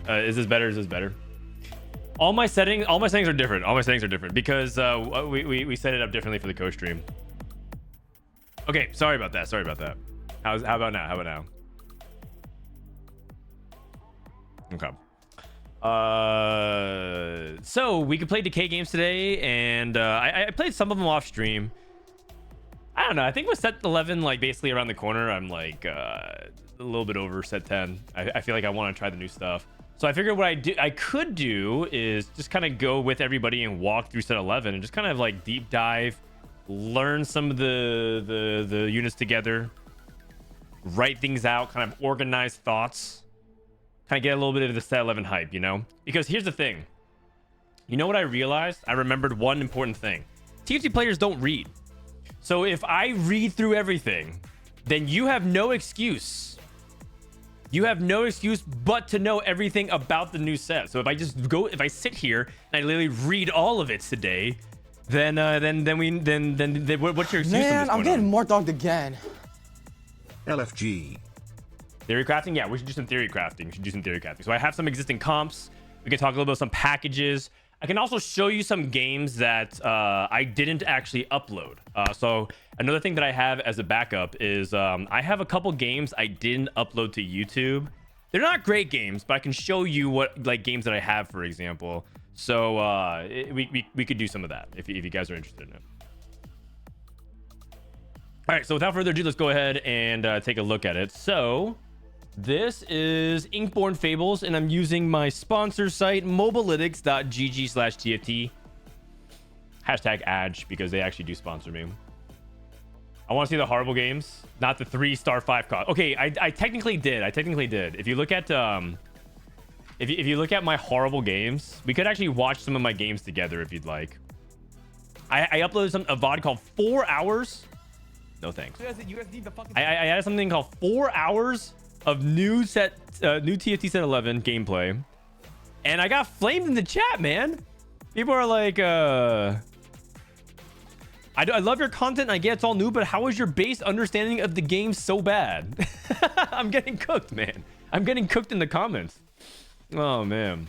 Is this better? Is this better? All my settings are different. All my settings are different because we set it up differently for the co-stream. Okay, sorry about that. How about now? Okay. So we could play decay games today, and I played some of them off stream. I don't know. I think with set 11 like basically around the corner, I'm like a little bit over set 10. I feel like I want to try the new stuff. So I figured what I could do is just kind of go with everybody and walk through set 11 and just kind of like deep dive, learn some of the units together, write things out, kind of organize thoughts, kind of get a little bit of the set 11 hype, you know? Because here's the thing. You know what I realized? I remembered one important thing. TFT players don't read. So if I read through everything, then you have no excuse. You have no excuse but to know everything about the new set. So if I sit here and I literally read all of it today, then what's your excuse? Man, I'm getting more dogged again. LFG. Theory crafting? Yeah, we should do some theory crafting. So I have some existing comps. We can talk a little bit about some packages. I can also show you some games that I didn't actually upload. So another thing that I have as a backup is I have a couple games I didn't upload to YouTube. They're not great games, but I can show you what like games that I have, for example. So we could do some of that if you guys are interested in it. All right, so without further ado, let's go ahead and take a look at it. So this is Inkborn Fables, and I'm using my sponsor site, mobalytics.gg/TFT. Hashtag Adge, because they actually do sponsor me. I want to see the horrible games, not the 3-star 5 cost. Okay, I technically did. If you look at if you look at my horrible games, we could actually watch some of my games together if you'd like. I uploaded a VOD called 4 hours. No thanks. You guys need the fucking... I added something called 4 hours of new TFT set 11 gameplay, and I got flamed in the chat, man. People are like, I love your content, and I get it's all new, but how is your base understanding of the game so bad? I'm getting cooked, man. I'm getting cooked in the comments. Oh man,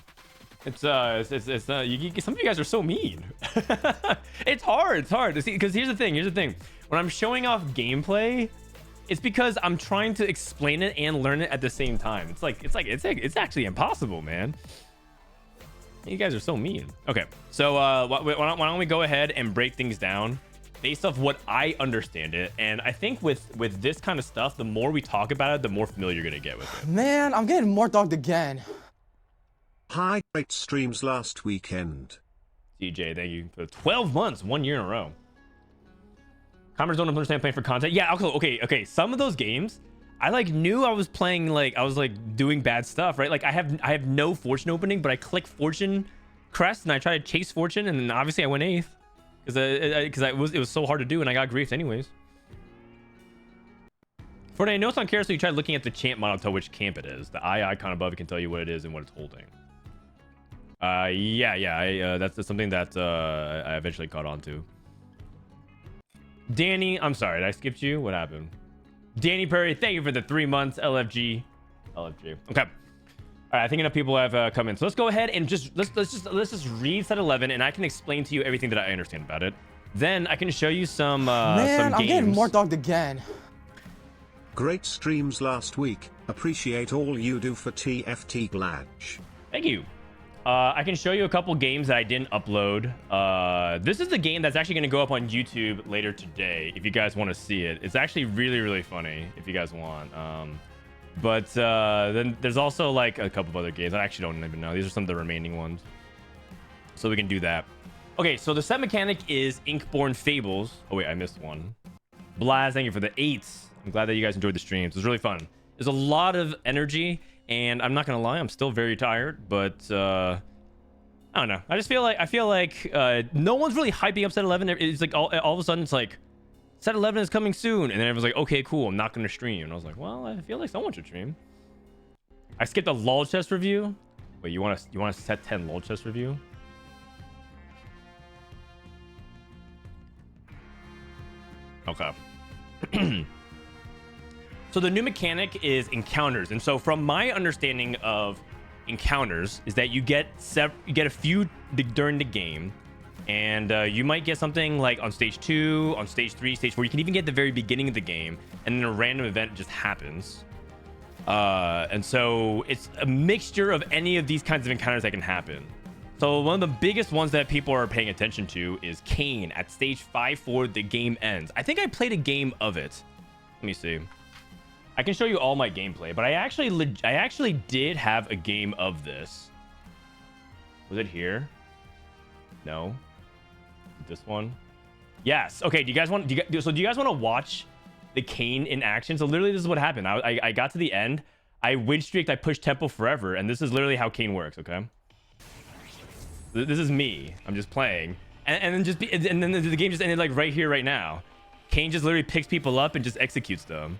it's not. Some of you guys are so mean. It's hard to see, because here's the thing. When I'm showing off gameplay, it's because I'm trying to explain it and learn it at the same time. It's actually impossible, man. You guys are so mean. Okay, so why don't we go ahead and break things down based off what I understand it. And I think with this kind of stuff, the more we talk about it, the more familiar you're gonna get with it. Man, I'm getting more dogged again. Hi, great streams last weekend. DJ, thank you for 12 months, 1 year in a row. Commoners don't understand playing for content. Yeah, okay. Some of those games, I like knew I was playing, like I was like doing bad stuff, right? Like I have no fortune opening, but I click fortune crest and I try to chase fortune, and then obviously I went 8th because it was so hard to do, and I got griefed anyways. Frodan, I know it's on Carousel. You tried looking at the champ model to tell which camp it is. The eye icon above it can tell you what it is and what it's holding. That's something that I eventually caught on to. Danny, I'm sorry, did I skip you? What happened? Danny Perry, thank you for the 3 months. LFG. Okay. All right, I think enough people have come in. So let's go ahead and let's just read set 11, and I can explain to you everything that I understand about it. Then I can show you some Man, some I'm games. getting more dogged again. Great streams last week. Appreciate all you do for TFT Bladge. Thank you. I can show you a couple games that I didn't upload. This is the game that's actually going to go up on YouTube later today, if you guys want to see it. It's actually really, really funny, if you guys want. But then there's also like a couple of other games. I actually don't even know. These are some of the remaining ones. So we can do that. Okay, so the set mechanic is Inkborn Fables. Oh, wait, I missed one. Blaz, thank you for the 8s. I'm glad that you guys enjoyed the streams. It was really fun. There's a lot of energy. And I'm not gonna lie, I'm still very tired, but I don't know. I feel like no one's really hyping up set 11. It's like all of a sudden it's like set 11 is coming soon, and then everyone's like, okay, cool, I'm not gonna stream. And I was like, well, I feel like someone should stream. I skipped a lol chest review. Wait, you want a set 10 lol chest review? Okay. So the new mechanic is encounters, and so from my understanding of encounters is that you get a few during the game, and you might get something like on stage 2, on stage 3, stage 4. You can even get the very beginning of the game, and then a random event just happens. And so it's a mixture of any of these kinds of encounters that can happen. So one of the biggest ones that people are paying attention to is Kayn at stage 5-4. The game ends. I think I played a game of it. Let me see. I can show you all my gameplay, but I actually did have a game of this. Was it here? No. This one? Yes. Okay. Do you guys want to watch the Kayn in action? So literally, this is what happened. I got to the end. I win streaked. I pushed tempo forever, and this is literally how Kayn works. Okay. This is me. I'm just playing, and then the game just ended like right here, right now. Kayn just literally picks people up and just executes them.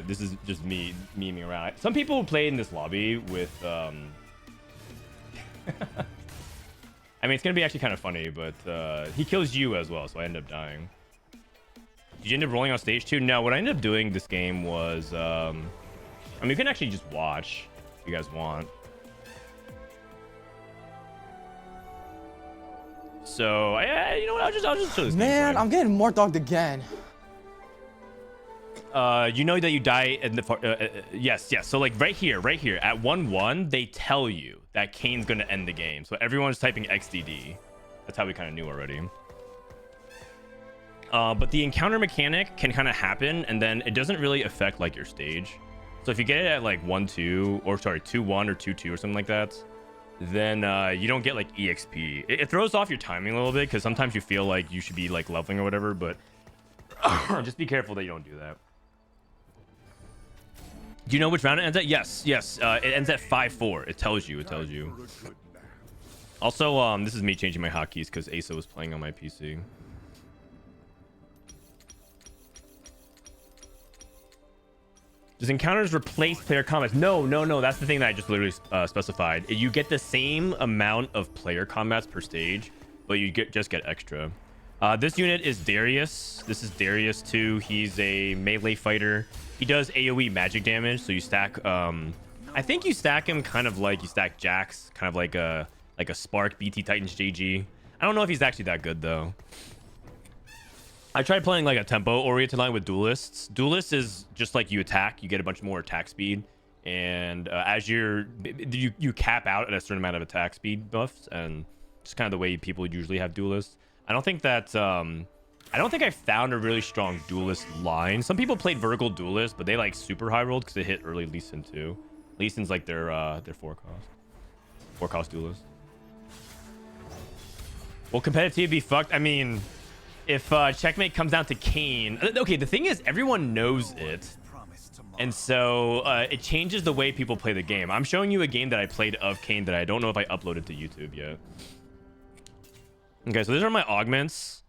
This is just me memeing around. Some people play in this lobby with I mean, it's gonna be actually kind of funny, but he kills you as well, so I end up dying. Did you end up rolling on stage 2? No, what I ended up doing this game was I mean, you can actually just watch if you guys want. So you know what, I'll just show this. Man, I'm getting more dogged again. You know that you die in the yes. So like right here at 1-1, they tell you that Kayn's gonna end the game. So everyone's typing XDD. That's how we kind of knew already. But the encounter mechanic can kind of happen, and then it doesn't really affect like your stage. So if you get it at like 1-2, or sorry, 2-1 or 2-2 or something like that, then you don't get like EXP. It throws off your timing a little bit, because sometimes you feel like you should be like leveling or whatever, but just be careful that you don't do that. Do you know which round it ends at? Yes. It ends at 5-4. It tells you. Also, this is me changing my hotkeys because Asa was playing on my PC. Does encounters replace player combats? No. That's the thing that I just literally specified. You get the same amount of player combats per stage, but you just get extra. This unit is Darius. This is Darius 2. He's a melee fighter. He does AoE magic damage, so you stack I think you stack him kind of like you stack Jax, kind of like a Spark BT Titans JG. I don't know if he's actually that good though. I tried playing like a tempo oriented line with duelists. Duelist is just like you attack, you get a bunch more attack speed, and as you cap out at a certain amount of attack speed buffs, and just kind of the way people usually have duelists. I don't think I found a really strong duelist line. Some people played vertical duelist, but they like super high rolled because they hit early Lee Sin too. Lee Sin's like their 4-cost duelist. Will competitive be fucked? I mean, if checkmate comes down to Kayn, okay, the thing is everyone knows it, and so it changes the way people play the game. I'm showing you a game that I played of Kayn that I don't know if I uploaded to YouTube yet. Okay, so these are my augments.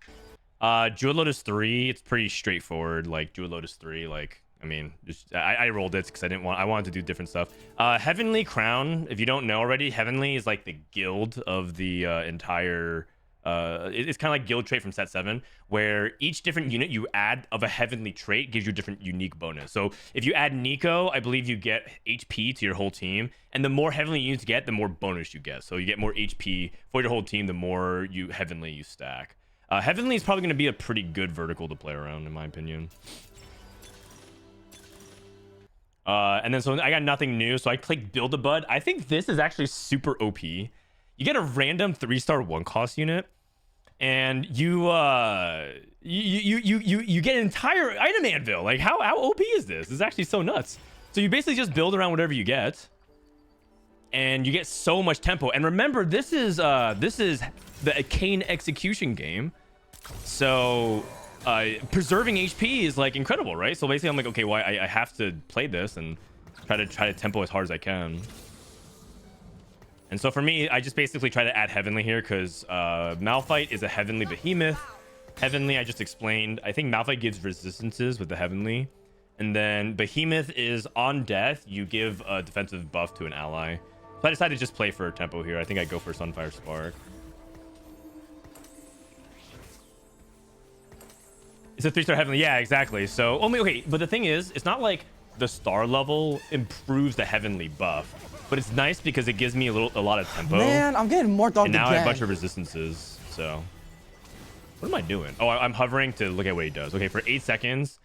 Jewel Lotus 3, it's pretty straightforward. Like Jewel Lotus 3, like, I mean, just I rolled it because I wanted to do different stuff. Heavenly Crown, if you don't know already, Heavenly is like the guild of the entire it's kind of like guild trait from set 7, where each different unit you add of a heavenly trait gives you a different unique bonus. So if you add Nico, I believe you get HP to your whole team, and the more heavenly units you get, the more bonus you get. So you get more HP for your whole team the more heavenly you stack. Heavenly is probably going to be a pretty good vertical to play around, in my opinion. And then so I got nothing new, so I clicked Build a Bud. I think this is actually super OP. You get a random 3-star 1-cost unit, and you get an entire item anvil. Like how OP is this? This is actually so nuts. So you basically just build around whatever you get, and you get so much tempo. And remember, this is the Kayn execution game, so preserving HP is like incredible, right? So basically I'm like, okay, well, I have to play this and try to tempo as hard as I can. And so for me, I just basically try to add Heavenly here because Malphite is a Heavenly Behemoth. Heavenly, I just explained. I think Malphite gives resistances with the Heavenly. And then Behemoth is on death, you give a defensive buff to an ally. So I decided to just play for tempo here. I think I go for Sunfire Spark. It's a 3-star Heavenly. Yeah, exactly. So, okay, but the thing is, it's not like the star level improves the heavenly buff, but it's nice because it gives me a lot of tempo. Man, I'm getting more dogged And now I again. have a bunch of resistances. So what am I doing? Oh, I'm hovering to look at what he does. Okay, for 8 seconds.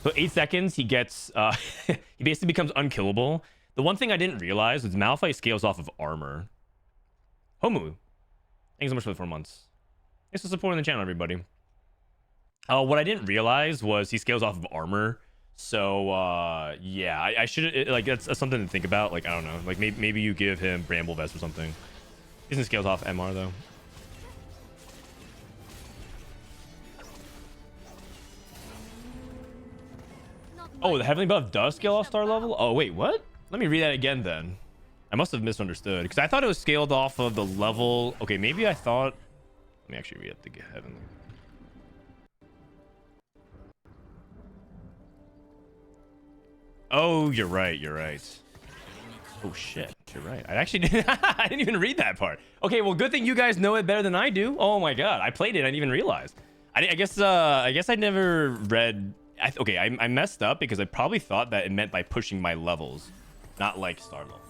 So 8 seconds, he gets he basically becomes unkillable. The one thing I didn't realize was Malphite scales off of armor. Homu, thanks so much for the 4 months. Thanks for supporting the channel, everybody. What I didn't realize was he scales off of armor. So yeah, I should like that's something to think about. Like I don't know, like maybe you give him Bramble Vest or something. Isn't scales off MR though. Oh, the heavenly buff does scale off star level. Oh wait, what? Let me read that again then. I must have misunderstood because I thought it was scaled off of the level. Okay, maybe I thought. Let me actually read it. The heavenly. Oh, you're right. You're right. Oh shit, you're right. I actually didn't. I didn't even read that part. Okay, well, good thing you guys know it better than I do. Oh my god, I played it. I didn't even realize. I guess I never read. Okay, I messed up because I probably thought that it meant by pushing my levels, not like star level.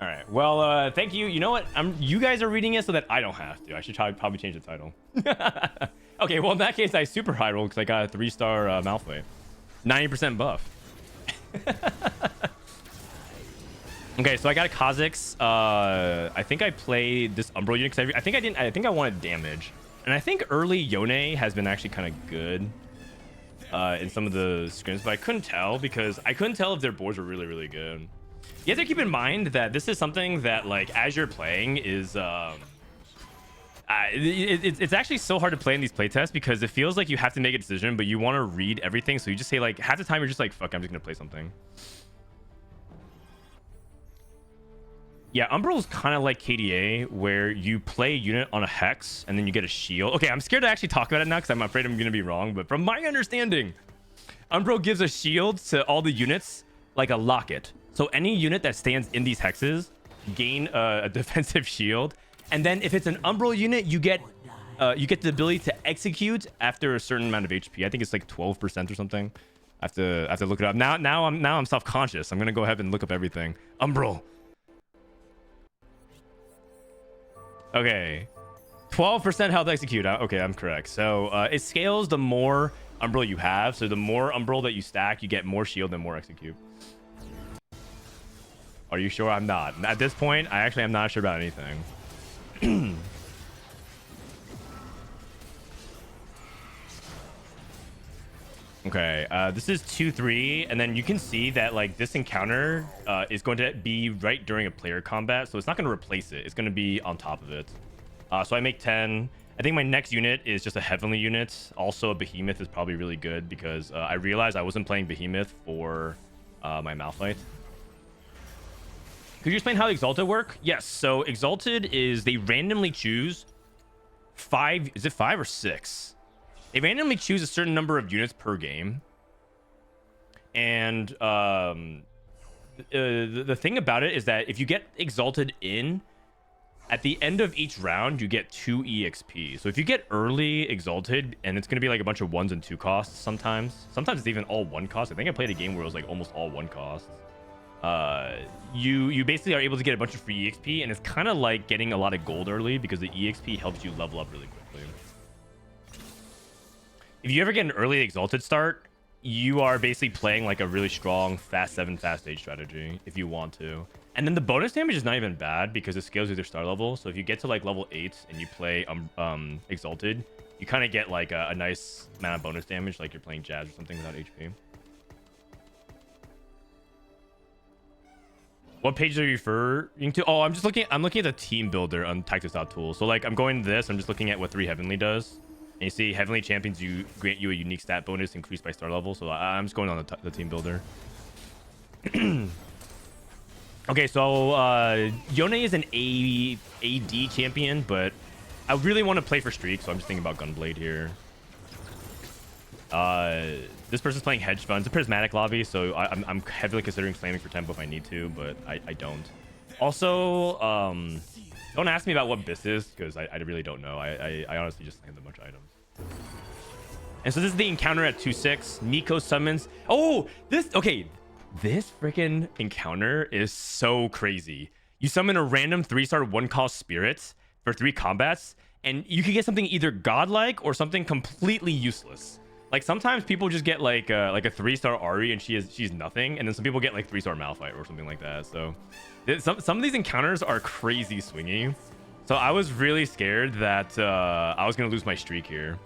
All right. Well, thank you. You know what? You guys are reading it so that I don't have to. I should probably change the title. Okay. Well, in that case, I super high roll because I got a 3-star Malphite, 90% buff. Okay, so I got a Kha'Zix. I think I played this Umbral unit because I think I wanted damage, and I think early Yone has been actually kind of good in some of the scrims, but I couldn't tell because I couldn't tell if their boards were really, really good. You have to keep in mind that this is something that, like, as you're playing is it's actually so hard to play in these playtests because it feels like you have to make a decision, but you want to read everything, so you just say, like, half the time you're just like, fuck, I'm just gonna play something. Yeah, Umbral is kind of like KDA, where you play a unit on a hex and then you get a shield. Okay, I'm scared to actually talk about it now because I'm afraid I'm gonna be wrong, but from my understanding, Umbral gives a shield to all the units like a locket. So any unit that stands in these hexes gain a defensive shield, and then if it's an Umbral unit, you get the ability to execute after a certain amount of HP. I think it's like 12% or something. I have to look it up. Now I'm self-conscious. I'm gonna go ahead and look up everything. Umbral. Okay, 12% health execute. Okay, I'm correct. So it scales the more Umbral you have. So the more Umbral that you stack, you get more shield and more execute. Are you sure? I'm not. At this point, I actually am not sure about anything. Okay, this is 2-3, and then you can see that, like, this encounter is going to be right during a player combat, so it's not going to replace it. It's going to be on top of it. So I make 10. I think my next unit is just a heavenly unit. Also, a behemoth is probably really good because I realized I wasn't playing behemoth for my Malphite. Could you explain how Exalted work? Yes, so Exalted is they randomly choose 5. Is it 5 or 6? They randomly choose a certain number of units per game. And the thing about it is that if you get Exalted in, at the end of each round, you get 2 EXP. So if you get early Exalted, and it's going to be like a bunch of 1s and 2 costs sometimes. Sometimes it's even all 1 cost. I think I played a game where it was like almost all 1 cost. You basically are able to get a bunch of free EXP, and it's kind of like getting a lot of gold early because the EXP helps you level up really quickly. If you ever get an early Exalted start, you are basically playing like a really strong fast 7 fast 8 strategy if you want to. And then the bonus damage is not even bad because it scales with your star level. So if you get to like level 8 and you play Exalted, you kind of get like a nice amount of bonus damage, like you're playing Jazz or something without HP. What page are you referring to? Oh, I'm looking at the team builder on tactics.tool. So like I'm going to this, I'm just looking at what 3 Heavenly does. And you see Heavenly Champions grant you a unique stat bonus increased by star level. So I'm just going on the team builder. Okay, so Yone is an AD champion, but I really want to play for Streak, so I'm just thinking about Gunblade here. This person's playing Hedge Fund. It's a prismatic lobby, so I'm heavily considering slamming for tempo if I need to, but I don't. Also, don't ask me about what Bis is, because I really don't know. I honestly just slammed a bunch of items. And so this is the encounter at 2-6. Nico summons. Oh, this freaking encounter is so crazy. You summon a random 3-star 1-cost spirit for 3 combats, and you can get something either godlike or something completely useless. Like sometimes people just get like a 3-star Ari and she's nothing, and then some people get like 3-star Malphite or something like that. So some of these encounters are crazy swingy. So I was really scared that I was gonna lose my streak here.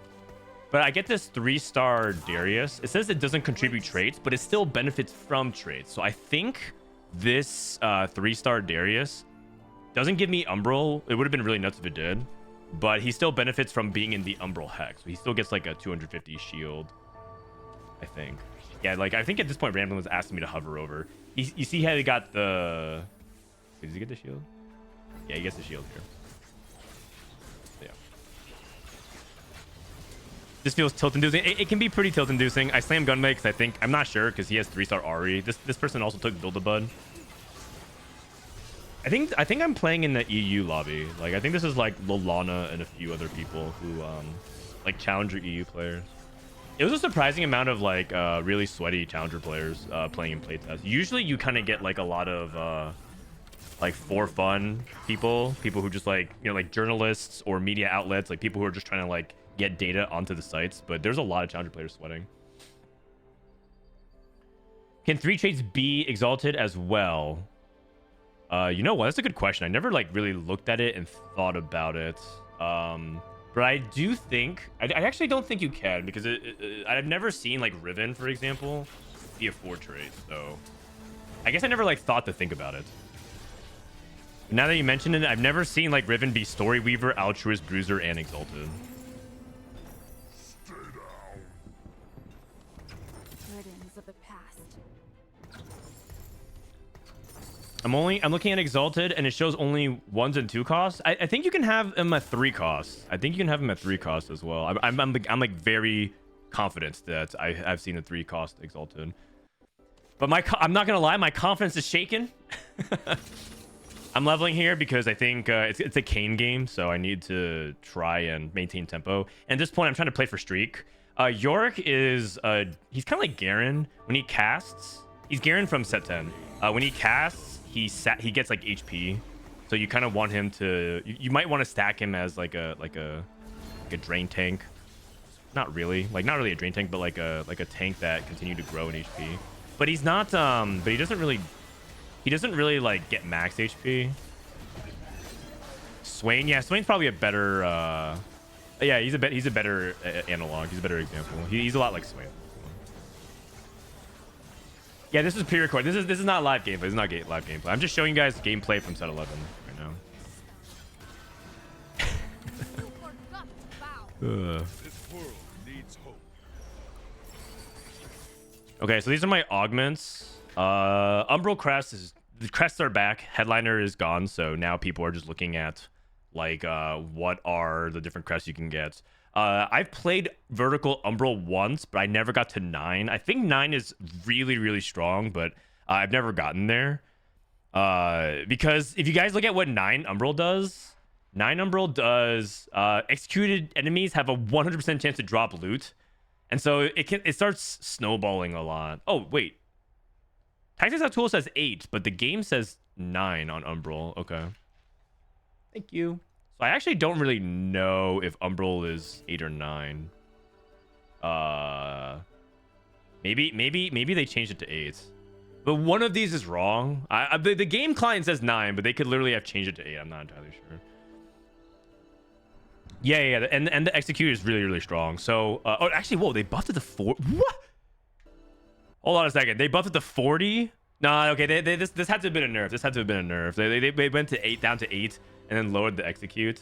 But I get this 3-star Darius. It says it doesn't contribute traits, but it still benefits from traits. So I think this 3-star Darius doesn't give me Umbral. It would have been really nuts if it did. But he still benefits from being in the Umbral Hex. So he still gets like a 250 shield, I think. Yeah, like I think at this point, Ramblin was asking me to hover over. You see how he got the... Wait, does he get the shield? Yeah, he gets the shield here. Yeah. This feels tilt-inducing. It can be pretty tilt-inducing. I slam Gunmate because I'm not sure because he has 3-star Ari. This person also took Build-A-Bud. I think I'm playing in the EU lobby. Like I think this is like Lolana and a few other people who like challenger EU players. It was a surprising amount of like really sweaty challenger players playing in playtest. Usually you kind of get like a lot of like for fun people who just like, you know, like journalists or media outlets, like people who are just trying to like get data onto the sites. But there's a lot of challenger players sweating. Can 3 traits be exalted as well? You know what? That's a good question. I never like really looked at it and thought about it. But I do think I actually don't think you can because I've never seen like Riven, for example, be a 4 trait. So I guess I never like thought to think about it. Now that you mention it, I've never seen like Riven be Story Weaver, Altruist, Bruiser, and Exalted. Burdens of the past. I'm looking at Exalted and it shows only 1s and 2 costs. I think you can have him at 3 costs. I think you can have him at 3 costs as well. I'm like very confident that I've seen a 3 cost Exalted. But I'm not gonna lie, my confidence is shaken. I'm leveling here because I think it's a Kayn game, so I need to try and maintain tempo. And at this point, I'm trying to play for streak. Yorick is he's kind of like Garen when he casts. He's Garen from set 10. When he casts, he gets like HP, so you kind of want him to. You might want to stack him as like a drain tank. Not really a drain tank, but like a tank that continue to grow in HP. But he's not. But he doesn't really like get max HP. Swain, yeah, Swain's probably a better. Yeah, he's a better analog. He's a better example. He's a lot like Swain. Yeah, this is pre-record. This is not live gameplay. This is not live gameplay. I'm just showing you guys gameplay from set 11 right now. Okay, so these are my augments. Umbral crest is the crests are back. Headliner is gone, so now people are just looking at like what are the different crests you can get. I've played vertical Umbral once, but I never got to 9. I think 9 is really, really strong, but I've never gotten there. Because if you guys look at what 9 Umbral does, 9 Umbral does executed enemies have a 100% chance to drop loot. And so it starts snowballing a lot. Oh, wait. Tactics Tool says 8, but the game says 9 on Umbral. Okay. Thank you. So I actually don't really know if Umbral is 8 or 9. Maybe they changed it to 8. But one of these is wrong. The game client says 9, but they could literally have changed it to 8. I'm not entirely sure. Yeah, and the execute is really, really strong. So, oh, actually, whoa, they buffed it to 4. What? Hold on a second. They buffed it to 40? Nah, okay. This had to have been a nerf. This had to have been a nerf. They went to 8 down to 8 and then lowered the execute.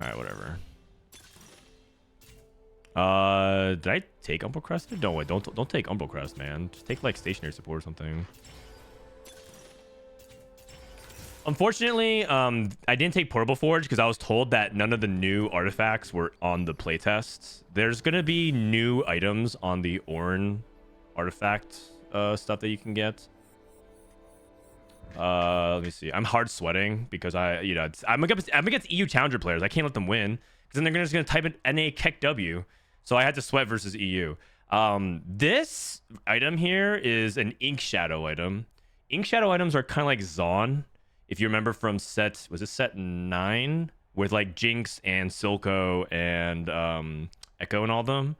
All right, whatever. Did I take Umbral Crest? No, wait, don't take Umbral Crest, man. Just take like stationary support or something. Unfortunately, I didn't take Portable Forge because I was told that none of the new artifacts were on the playtests. There's gonna be new items on the Ornn artifact stuff that you can get. Let me see. I'm hard sweating because I'm against EU challenger players. I can't let them win because then they're just gonna type in NA Keck W, So I had to sweat versus EU. This item here is an Ink Shadow item. Ink Shadow items are kind of like Zaun. If you remember from was it set 9? With like Jinx and Silco and Echo and all them.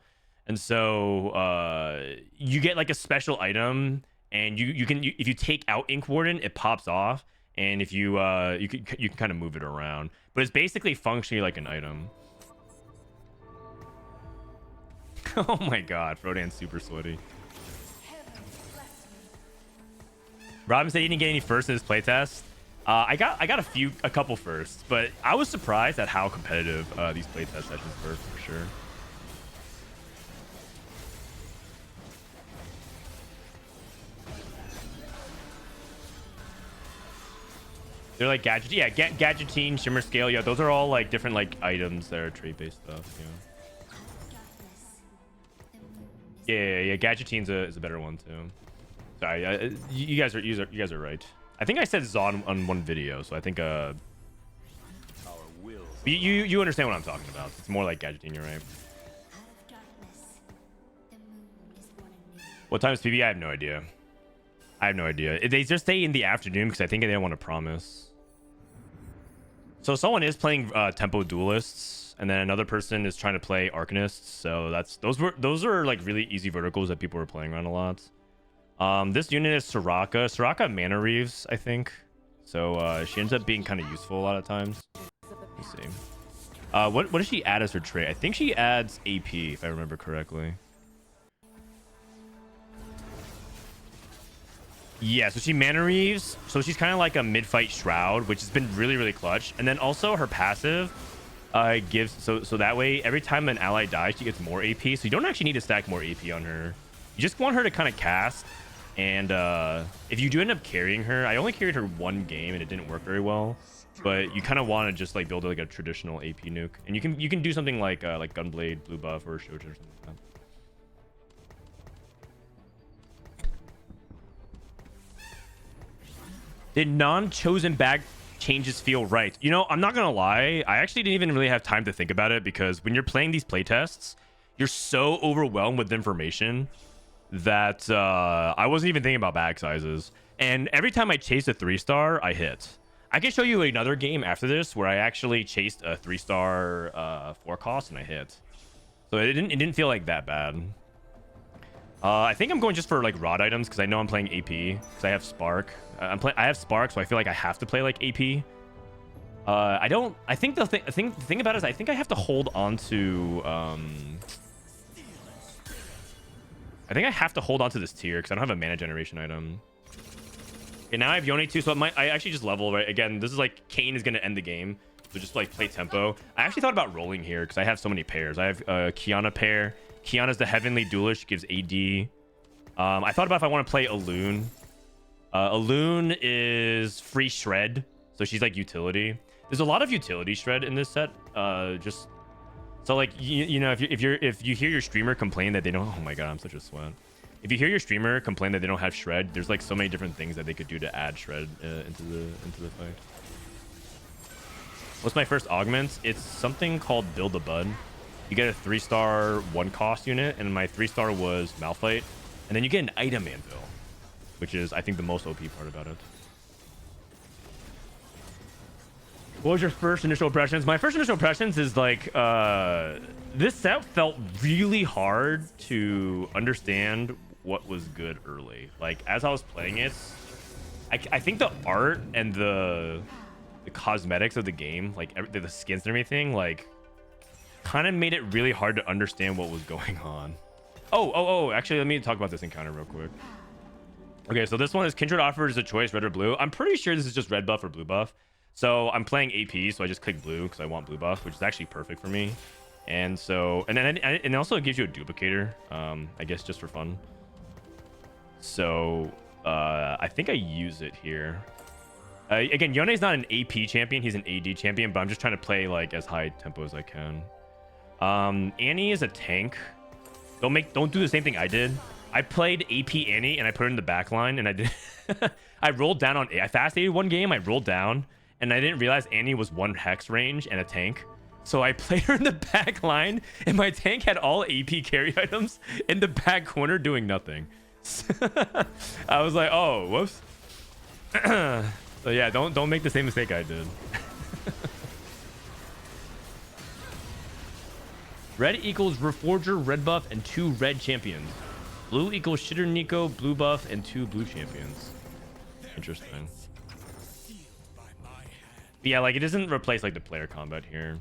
And so you get like a special item, and you can if you take out Ink Warden, it pops off, and if you you can kind of move it around, but it's basically functionally like an item. Oh my god, Frodan's super sweaty. Robin said he didn't get any first in his playtest. I got a couple firsts, but I was surprised at how competitive these playtest sessions were for sure. They're like gadget, yeah, gadgetine, shimmer scale, yeah. Those are all like different like items that are trait based stuff. Yeah. Gadgetine's is a better one too. Sorry, you guys are right. I think I said Zon on one video, so I think you understand what I'm talking about. It's more like gadgetine, you're right. What time is PB? I have no idea. They just say in the afternoon because I think they don't want to promise. So someone is playing tempo duelists, and then another person is trying to play arcanists. So those are like really easy verticals that people were playing around a lot. This unit is Soraka mana Reeves, I think. So she ends up being kind of useful a lot of times. Let's see. What does she add as her trait? I think she adds AP, if I remember correctly. Yeah, so she mana Reeves. So she's kind of like a mid-fight Shroud, which has been really, really clutch. And then also her passive gives... So that way, every time an ally dies, she gets more AP. So you don't actually need to stack more AP on her. You just want her to kind of cast. And if you do end up carrying her... I only carried her one game, and it didn't work very well. But you kind of want to just like build like a traditional AP nuke. And you can do something like Gunblade, Blue Buff, or Shoja or something like that. Did non-chosen bag changes feel right? You know, I'm not gonna lie, I actually didn't even really have time to think about it, because when you're playing these playtests, you're so overwhelmed with information that I wasn't even thinking about bag sizes. And every time I chased a 3-star, I hit. I can show you another game after this where I actually chased a 3-star 4 cost and I hit. So it didn't feel like that bad. I think I'm going just for like rod items because I know I'm playing AP because I have Spark. I have Spark, so I feel like I have to play like AP. I think the thing about it is I think I have to hold on to I think I have to hold on to this tier because I don't have a mana generation item. Okay, now I have Yone too, so I actually just level, right? Again, this is like Kayn is gonna end the game, so just like play tempo. I actually thought about rolling here because I have so many pairs. I have Kiana pair. Kiana's the Heavenly Duelist. She gives AD. I thought about if I want to play Alune. Alune is free shred, so she's like utility. There's a lot of utility shred in this set. Just so like you know, if you hear your streamer complain that they don't, oh my god, I'm such a sweat. If you hear your streamer complain that they don't have shred, there's like so many different things that they could do to add shred into the fight. What's my first augment? It's something called Build a Bud. You get a 3-star 1-cost unit, and my 3-star was Malphite. And then you get an item anvil, which is, I think, the most OP part about it. What was your first initial impressions? My first initial impressions is like, this set felt really hard to understand what was good early. Like, as I was playing it, I think the art and the cosmetics of the game, like the skins and everything, like, kind of made it really hard to understand what was going on. Oh, actually, let me talk about this encounter real quick. Okay, so this one is Kindred offers a choice, red or blue. I'm pretty sure this is just red buff or blue buff. So I'm playing AP, so I just click blue because I want blue buff, which is actually perfect for me. And so, and then it also gives you a duplicator, I guess just for fun. So I think I use it here. Again, Yone's not an AP champion, he's an AD champion, but I'm just trying to play like as high tempo as I can. Annie is a tank. Don't do the same thing I did. I played AP Annie and I put her in the back line, and I did I rolled down on I fast AD'd one game, I rolled down, and I didn't realize Annie was 1 hex range and a tank. So I played her in the back line, and my tank had all AP carry items in the back corner doing nothing. I was like, oh, whoops. So yeah, don't make the same mistake I did. Red equals Reforger, red buff, and 2 red champions. Blue equals Shitter Nico, blue buff, and 2 blue champions. Interesting. But yeah, like it doesn't replace like the player combat here.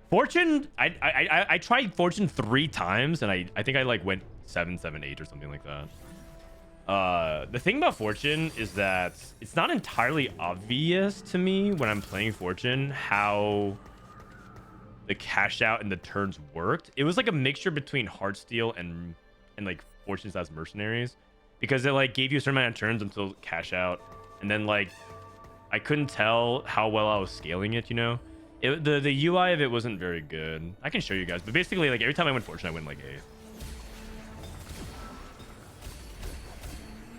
Fortune, I tried Fortune 3 times, and I think I like went 7, 7, 8 or something like that. The thing about Fortune is that it's not entirely obvious to me when I'm playing Fortune how the cash out and the turns worked. It was like a mixture between Heartsteel and like Fortune's as mercenaries, because it like gave you a certain amount of turns until cash out, and then like I couldn't tell how well I was scaling it, you know. The UI of it wasn't very good. I can show you guys, but basically like every time I went Fortune I went like 8.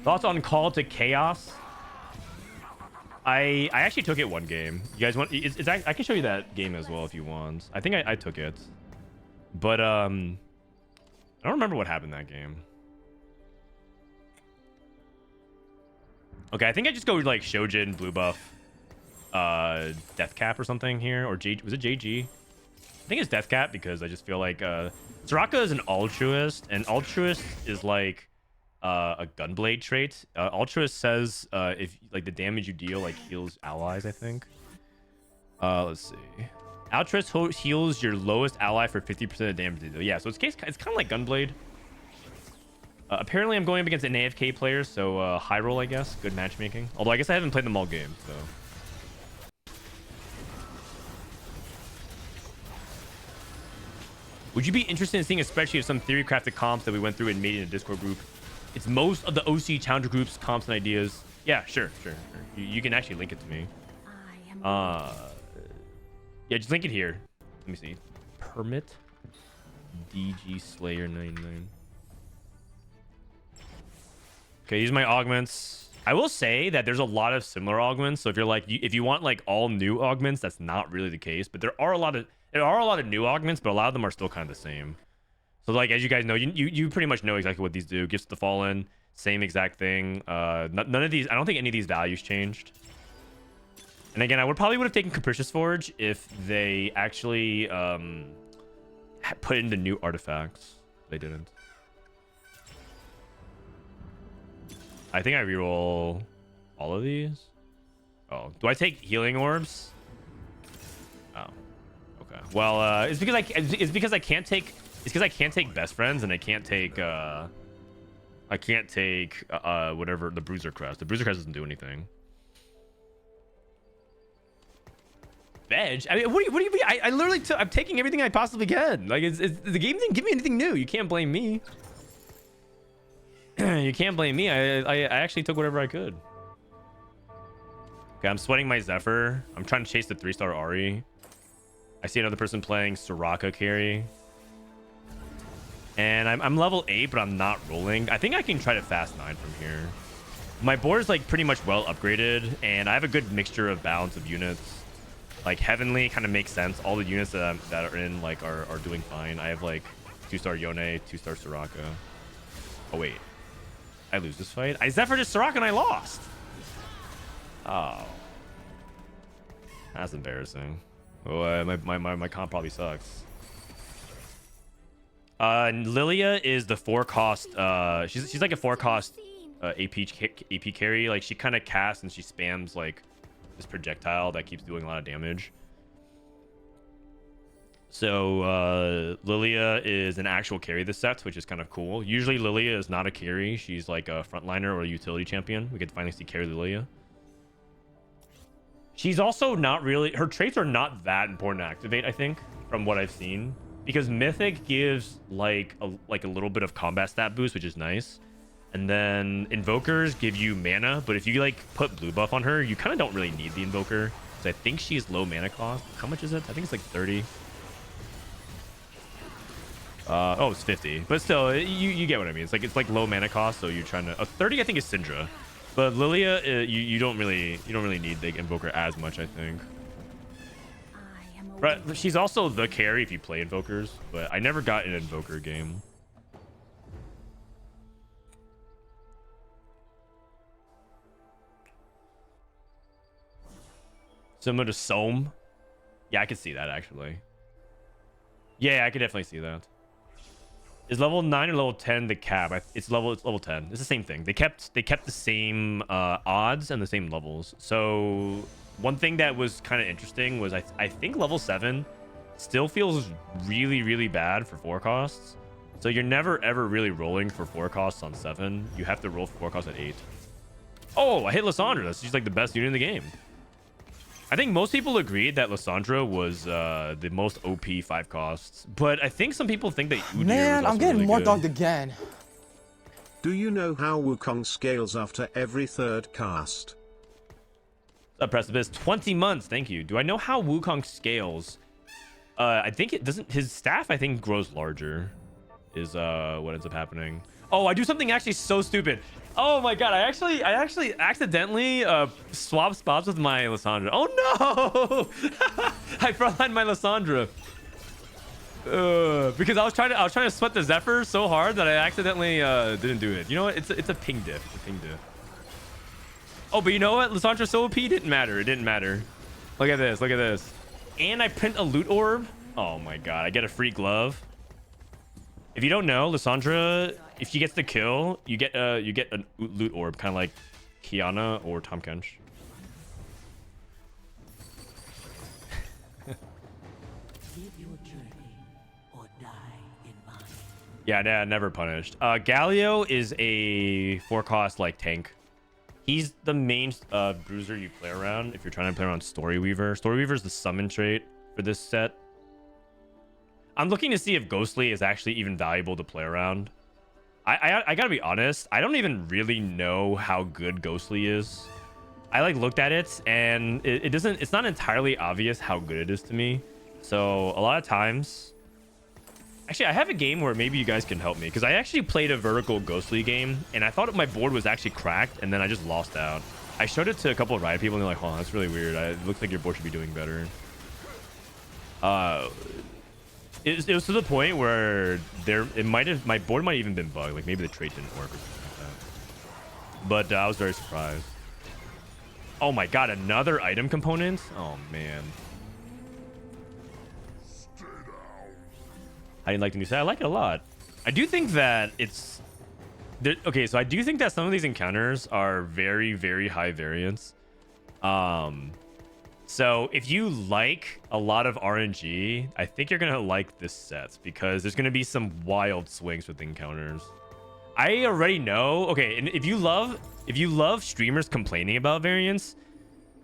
Thoughts on Call to Chaos? I actually took it one game. You guys want? I can show you that game as well if you want. I think I took it, but I don't remember what happened that game. Okay, I think I just go like Shojin, blue buff, Death Cap or something here, or was it JG? I think it's Death Cap because I just feel like Soraka is an altruist, and altruist is like a gunblade trait. Altruist says if like the damage you deal like heals allies, I think. Let's see. Altruist heals your lowest ally for 50% of damage they deal. Yeah, so it's kind of like gunblade. Apparently I'm going up against an AFK player, so high roll, I guess. Good matchmaking. Although I guess I haven't played them all game, so. Would you be interested in seeing a spreadsheet of some theory crafted comps that we went through and made in a Discord group? It's most of the OC challenger groups, comps, and ideas. Yeah, sure. You can actually link it to me. Yeah, just link it here. Let me see. Permit DG Slayer 99. Okay, these are my augments. I will say that there's a lot of similar augments. So if you're like, if you want like all new augments, that's not really the case. But there are a lot of new augments, but a lot of them are still kind of the same. So like, as you guys know, you pretty much know exactly what these do. Gifts of the Fallen, same exact thing. None of these, I don't think any of these values changed. And again, I probably would have taken Capricious Forge if they actually put in the new artifacts. They didn't. I think I reroll all of these. Oh, do I take healing orbs? Oh, okay. Well, it's because I can't take. It's because I can't take best friends, and I can't take. Whatever the Bruiser Crest. The Bruiser Crest doesn't do anything. Veg. I mean, what do you mean? I literally I'm taking everything I possibly can. Like, the game didn't give me anything new. You can't blame me. You can't blame me. I actually took whatever I could. Okay, I'm sweating my Zephyr. I'm trying to chase the 3-star Ari. I see another person playing Soraka carry. And I'm level 8, but I'm not rolling. I think I can try to fast 9 from here. My board is like pretty much well upgraded, and I have a good mixture of balance of units. Like Heavenly kind of makes sense. All the units that are in like are doing fine. I have like 2-star Yone, 2-star Soraka. Oh wait. I lose this fight. I Zephyr just Soraka and I lost. Oh, that's embarrassing. Oh, my comp probably sucks. Lilia is the 4-cost. She's like a 4-cost AP carry. Like she kind of casts and she spams like this projectile that keeps doing a lot of damage. So Lilia is an actual carry this set, which is kind of cool. Usually Lilia is not a carry. She's like a frontliner or a utility champion. We could finally see carry Lilia. She's also not really... Her traits are not that important to activate, I think, from what I've seen. Because Mythic gives like a little bit of combat stat boost, which is nice. And then Invokers give you mana. But if you like put blue buff on her, you kind of don't really need the Invoker. Because I think she's low mana cost. How much is it? I think it's like 30. Oh, it's 50, but still, you get what I mean. It's like low mana cost, so you're trying to. 30, I think, is Syndra, but Lilia, you don't really need the Invoker as much, I think. Right, she's also the carry if you play invokers, but I never got an invoker game. Similar to Sohm. Yeah, I could see that actually. Yeah, I could definitely see that. Is level 9 or level 10 the cap? It's level 10. It's the same thing. They kept the same odds and the same levels. So one thing that was kind of interesting was I think level 7 still feels really, really bad for 4 costs. So you're never ever really rolling for 4 costs on 7. You have to roll for 4 costs at 8. Oh, I hit Lissandra. She's like the best unit in the game. I think most people agreed that Lissandra was the most OP 5 costs, but I think some people think that Udyr Man, was I'm getting really more good. dogged again. Do you know how Wukong scales after every 3rd cast? Precipice, 20 months. Thank you. Do I know how Wukong scales? I think it doesn't. His staff, I think, grows larger. Is what ends up happening. Oh, I do something actually so stupid. Oh my god, I actually accidentally swapped spots with my Lissandra. Oh no! I frontlined my Lissandra. Because I was trying to sweat the Zephyr so hard that I accidentally didn't do it. You know what? It's a ping diff. It's a ping diff. Oh, but you know what? Lissandra's so OP didn't matter. It didn't matter. Look at this. Look at this. And I print a loot orb. Oh my god, I get a free glove. If you don't know, Lissandra, if she gets the kill, you get a loot orb, kind of like Kiana or Tahm Kench. Yeah, never punished. Galio is a 4 cost like tank. He's the main bruiser you play around if you're trying to play around Storyweaver. Storyweaver is the summon trait for this set. I'm looking to see if Ghostly is actually even valuable to play around. I gotta be honest, I don't even really know how good Ghostly is. I like looked at it and it's not entirely obvious how good it is to me. So a lot of times, actually I have a game where maybe you guys can help me, because I actually played a vertical Ghostly game and I thought my board was actually cracked and then I just lost out. I showed it to a couple of Riot people and they're like, oh, that's really weird. It looks like your board should be doing better. It was to the point where my board might have even been bugged, like maybe the trait didn't work or something like that. But I was very surprised. Oh my god, another item component? Oh man. I didn't like the new set. I like it a lot. I do think that it's okay, so I do think that some of these encounters are very, very high variance. So if you like a lot of RNG, I think you're gonna like this set, because there's gonna be some wild swings with encounters. I already know. Okay, and if you love streamers complaining about variance,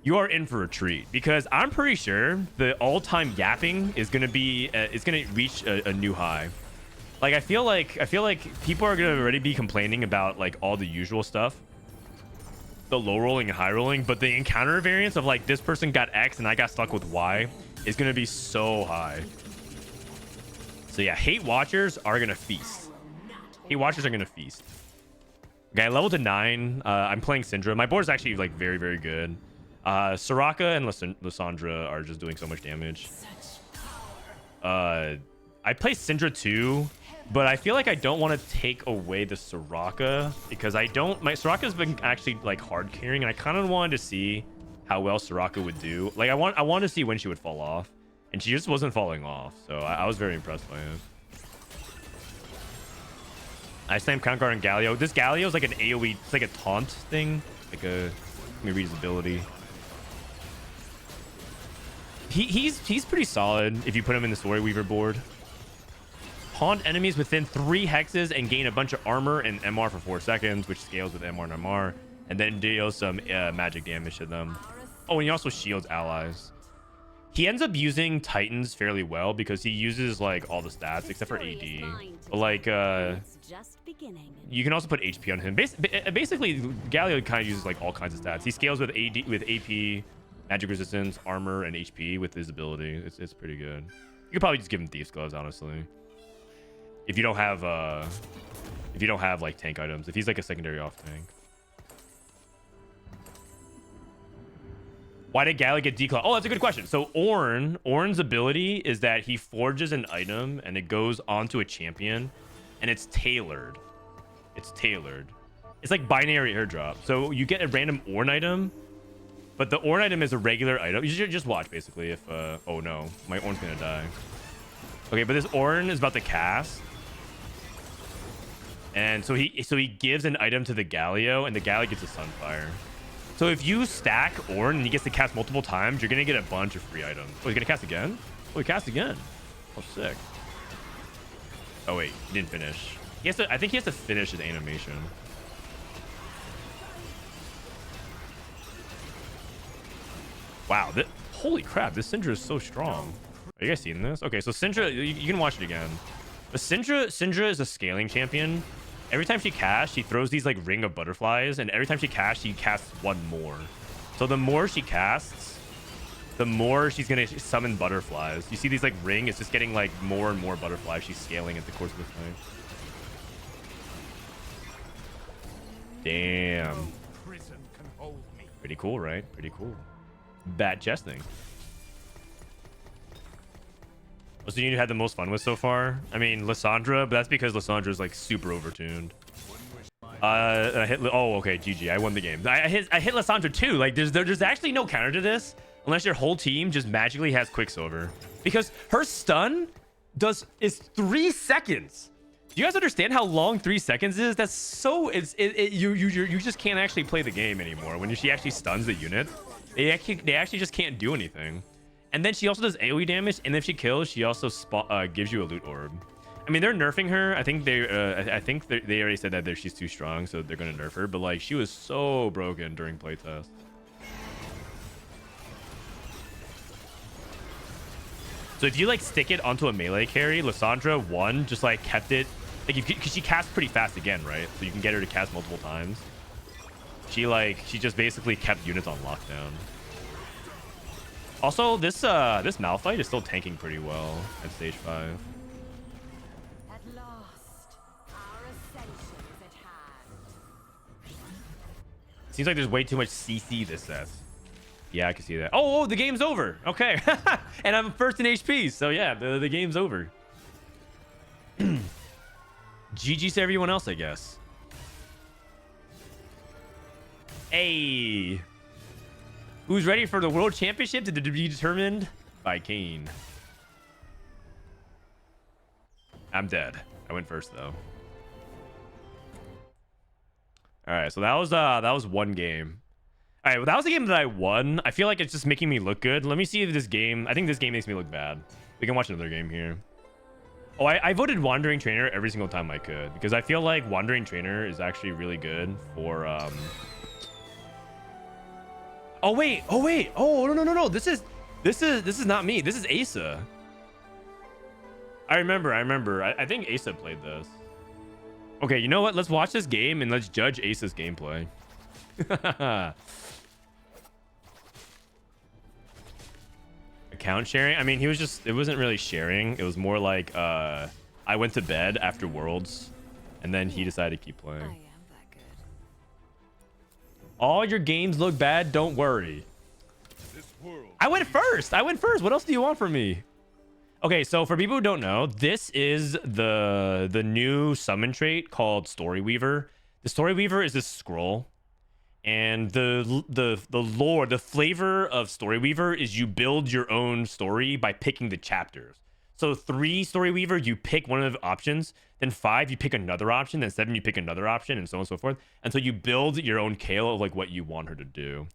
you are in for a treat, because I'm pretty sure the all-time yapping is gonna be it's gonna reach a new high. Like I feel like people are gonna already be complaining about like all the usual stuff, the low rolling and high rolling, but the encounter variance of like this person got X and I got stuck with Y is gonna be so high. So yeah, hate watchers are gonna feast. Hate watchers are gonna feast. Okay, I leveled to 9. I'm playing Syndra. My board is actually like very, very good. Soraka and Lissandra are just doing so much damage. I play Syndra too, but I feel like I don't want to take away the Soraka, because my Soraka's been actually like hard carrying, and I kind of wanted to see how well Soraka would do. Like I want to see when she would fall off, and she just wasn't falling off, so I was very impressed by it. I slammed Count Guard and Galio. This Galio is like an AoE, it's like a taunt thing, like a, let me read his ability. He's pretty solid if you put him in the Storyweaver board. Haunt enemies within 3 hexes and gain a bunch of armor and MR for 4 seconds, which scales with MR and MR, and then deals some magic damage to them. Oh, and he also shields allies. He ends up using Titans fairly well because he uses like all the stats except for AD. But like you can also put HP on him. Basically, Galio kind of uses like all kinds of stats. He scales with AD, with AP, magic resistance, armor, and HP with his ability. It's pretty good. You could probably just give him Thieves Gloves, honestly. If you don't have like tank items, if he's like a secondary off tank. Why did Gala get declaw? Oh, that's a good question. So Ornn's ability is that he forges an item and it goes onto a champion and it's tailored. It's tailored. It's like binary airdrop. So you get a random Ornn item, but the Ornn item is a regular item. You should just watch basically if oh no, my Ornn's gonna die. Okay, but this Ornn is about to cast. And so he gives an item to the Galio and the Galio gets a Sunfire. So if you stack Ornn and he gets to cast multiple times, you're gonna get a bunch of free items. Oh, he's gonna cast again? Oh, he cast again. Oh, sick. Oh wait, he didn't finish. He has to. I think he has to finish his animation. Wow. Holy crap! This Syndra is so strong. Are you guys seeing this? Okay, so Syndra, you can watch it again. But Syndra is a scaling champion. Every time she casts, she throws these like ring of butterflies, and every time she casts one more. So the more she casts, the more she's gonna summon butterflies. You see these like ring, it's just getting like more and more butterflies. She's scaling at the course of the fight. Damn. Pretty cool, right? Pretty cool. Bad chesting. What's the unit you had the most fun with so far? I mean, Lissandra, but that's because Lissandra is like super overtuned. I hit. Oh, okay, GG. I won the game. I hit Lissandra too. Like, there's actually no counter to this unless your whole team just magically has Quicksilver, because her stun is 3 seconds. Do you guys understand how long 3 seconds is? That's so. You just can't actually play the game anymore when she actually stuns the unit. They actually just can't do anything. And then she also does AoE damage, and if she kills, she also gives you a loot orb. I mean, they're nerfing her. I think they already said that she's too strong, so they're gonna nerf her. But like, she was so broken during playtest. So if you like stick it onto a melee carry, Lissandra just like kept it, like because she casts pretty fast again, right? So you can get her to cast multiple times. She just basically kept units on lockdown. Also, this Malphite is still tanking pretty well at stage 5. At last, our ascension is at hand. Seems like there's way too much CC this set. Yeah, I can see that. Oh, the game's over. Okay. And I'm first in HP, so yeah, the game's over. GG to everyone else, I guess. Hey. Who's ready for the World Championship to be determined by Kane? I'm dead. I went first though. All right, so that was one game. All right, well, that was the game that I won. I feel like it's just making me look good. Let me see if this game. I think this game makes me look bad. We can watch another game here. Oh, I voted Wandering Trainer every single time I could because I feel like Wandering Trainer is actually really good for Oh wait. Oh no. This is not me. This is Asa. I remember. I think Asa played this. Okay, you know what? Let's watch this game and let's judge Asa's gameplay. Account sharing? I mean, it wasn't really sharing. It was more like I went to bed after Worlds and then he decided to keep I playing. am that good. All your games look bad. Don't worry. I went first. What else do you want from me? Okay, so for people who don't know, this is the new summon trait called Story Weaver. The Story Weaver is this scroll, and the lore, the flavor of Story Weaver is you build your own story by picking the chapters. So 3 Story Weaver, you pick one of the options. Then 5, you pick another option. Then 7, you pick another option, and so on and so forth. Until you build your own Kale of like what you want her to do.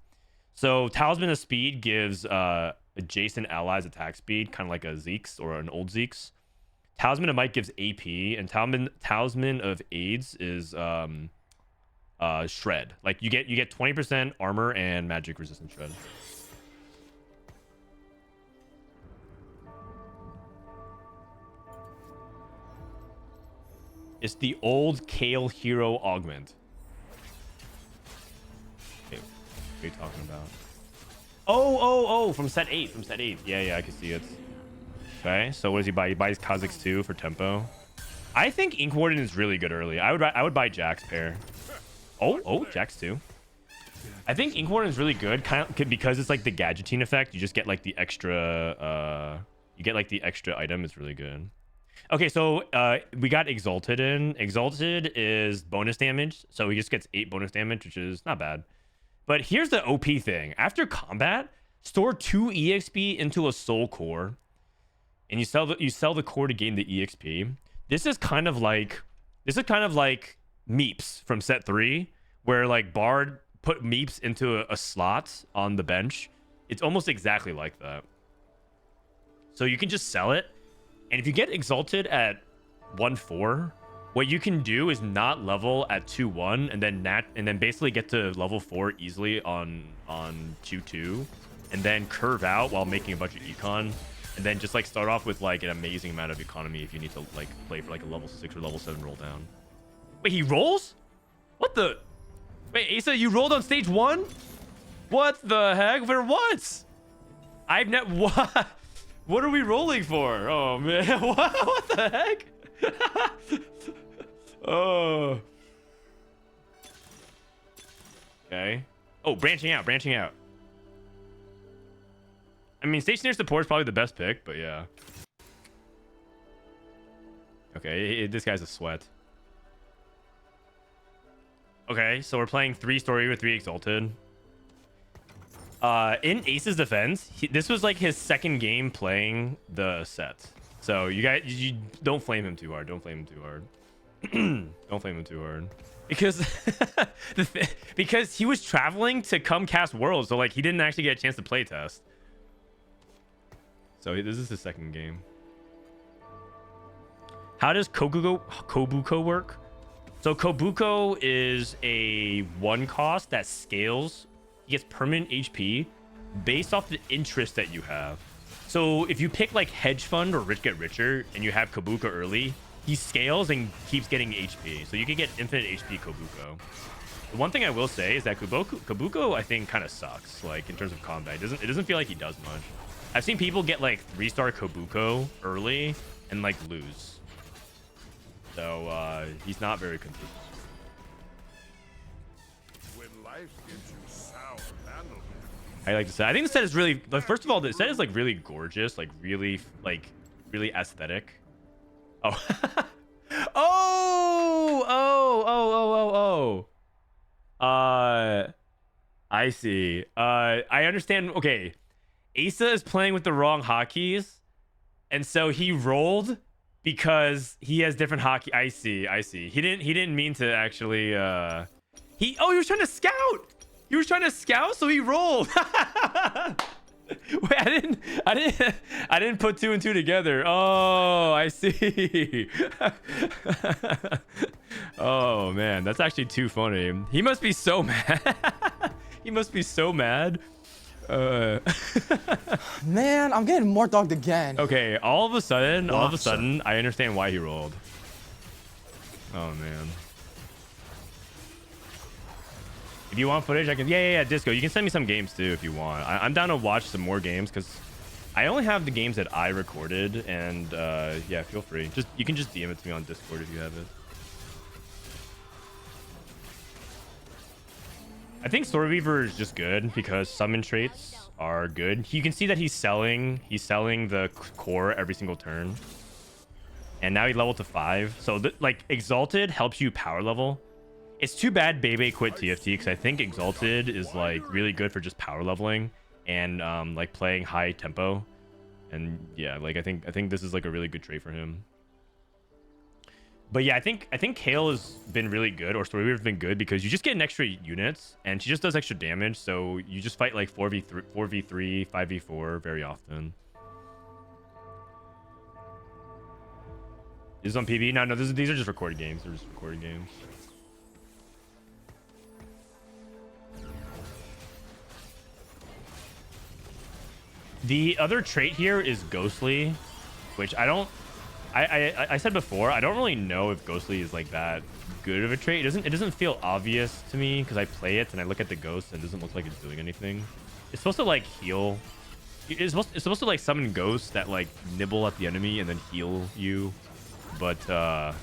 So Talisman of Speed gives adjacent allies attack speed, kind of like a Zeke's or an old Zeke's. Talisman of Might gives AP, and Talisman of AIDS is Shred. Like you get 20% armor and magic resistant Shred. It's the old Kale hero augment. Okay, what are you talking about? Oh, from set 8. Yeah, I can see it. Okay, so what does he buy? He buys Kha'Zix 2 for tempo. I think Ink Warden is really good early. I would buy Jax pair. Oh, Jax 2. I think Inkhorn is really good, kind of because it's like the gadgeting effect. You just get like the extra. You get like the extra item. It's really good. Okay, so we got Exalted in. Exalted is bonus damage, so he just gets 8 bonus damage, which is not bad. But here's the OP thing: after combat, store 2 EXP into a Soul Core, and you sell the core to gain the EXP. This is kind of like Meeps from set 3, where like Bard put Meeps into a slot on the bench. It's almost exactly like that. So you can just sell it. And if you get Exalted at 1-4, what you can do is not level at 2-1 and then basically get to level 4 easily on 2-2 and then curve out while making a bunch of econ and then just like start off with like an amazing amount of economy if you need to like play for like a level 6 or level 7 roll down. Wait, he rolls? What the? Wait, Asa, you rolled on stage 1? What the heck? For what? I've never... What? What are we rolling for? Oh, man. What the heck? Oh. Okay. Oh, branching out. I mean, stationary support is probably the best pick, but yeah. Okay, this guy's a sweat. Okay, so we're playing 3 story with 3 exalted. In Ace's defense, this was like his second game playing the set. So you guys, you don't flame him too hard. Don't flame him too hard. Don't flame him too hard. Because because he was traveling to come cast Worlds, so like he didn't actually get a chance to play test. So this is his second game. How does Kobuko work? So Kobuko is a 1 cost that scales. He gets permanent HP based off the interest that you have. So if you pick like Hedge Fund or Rich Get Richer and you have Kobuko early, he scales and keeps getting HP. So you can get infinite HP Kobuko. The one thing I will say is that Kobuko I think kind of sucks, like in terms of combat. It doesn't feel like he does much. I've seen people get like 3-star Kobuko early and like lose. So he's not very consistent. I like to say, I think the set is really, like, first of all, the set is like really gorgeous, like really aesthetic. Oh. I see. I understand. Okay, Asa is playing with the wrong hotkeys, and so he rolled because he has different hotkey. I see. He didn't mean to actually. He was trying to scout. He was trying to scout, so he rolled. Wait, I didn't put 2 and 2 together. Oh, I see. Oh man, that's actually too funny. He must be so mad. He must be so mad. Man, I'm getting more dogged again. Okay, all of a sudden, I understand why he rolled. Oh man. If you want footage, I can. Yeah, Disco. You can send me some games too if you want. I'm down to watch some more games because I only have the games that I recorded, and yeah, feel free. You can just DM it to me on Discord if you have it. I think Sword Weaver is just good because summon traits are good. You can see that he's selling the core every single turn, and now he leveled to 5. So like Exalted helps you power level. It's too bad Bebe quit TFT because I think Exalted is like really good for just power leveling and like playing high tempo. And yeah, like I think this is like a really good trait for him. But yeah, I think Kale has been really good, or Story Weaver's been good because you just get an extra units and she just does extra damage. So you just fight like 4v3, 5v4 very often. This is on PB? No, these are just recorded games. They're just recorded games. The other trait here is Ghostly, which I said before, I don't really know if Ghostly is like that good of a trait. It doesn't feel obvious to me because I play it and I look at the ghost and it doesn't look like it's doing anything. It's supposed to like heal. It's supposed to like summon ghosts that like nibble at the enemy and then heal you, but I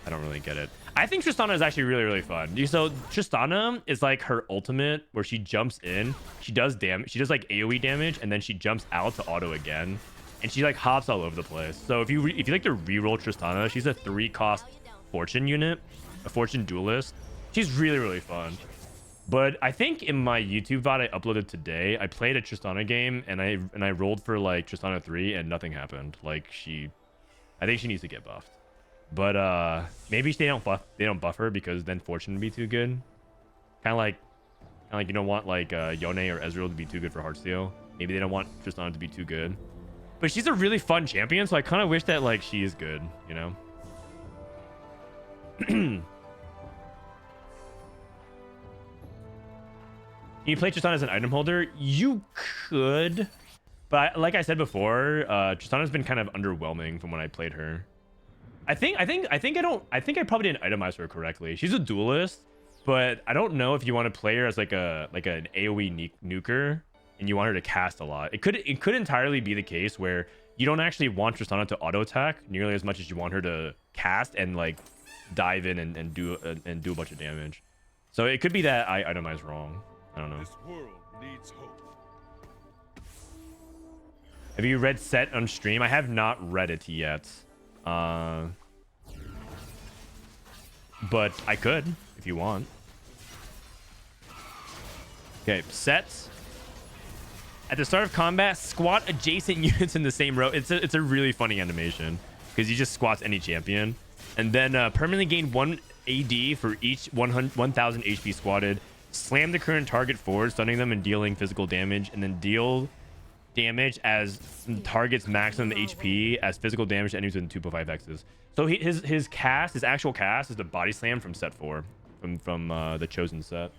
don't really get it. I think Tristana is actually really, really fun. So Tristana is like her ultimate where she jumps in, she does damage, she does like AoE damage, and then she jumps out to auto again. And she like hops all over the place. So if you like to reroll Tristana, she's a 3-cost fortune unit, a fortune duelist. She's really, really fun. But I think in my YouTube VOD I uploaded today, I played a Tristana game and I rolled for like Tristana 3 and nothing happened. Like I think she needs to get buffed. But maybe they don't buff her because then fortune would be too good. Kind of like you don't want like Yone or Ezreal to be too good for Heartsteel. Maybe they don't want Tristana to be too good. But she's a really fun champion, so I kind of wish that like she is good, you know? Can you play Tristana as an item holder? You could, but like I said before, Tristana's been kind of underwhelming from when I played her. I think I probably didn't itemize her correctly. She's a duelist, but I don't know if you want to play her as like an AoE nuker and you want her to cast a lot. It could entirely be the case where you don't actually want Tristana to auto attack nearly as much as you want her to cast and like dive in and do a bunch of damage. So it could be that I itemized wrong. I don't know. This world needs hope. Have you read Set on stream? I have not read it yet. But I could if you want. Okay, Set. At the start of combat, squat adjacent units in the same row. It's a really funny animation because he just squats any champion. And then permanently gain 1 AD for each 1000 HP squatted. Slam the current target forward, stunning them and dealing physical damage. And then deal damage as target's maximum HP as physical damage to enemies within 2.5x's. So his actual cast is the body slam from set 4 from the chosen set.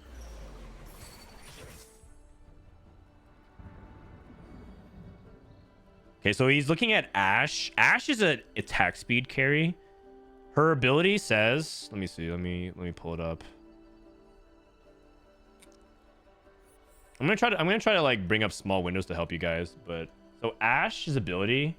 Okay, so he's looking at Ashe. Ashe is an attack speed carry. Her ability says, let me see, let me pull it up. I'm gonna try to like bring up small windows to help you guys. But so Ashe's ability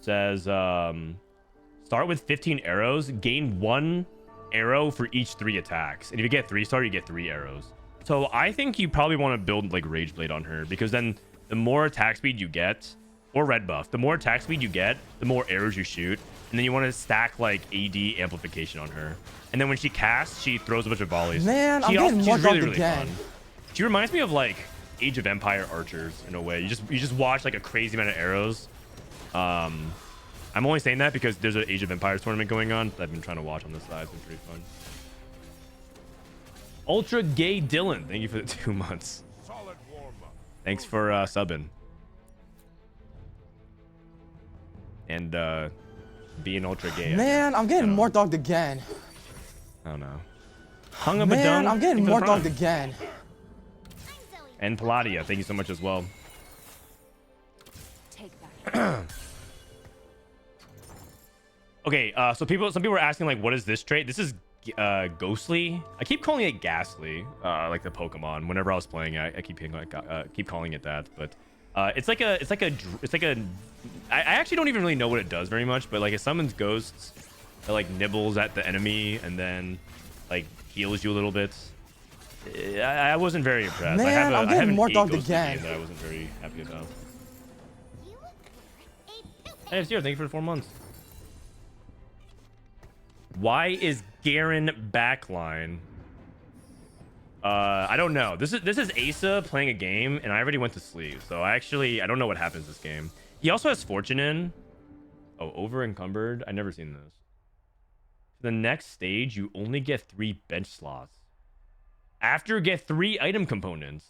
says start with 15 arrows, gain 1 arrow for each 3 attacks, and if you get 3-star, you get 3 arrows. So I think you probably want to build like Rage Blade on her because then the more attack speed you get, or red buff, the more attack speed you get, the more arrows you shoot, and then you want to stack like AD amplification on her. And then when she casts, she throws a bunch of volleys. Man, I'm getting more really, dogged really again. fun. She reminds me of like Age of Empire archers in a way. You just watch like a crazy amount of arrows. I'm only saying that because there's an Age of Empires tournament going on that I've been trying to watch on this side. It's been pretty fun. Ultra Gay Dylan, thank you for the 2 months. Solid warm-up. Thanks for subbing. And being ultra gay. Man, I'm getting more dogged again. I don't know. Hung up a Man, dome. I'm getting more dogged again. And Palladia, thank you so much as well. Take that. Okay, so some people were asking like, what is this trait? This is Ghostly. I keep calling it Ghastly, like the Pokemon. Whenever I was playing it, I keep calling it that. But it's like a. I actually don't even really know what it does very much, but like it summons ghosts, that like nibbles at the enemy and then like heals you a little bit. I wasn't very impressed. Man, I'm getting more dogged Ghostly again. game that I wasn't very happy about. Hey, Zero, thank you for the 4 months. Why is Garen backline? I don't know. This is Asa playing a game, and I already went to sleep. So I don't know what happens this game. He also has Fortune in. Oh, over encumbered. I never seen this. The next stage, you only get 3 bench slots. After get 3 item components.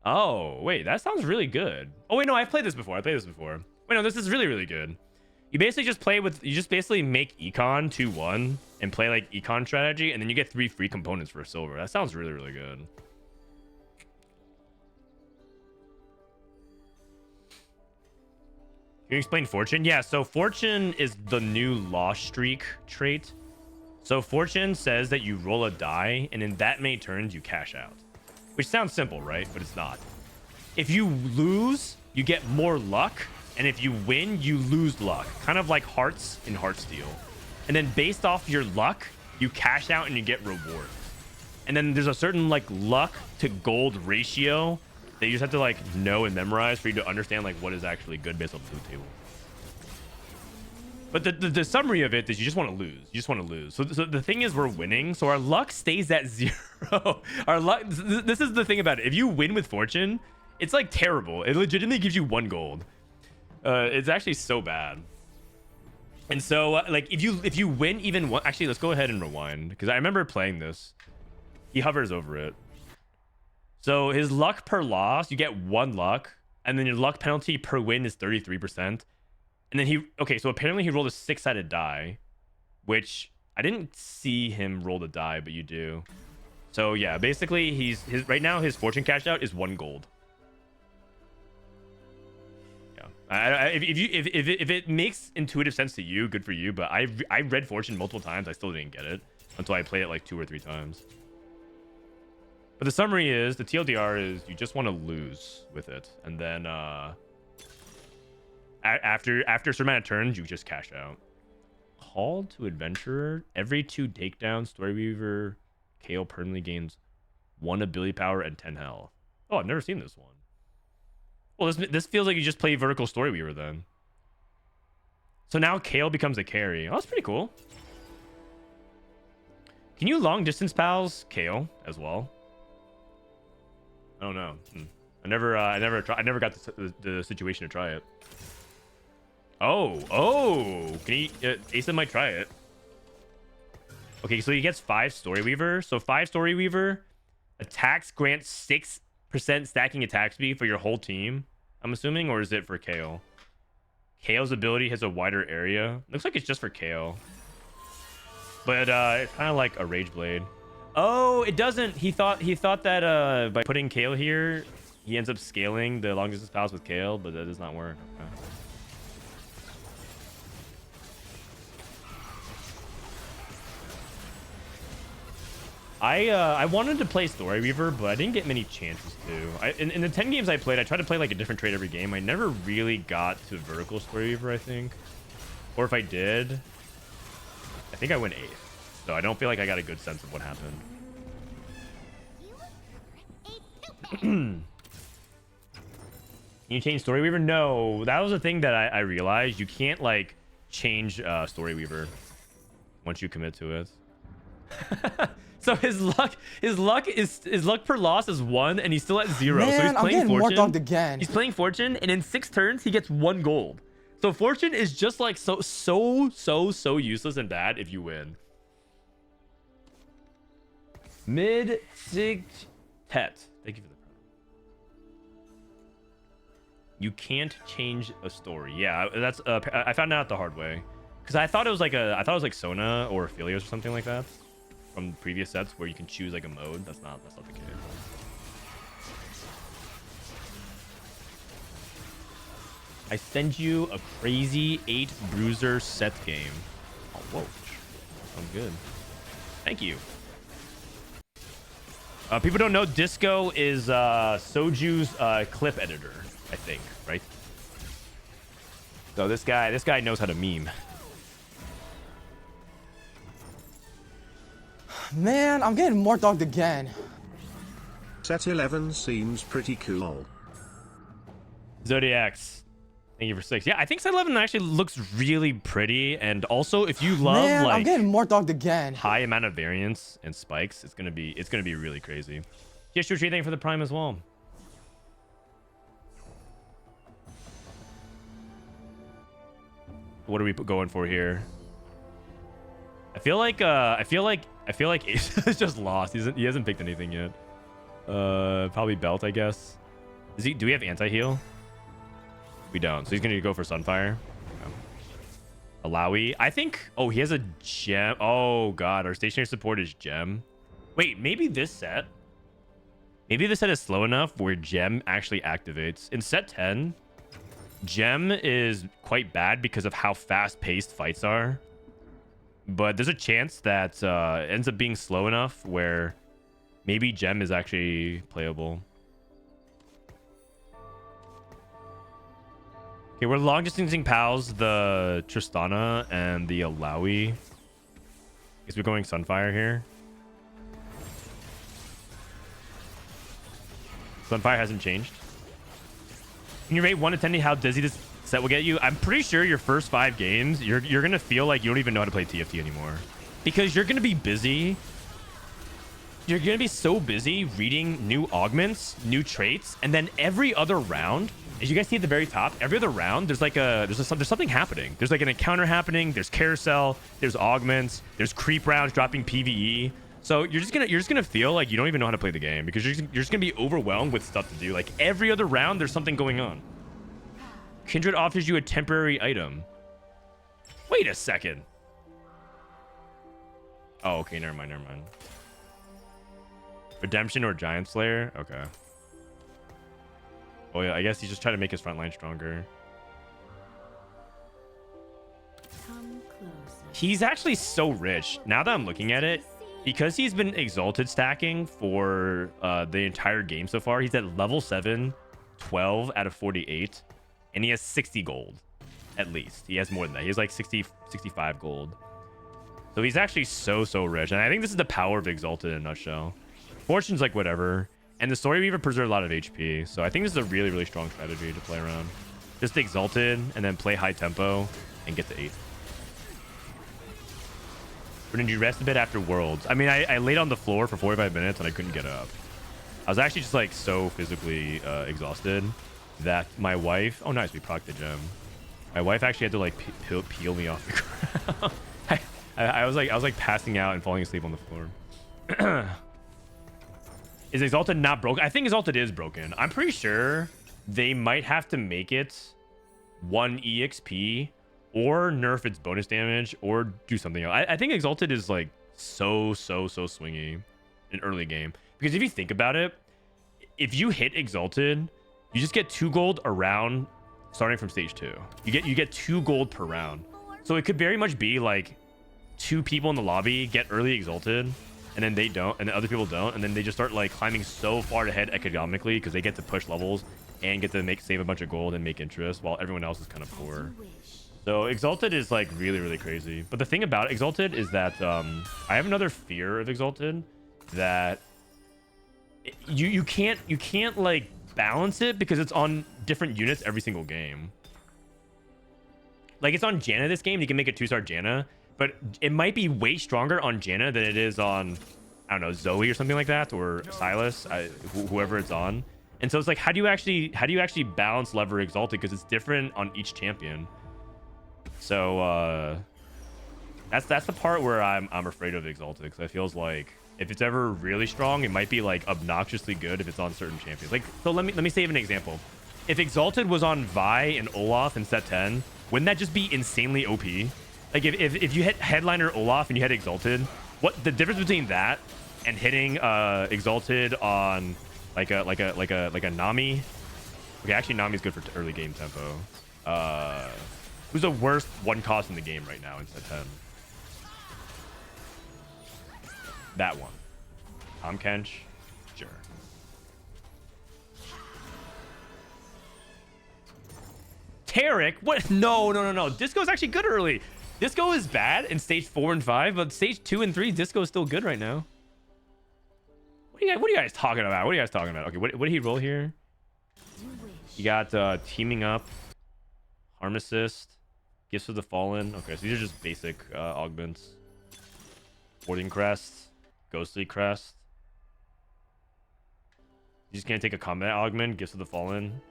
Oh, wait, that sounds really good. Oh, wait, no, I've played this before. Wait, no, this is really, really good. You basically just basically make Econ 2-1 and play like Econ strategy, and then you get 3 free components for silver. That sounds really, really good. Can you explain Fortune? Yeah, so Fortune is the new Lost Streak trait. So Fortune says that you roll a die, and in that many turns, you cash out. Which sounds simple, right? But it's not. If you lose, you get more luck. And if you win, you lose luck. Kind of like Hearts in Heartsteel. and then based off your luck, you cash out and you get rewards. And then there's a certain like luck to gold ratio that you just have to like know and memorize for you to understand like what is actually good based on the loot table. But the summary of it is you just want to lose. You just want to lose. So the thing is we're winning. So our luck stays at 0. Our luck. This is the thing about it. If you win with fortune, it's like terrible. It legitimately gives you 1 gold. It's actually so bad. And so like if you win even one, actually let's go ahead and rewind because I remember playing this. He hovers over it. So his luck per loss, you get 1 luck, and then your luck penalty per win is 33%. And then so apparently he rolled a 6-sided die, which I didn't see him roll the die, but you do. So yeah, basically right now his fortune cash out is 1 gold. Yeah, if it makes intuitive sense to you, good for you. But I read fortune multiple times, I still didn't get it until I played it like 2 or 3 times. But the summary is, the TLDR is you just want to lose with it, and then after a certain amount of turns, you just cash out. Call to Adventurer. Every 2 takedowns, Storyweaver KO permanently gains 1 ability power and 10 health. Oh, I've never seen this one. Well, this feels like you just play Vertical Storyweaver then. So now KO becomes a carry. Oh, that's pretty cool. Can you long distance pals KO as well? I don't know. I never got the situation to try it. Oh! Can he? Asa might try it. Okay, so he gets 5 Storyweaver. So 5 Storyweaver attacks grant 6% stacking attack speed for your whole team. I'm assuming, or is it for KO? KO's ability has a wider area. Looks like it's just for KO. But it's kind of like a Rage Blade. Oh, it doesn't. He thought that by putting Kale here, he ends up scaling the long distance pals with Kale, but that does not work. Okay. I wanted to play Storyweaver, but I didn't get many chances to. In the 10 games I played, I tried to play like a different trade every game. I never really got to Vertical Storyweaver, I think. Or if I did, I think I went 8th. So I don't feel like I got a good sense of what happened. Can you change Storyweaver? No, that was the thing that I realized. You can't like change Storyweaver once you commit to it. So his luck per loss is 1, and he's still at 0. Man, so he's playing I'm getting fortune. mortdogged again. He's playing fortune, and in 6 turns he gets 1 gold. So fortune is just like so useless and bad if you win. Mid Sig Tet. Thank you for the promo. You can't change a story. Yeah, that's I found out the hard way. Because I thought it was like Sona or Aphelios or something like that from previous sets where you can choose like a mode. That's not the case. I send you a crazy 8 bruiser set game. Oh, whoa. Sounds good. Thank you. People don't know Disco is Soju's clip editor, I think, right? So this guy knows how to meme. Man, I'm getting mortdogged again. Set 11 seems pretty cool. Zodiacs. Thank you for 6. Yeah, I think set 11 actually looks really pretty, and also if you love Man, like I'm getting mortdogged again. high amount of variance and spikes, it's gonna be really crazy. Yes, you're treating for the prime as well. What are we going for here? I feel like Ace has just lost. He hasn't picked anything yet. Probably belt, I guess. Do we have anti-heal? We don't. So he's gonna go for Sunfire. Okay. Alawi. I think. Oh, he has a gem. Oh god, our stationary support is gem. Wait, maybe this set. Maybe this set is slow enough where gem actually activates. In set 10, gem is quite bad because of how fast-paced fights are. But there's a chance that it ends up being slow enough where maybe gem is actually playable. Okay, we're long distancing pals, the Tristana and the Alawi. Guess we're going Sunfire here. Sunfire hasn't changed. Can you rate 1 to 10 how dizzy this set will get you? I'm pretty sure your first 5 games, you're gonna feel like you don't even know how to play TFT anymore, because you're gonna be busy. You're gonna be so busy reading new augments, new traits, and then every other round, as you guys see at the very top, every other round there's like there's something happening. There's like an encounter happening. There's carousel. There's augments. There's creep rounds dropping PVE. So you're just gonna feel like you don't even know how to play the game, because you're just gonna be overwhelmed with stuff to do. Like every other round, there's something going on. Kindred offers you a temporary item. Wait a second. Oh, okay, never mind. Redemption or Giant Slayer? Okay. Oh yeah, I guess he's just trying to make his front line stronger. Come closer. He's actually so rich. Now that I'm looking at it, because he's been exalted stacking for the entire game so far, he's at level 7, 12 out of 48, and he has 60 gold at least. He has more than that. He has like 65 gold. So he's actually so rich, and I think this is the power of exalted in a nutshell. Fortune's like whatever, and the Story Weaver preserves a lot of HP, so I think this is a really strong strategy to play around. Just exalted and then play high tempo and get to 8. But did you rest a bit after Worlds? I mean, I laid on the floor for 45 minutes and I couldn't get up. I was actually just like so physically exhausted that my wife... Oh, nice. We procced the gem. My wife actually had to like peel me off the ground. I was like passing out and falling asleep on the floor. Is Exalted not broken? I think Exalted is broken. I'm pretty sure they might have to make it 1 EXP or nerf its bonus damage or do something else. I think Exalted is like so swingy in early game, because if you think about it, if you hit Exalted, you just get 2 gold a round starting from stage 2. You get 2 gold per round. So it could very much be like 2 people in the lobby get early Exalted, and then they don't, and the other people don't, and then they just start like climbing so far ahead economically because they get to push levels and get to save a bunch of gold and make interest while everyone else is kind of poor. So Exalted is like really crazy. But the thing about Exalted is that I have another fear of Exalted, that you can't like balance it because it's on different units every single game. Like it's on Janna this game, you can make a 2-star Janna, but it might be way stronger on Janna than it is on, I don't know, Zoe or something like that, or Silas, whoever it's on. And so it's like, how do you actually balance lever Exalted, because it's different on each champion. So that's the part where I'm afraid of Exalted, because it feels like if it's ever really strong, it might be like obnoxiously good if it's on certain champions. Like, so let me save an example. If Exalted was on Vi and Olaf in set 10, wouldn't that just be insanely OP? Like if you hit Headliner Olaf and you hit Exalted, what the difference between that and hitting Exalted on like a Nami? Okay, actually Nami's good for early game tempo. Who's the worst 1 cost in the game right now in set 10? That one. Tom Kench? Sure. Tarek? What? No. Disco is actually good early. Disco is bad in stage 4 and 5, but stage 2 and 3, Disco is still good right now. What are you guys talking about? Okay, what did he roll here? You got teaming up, harm assist, gifts of the fallen. Okay, so these are just basic augments. Warding crest, ghostly crest. You just can't take a combat augment, gifts of the fallen.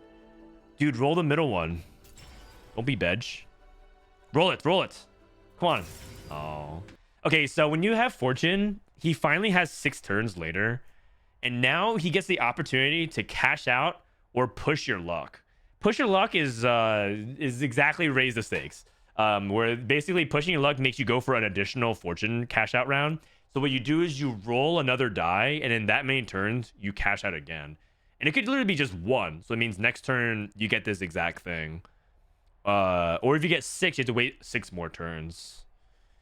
Dude, roll the middle one. Don't be bedge. Roll it. Come on. Oh. Okay, so when you have Fortune, he finally has 6 turns later, and now he gets the opportunity to cash out or push your luck. Push your luck is exactly raise the stakes. Where basically pushing your luck makes you go for an additional Fortune cash out round. So what you do is you roll another die, and in that many turns, you cash out again. And it could literally be just 1. So it means next turn, you get this exact thing. Or if you get 6, you have to wait 6 more turns.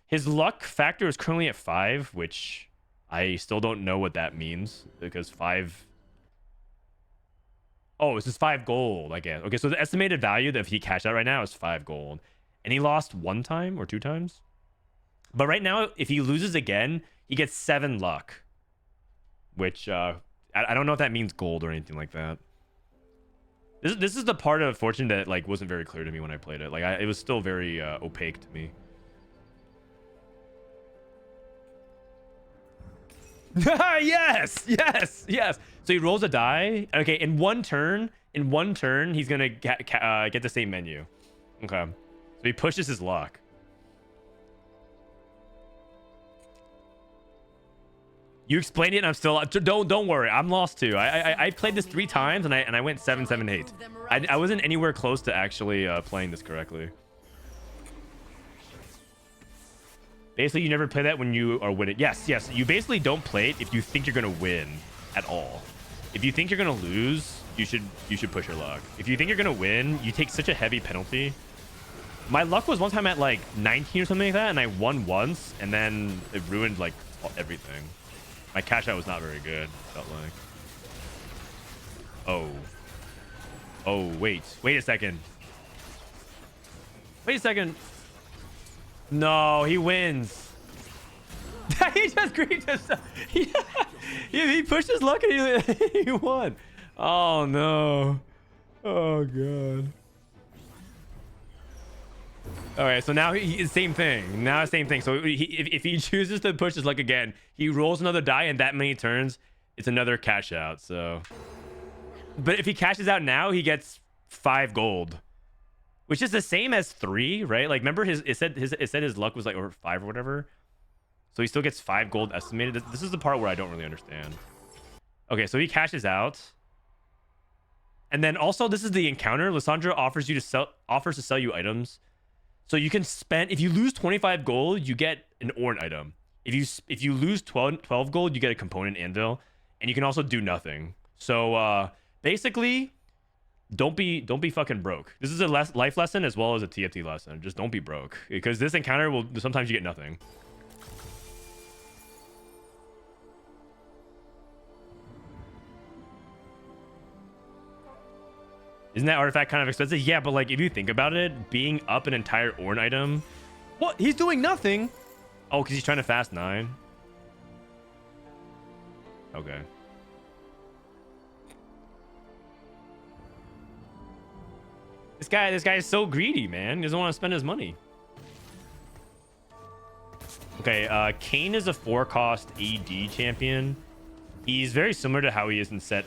His luck factor is currently at 5, which I still don't know what that means, because 5... Oh, it's just 5 gold, I guess. Okay, so the estimated value that if he cashed out right now is 5 gold. And he lost 1 time or 2 times? But right now, if he loses again, he gets 7 luck. Which, I don't know if that means gold or anything like that. This is the part of Fortune that, like, wasn't very clear to me when I played it. Like, it was still very opaque to me. Yes! Yes! Yes! So he rolls a die. Okay, in one turn, he's gonna get the same menu. Okay. So he pushes his luck. You explained it and I'm still... Don't worry. I'm lost too. I played this 3 times and I went 7, 7, 8. I wasn't anywhere close to actually playing this correctly. Basically, you never play that when you are winning. Yes, yes. You basically don't play it if you think you're going to win at all. If you think you're going to lose, you should push your luck. If you think you're going to win, you take such a heavy penalty. My luck was one time at like 19 or something like that, and I won once, and then it ruined like everything. My cash out was not very good, felt like. Oh. Oh, wait. Wait a second. Wait a second. No, he wins. He just griefed himself. He pushed his luck and he won. Oh, no. Oh, God. All right, so now same thing. Now same thing. So if he chooses to push his luck again, he rolls another die, and that many turns, it's another cash out. So, but if he cashes out now, he gets 5 gold. Which is the same as 3, right? Like, remember it said his luck was like over 5 or whatever. So he still gets 5 gold estimated. This is the part where I don't really understand. Okay, so he cashes out. And then also, this is the encounter. Lissandra offers to sell you items. So you can spend, if you lose 25 gold, you get an Orn item. If you lose 12 gold, you get a component anvil, and you can also do nothing. So basically, don't be fucking broke. This is a life lesson as well as a TFT lesson. Just don't be broke, because this encounter will sometimes you get nothing. Isn't that artifact kind of expensive? Yeah, but like if you think about it, being up an entire Orn item, what? He's doing nothing. Oh, because he's trying to fast 9. Okay. This guy is so greedy, man. He doesn't want to spend his money. Okay, Kayn is a 4-cost AD champion. He's very similar to how he is in set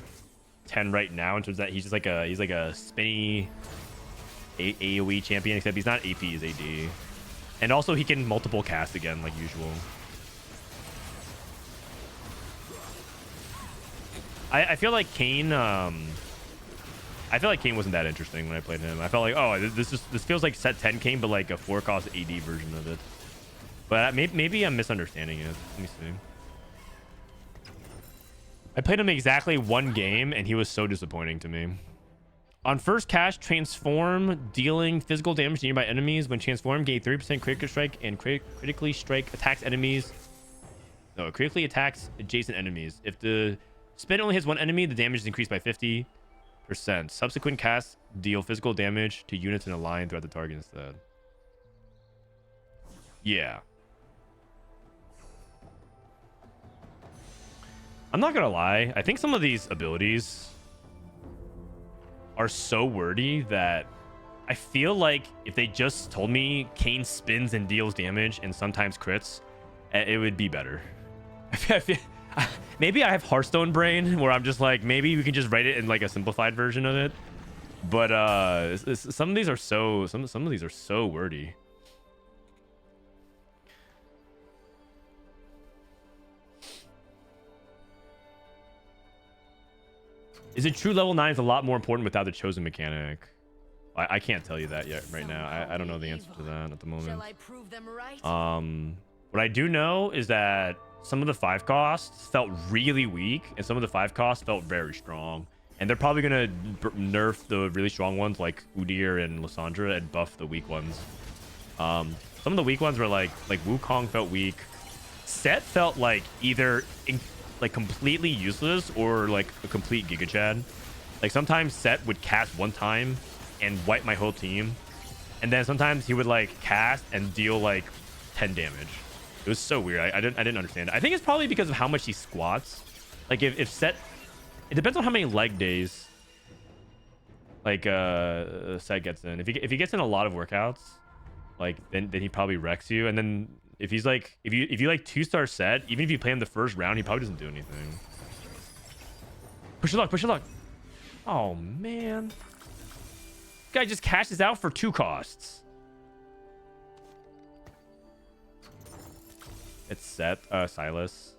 10 right now, in terms that he's just like a spinny AoE champion, except he's not AP, he's AD. And also he can multiple cast again like usual. I feel like Kayn wasn't that interesting when I played him. I felt like, oh, this feels like set 10 Kayn, but like a 4-cost AD version of it. But maybe I'm misunderstanding it. Let me see. I played him exactly 1 game, and he was so disappointing to me. On first cast, transform, dealing physical damage to nearby enemies. When transformed, gain 30% critical strike and critically strike attacks enemies. No, critically attacks adjacent enemies. If the spin only hits 1 enemy, the damage is increased by 50%. Subsequent casts deal physical damage to units in a line throughout the target instead. Yeah. I'm not gonna lie. I think some of these abilities are so wordy that I feel like if they just told me Kayn spins and deals damage and sometimes crits, it would be better. I feel, maybe I have Hearthstone brain where I'm just like, maybe we can just write it in like a simplified version of it. But some of these are so some of these are so wordy. Is it true level 9 is a lot more important without the chosen mechanic? I can't tell you that yet right now. I don't know the answer to that at the moment. What I do know is that some of the 5 costs felt really weak, and some of the 5 costs felt very strong. And they're probably gonna nerf the really strong ones like Udyr and Lissandra and buff the weak ones. Some of the weak ones were like Wukong felt weak. Set felt like either like completely useless or like a complete Giga Chad. Like sometimes Set would cast 1 time and wipe my whole team, and then sometimes he would like cast and deal like 10 damage. It was so weird. I didn't understand it. I think it's probably because of how much he squats. Like if set, it depends on how many leg days like set gets in. If he gets in a lot of workouts, like then he probably wrecks you. And then if he's like if you like 2-star set, even if you play him the first round, he probably doesn't do anything. Push your luck, push your luck. Oh man. This guy just cashes out for 2 costs. It's set, Silas.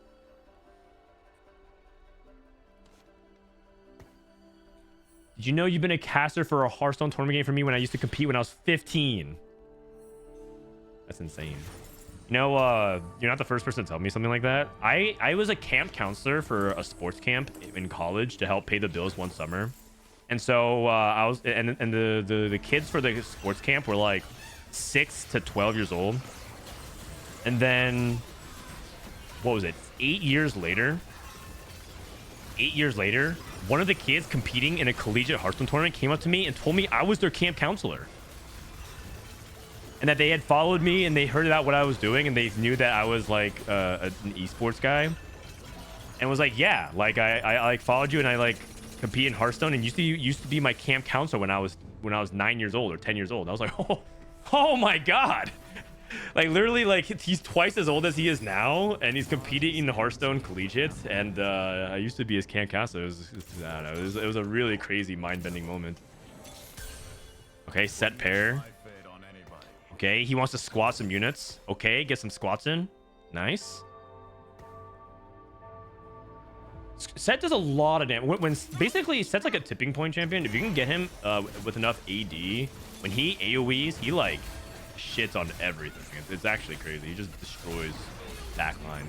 Did you know you've been a caster for a Hearthstone tournament game for me when I used to compete when I was 15? That's insane. You know, you're not the first person to tell me something like that. I was a camp counselor for a sports camp in college to help pay the bills one summer. And so I was, and the kids for the sports camp were like 6 to 12 years old. And then, what was it? 8 years later, one of the kids competing in a collegiate Hearthstone tournament came up to me and told me I was their camp counselor. And that they had followed me and they heard about what I was doing and they knew that I was like an esports guy. And was like, yeah, like I like followed you and I like compete in Hearthstone and used to be my camp counselor when I was 9 years old or 10 years old. I was like, oh my God. Like literally like he's twice as old as he is now and he's competing in the Hearthstone collegiate and I used to be his camp counselor. I don't know, it was a really crazy mind-bending moment. Okay, set pair. Okay, he wants to squat some units. Okay, get some squats in. Nice. Set does a lot of damage. When basically Set's like a tipping point champion. If you can get him with enough AD, when he AoEs, he like shits on everything. It's actually crazy. He just destroys backline.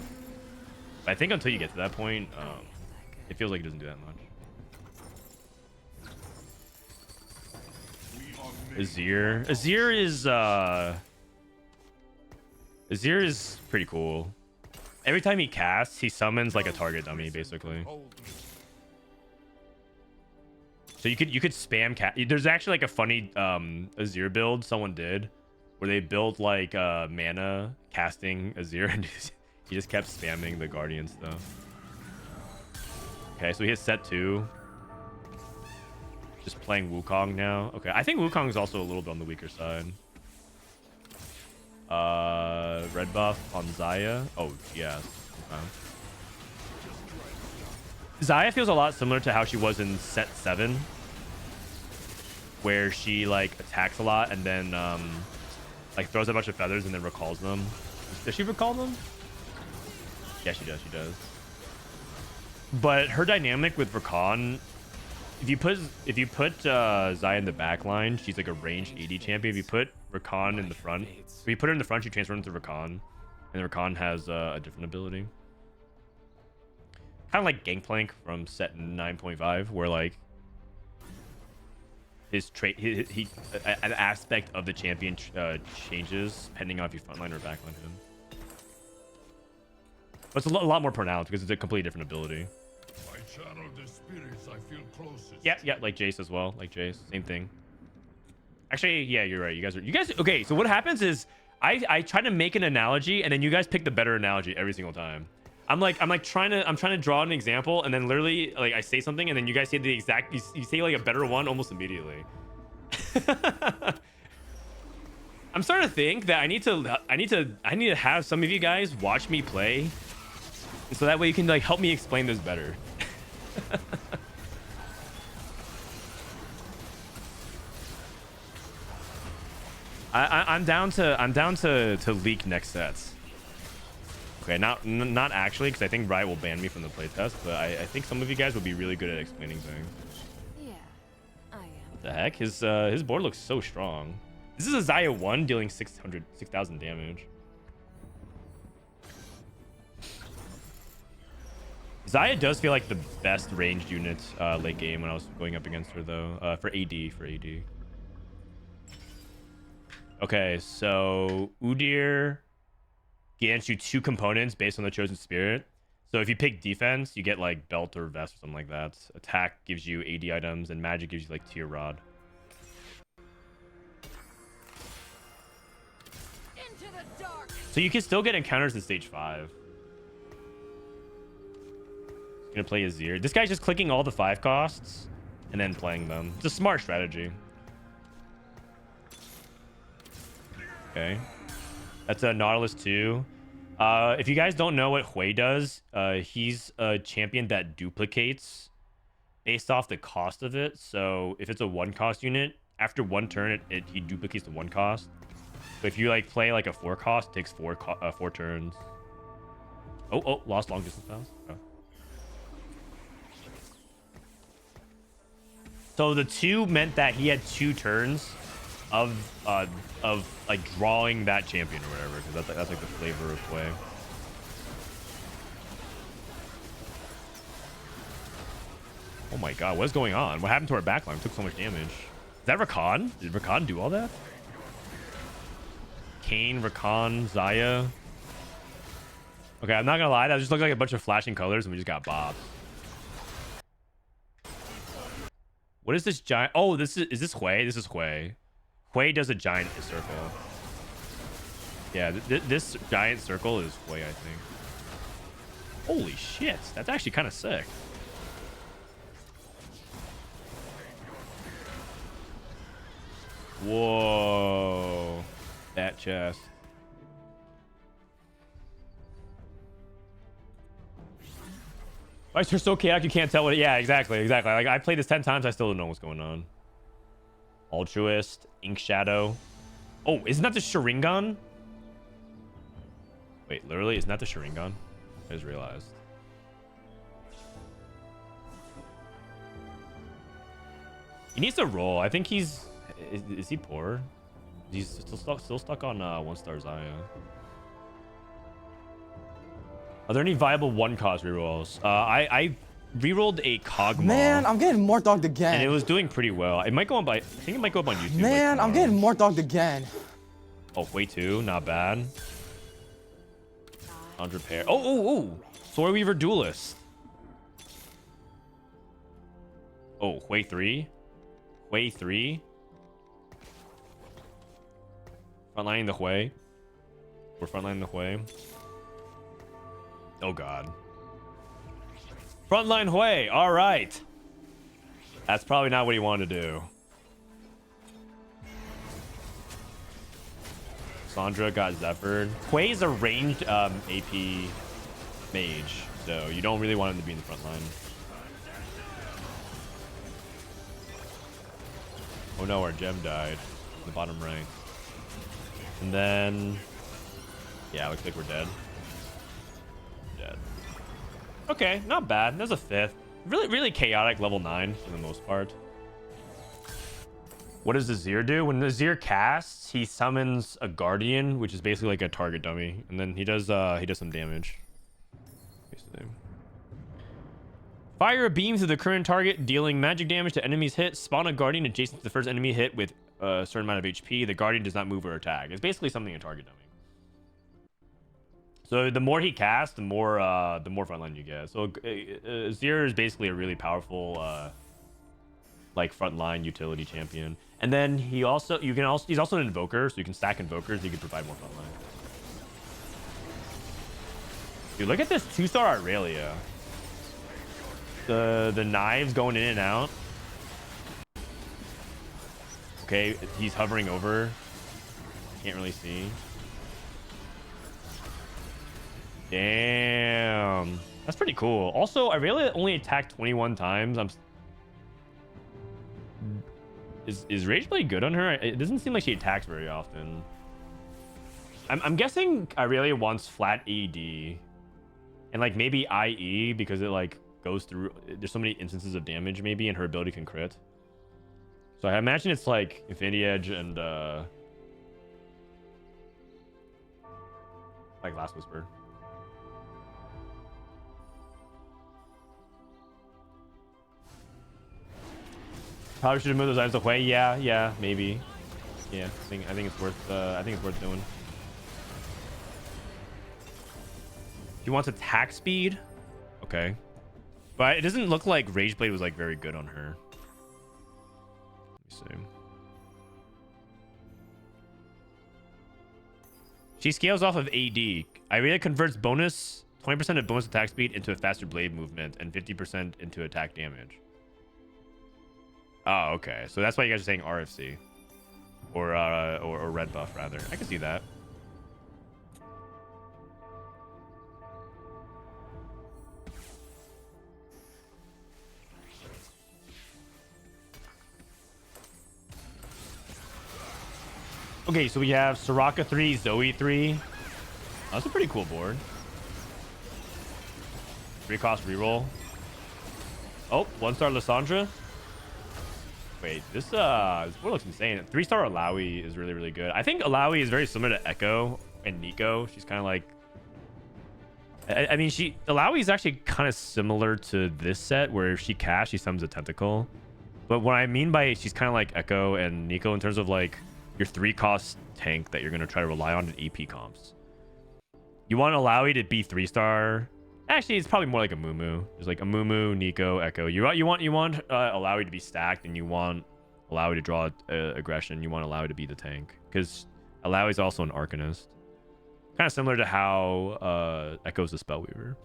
But I think until you get to that point, it feels like he doesn't do that much. Azir is pretty cool. Every time he casts, he summons like a target dummy, basically. So you could spam cast. There's actually like a funny Azir build someone did, where they built like mana casting Azir, and he just kept spamming the Guardian stuff. Okay, so he has set 2. Just playing Wukong now. Okay, I think Wukong is also a little bit on the weaker side. Red buff on Xayah. Oh, yes. Okay. Xayah feels a lot similar to how she was in set 7, where she like attacks a lot and then like throws a bunch of feathers and then recalls them. Does she recall them? Yeah, she does. She does. But her dynamic with Rakan, if you put Xayah in the back line, she's like a ranged AD champion. If you put Rakan in the front, if you put her in the front, she transfers into Rakan, and Rakan has a different ability. Kind of like Gangplank from set 9.5, where like his trait, an aspect of the champion changes depending on if you frontline or backline him. But it's a lot more pronounced because it's a completely different ability. I channel the spirits I feel closest. Yeah, like Jace as well. Like Jace, same thing. Actually, yeah, you're right. You guys. Okay, so what happens is I try to make an analogy, and then you guys pick the better analogy every single time. I'm trying to draw an example, and then literally like I say something, and then you guys say the exact. You say like a better one almost immediately. I'm starting to think that I need to have some of you guys watch me play, so that way you can like help me explain this better. I'm down to leak next sets. Okay, not actually, because I think Riot will ban me from the playtest, but I think some of you guys will be really good at explaining things. Yeah, I am. What the heck? His board looks so strong. This is a Xayah 1 dealing 6,000 damage. Xayah does feel like the best ranged unit late game when I was going up against her, though. For AD. Okay, so Udyr grants you 2 components based on the chosen spirit. So if you pick defense, you get like belt or vest or something like that. Attack gives you AD items, and magic gives you like tier rod. Into the dark. So you can still get encounters in stage 5. Gonna play Azir. This guy's just clicking all the 5 costs and then playing them. It's a smart strategy. Okay. That's a Nautilus 2. If you guys don't know what Hui does, he's a champion that duplicates based off the cost of it. So if it's a 1 cost unit, after 1 turn, he duplicates the 1 cost. So if you like play like a 4 cost, it takes 4 turns. Oh, lost long distance pass. Oh. So the 2 meant that he had 2 turns of like drawing that champion or whatever, because that's like the flavor of play. Oh my god, what's going on? What happened to our backline? We took so much damage. Is that Rakan? Did Rakan do all that? Kane, Rakan, Zaya. Okay, I'm not gonna lie, that just looked like a bunch of flashing colors and we just got bopped. What is this giant? Oh, is this Hui? This is Hui. Hui does a giant circle. Yeah, this giant circle is Hui, I think. Holy shit, that's actually kind of sick. Whoa, that chest. Why is there so chaotic you can't tell what? Yeah, exactly. Like I played this 10 times, I still don't know what's going on. Altruist, Ink Shadow. Oh, isn't that the Sharingan? Wait, literally, isn't that the Sharingan? I just realized. He needs to roll. I think he's... Is he poor? He's still stuck on 1-star Zaya. Are there any viable 1-cost rerolls? I rerolled a Kog'Maw. Man, I'm getting more dogged again. And it was doing pretty well. It might go on by... I think it might go up on YouTube. Man, like I'm getting more dogged again. Oh, wait, 2. Not bad. 100 pair. Oh. Sword Weaver Duelist. Oh, Hui 3. Hui 3. Frontlining the Hui. We're frontlining the Hui. Oh, God. Frontline Hui. All right. That's probably not what he wanted to do. Sandra got Zephyred. Hui is a ranged AP mage, so you don't really want him to be in the front line. Oh no, our gem died. In the bottom right. And then... Yeah, looks like we're dead. Dead. Okay, not bad. There's a 5th. Really chaotic level 9 for the most part. What does Azir do? When Azir casts, he summons a Guardian, which is basically like a target dummy, and then he does some damage. Basically. Fire a beam to the current target, dealing magic damage to enemies hit. Spawn a Guardian adjacent to the first enemy hit with a certain amount of HP. The Guardian does not move or attack. It's basically something a target dummy. So the more he casts, the more frontline you get. So Azir is basically a really powerful like frontline utility champion. And then he's also an invoker, so you can stack invokers. You can provide more frontline. Dude, look at this 2-star Aurelia. The knives going in and out. Okay, he's hovering over. Can't really see. Damn, that's pretty cool. Also, Aurelia only attacked 21 times. Is Rageblade good on her? It doesn't seem like she attacks very often. I'm guessing Aurelia wants flat AD and like maybe IE because it like goes through. There's so many instances of damage maybe, and her ability can crit. So I imagine it's like Infinity Edge and like Last Whisper. Probably should have moved those items away. Yeah, maybe. Yeah, I think it's worth doing. He wants attack speed. Okay, but it doesn't look like Rageblade was like very good on her. Let me see. She scales off of AD. Irina converts bonus 20% of bonus attack speed into a faster blade movement and 50% into attack damage. Oh, okay. So that's why you guys are saying RFC or red buff rather. I can see that. Okay, so we have Soraka 3, Zoe 3. Oh, that's a pretty cool board. 3-cost reroll. Oh, 1-star Lissandra. Wait, this board looks insane. 3-star Alawi is really, really good. I think Alawi is very similar to Echo and Nico. She's kind of like... I mean, Alawi is actually kind of similar to this set, where if she casts, she summons a tentacle. But what I mean by she's kind of like Echo and Nico in terms of like your 3-cost tank that you're going to try to rely on in AP comps. You want Alawi to be 3-star. Actually, it's probably more like a Mumu. There's like a Mumu, Nico, Echo. You want Alawi to be stacked, and you want Alawi to draw aggression. You want Alawi to be the tank, because Alawi is also an Arcanist. Kind of similar to how Echo's a Spellweaver.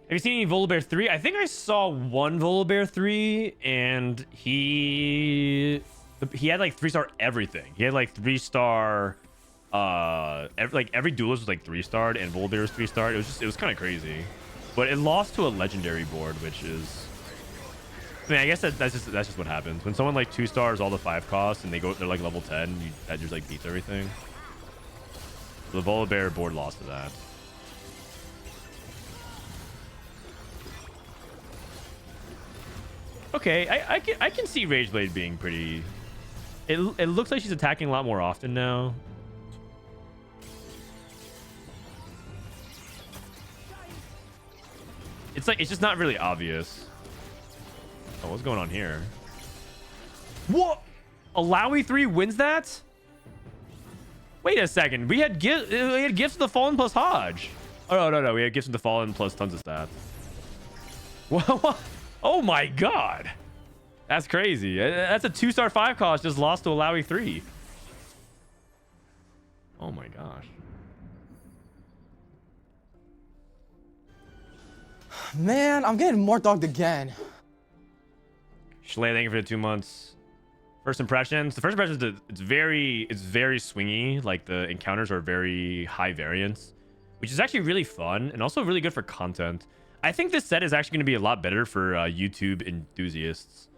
Have you seen any Volibear 3? I think I saw one Volibear 3, and he had like 3-star everything. He had like 3-star every duelist was like 3-starred, and Volibear was 3-starred. It was kind of crazy. But it lost to a legendary board, which is, I mean, I guess that's just what happens. When someone like 2-stars all the 5 costs and they're like level 10, that just like beats everything. The Volibear board lost to that. Okay, I can see Rageblade being pretty... It looks like she's attacking a lot more often now. It's just not really obvious. Oh, what's going on here? What? Alawi 3 wins that? Wait a second. We had Gifts of the Fallen plus Hodge. Oh, no. We had Gifts of the Fallen plus tons of stats. What? Oh my god. That's crazy. That's a 2-star 5 cost just lost to Alawi 3. Oh my gosh. Man, I'm getting more dogged again. Schley, thank you for the 2 months. First impressions. The first impressions, it's very swingy. Like the encounters are very high variance, which is actually really fun and also really good for content. I think this set is actually going to be a lot better for YouTube enthusiasts.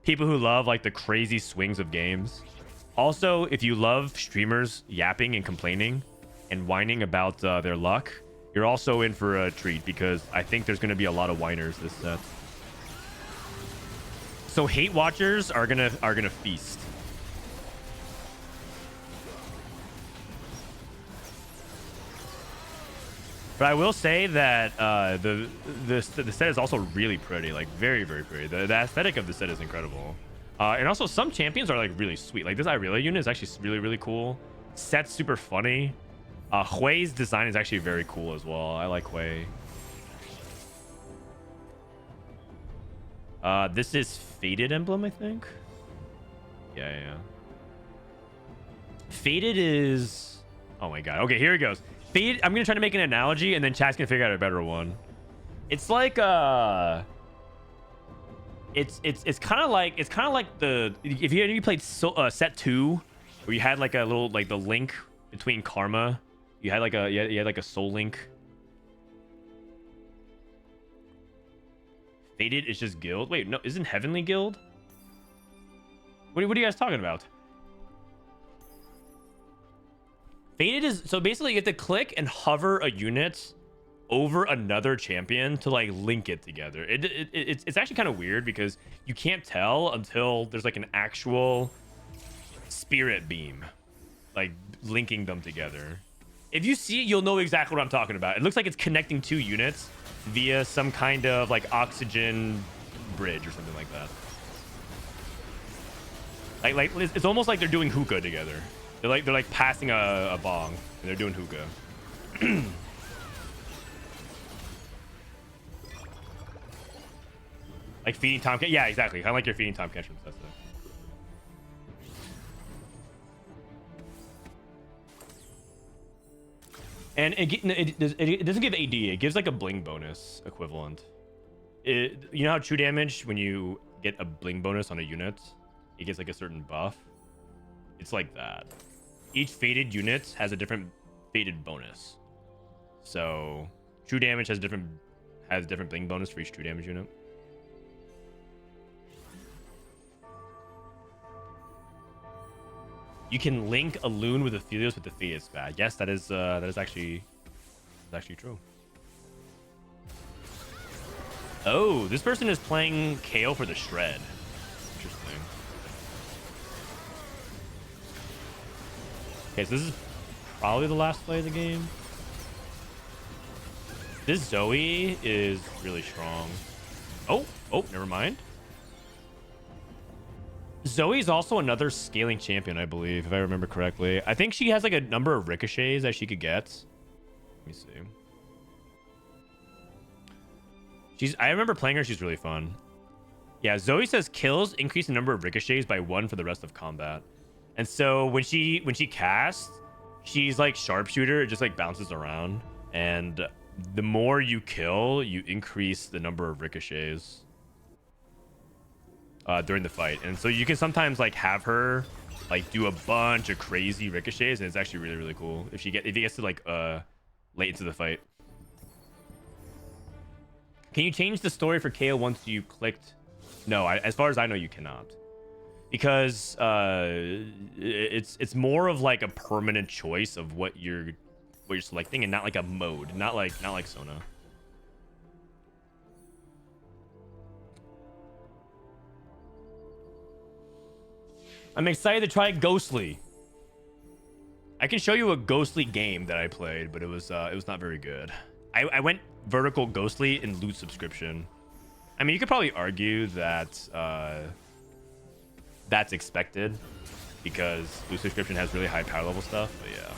People who love like the crazy swings of games. Also, if you love streamers yapping and complaining and whining about their luck, you're also in for a treat, because I think there's going to be a lot of whiners this set. So hate watchers are gonna feast. But I will say that the set is also really pretty, like very, very pretty. The aesthetic of the set is incredible. And also some champions are like really sweet. Like this Irelia unit is actually really, really cool. Set's super funny. Hui's design is actually very cool as well. I like Hui. This is Faded Emblem, I think. Yeah. Faded is... Oh my god. Okay, here it goes. Faded... I'm gonna try to make an analogy, and then chat's gonna figure out a better one. It's like it's kind of like the... If you played set 2, where you had like a little like the link between Karma. You had like a soul link. Faded is just guild. Wait, no, isn't Heavenly Guild? What are you guys talking about? Faded is, so basically you have to click and hover a unit over another champion to like link it together. It's actually kind of weird, because you can't tell until there's like an actual spirit beam like linking them together. If you see it, you'll know exactly what I'm talking about. It looks like it's connecting 2 units via some kind of like oxygen bridge or something like that. Like it's almost like they're doing hookah together. They're like passing a bong and they're doing hookah. Like feeding Tom. Yeah, exactly. Kind of like you're feeding Tom Kench from Cessna. And it doesn't give AD. It gives like a bling bonus equivalent. You know how true damage, when you get a bling bonus on a unit, it gets like a certain buff? It's like that. Each fated unit has a different fated bonus. So true damage has different bling bonus for each true damage unit. You can link a loon with Aphelios with the fated spat. Yes, that is actually true. Oh, this person is playing KO for the shred. Interesting. Okay, so this is probably the last play of the game. This Zoe is really strong. Oh, never mind. Zoe's also another scaling champion, I believe, if I remember correctly. I think she has like a number of ricochets that she could get. Let me see. I remember playing her. She's really fun. Yeah, Zoe says kills increase the number of ricochets by 1 for the rest of combat. And so when she casts, she's like sharpshooter. It just like bounces around. And the more you kill, you increase the number of ricochets during the fight. And so you can sometimes like have her like do a bunch of crazy ricochets, and it's actually really, really cool if he gets to like late into the fight. Can you change the story for KO once you clicked? No, as far as I know, you cannot, because it's more of like a permanent choice of what you're selecting, and not like a mode, not like Sona. I'm excited to try Ghostly. I can show you a Ghostly game that I played, but it was not very good. I went vertical Ghostly in loot subscription. I mean, you could probably argue that that's expected because loot subscription has really high power level stuff, but yeah.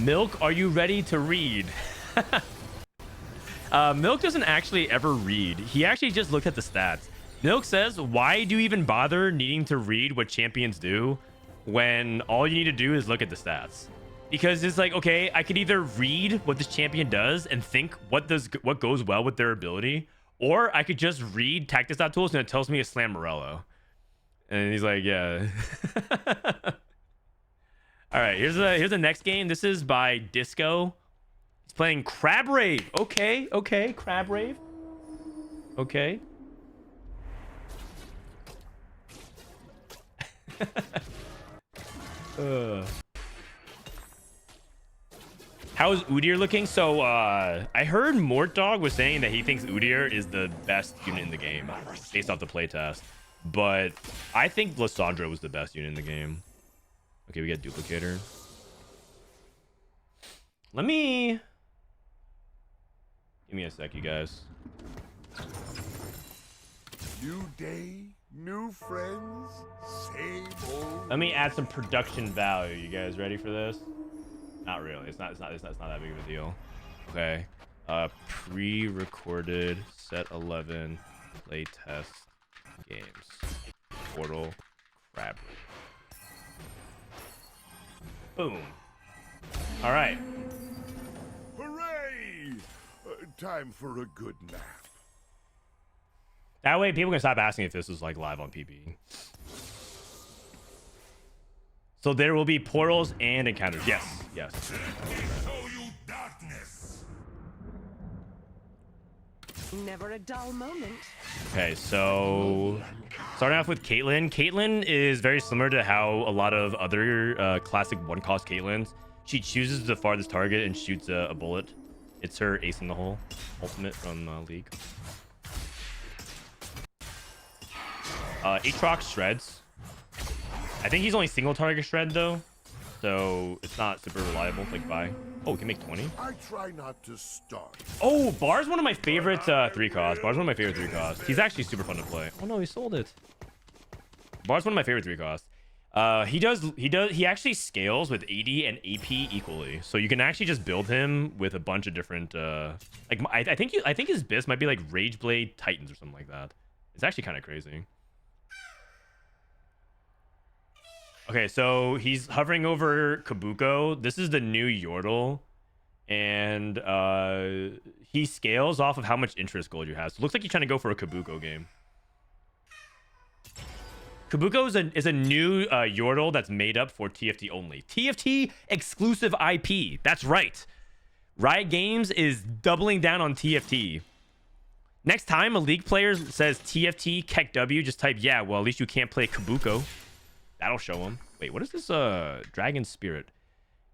Milk, are you ready to read? Milk doesn't actually ever read. He actually just looked at the stats. Milk says, why do you even bother needing to read what champions do when all you need to do is look at the stats? Because it's like, okay, I could either read what this champion does and think what goes well with their ability, or I could just read tactics.tools and it tells me to slam Morello. And he's like, yeah. All right, here's the next game. This is by Disco. He's playing Crab Rave. Okay, Crab Rave. Okay. How is Udyr looking? So I heard Mortdog was saying that he thinks Udyr is the best unit in the game based off the playtest, but I think Lissandra was the best unit in the game. Okay, we got Duplicator. Give me a sec, you guys. New day, new friends, same old. Let me add some production value. You guys ready for this? Not really. It's not that big of a deal. Okay. Pre-recorded set 11 playtest games. Portal Crab. Boom. All right. Hooray! Time for a good nap. That way people can stop asking if this is like live on PB. So there will be portals and encounters. Yes. Show you darkness. Never a dull moment. Okay, so starting off with Caitlyn. Caitlyn is very similar to how a lot of other classic one-cost Caitlyn's. She chooses the farthest target and shoots a bullet. It's her ace in the hole ultimate from League. Aatrox shreds. I think he's only single target shred though, so it's not super reliable. Like buy. Oh, we can make 20. I try not to start. Oh, Bar's one of my favorite 3-cost. Bar's one of my favorite 3-cost. He's actually super fun to play. Oh no, he sold it. Bar's one of my favorite 3-cost. He actually scales with AD and AP equally, so you can actually just build him with a bunch of different like I think his bis might be like Rageblade Titans or something like that. It's actually kind of crazy. Okay, so he's hovering over Kabuko. This is the new Yordle. And he scales off of how much interest gold you have. So it looks like you're trying to go for a Kabuko game. Kabuko is a new Yordle that's made up for TFT only. TFT exclusive IP. That's right. Riot Games is doubling down on TFT. Next time a League player says TFT Keck W, just type, yeah, well, at least you can't play Kabuko. That'll show them. Wait, what is this? Dragon Spirit.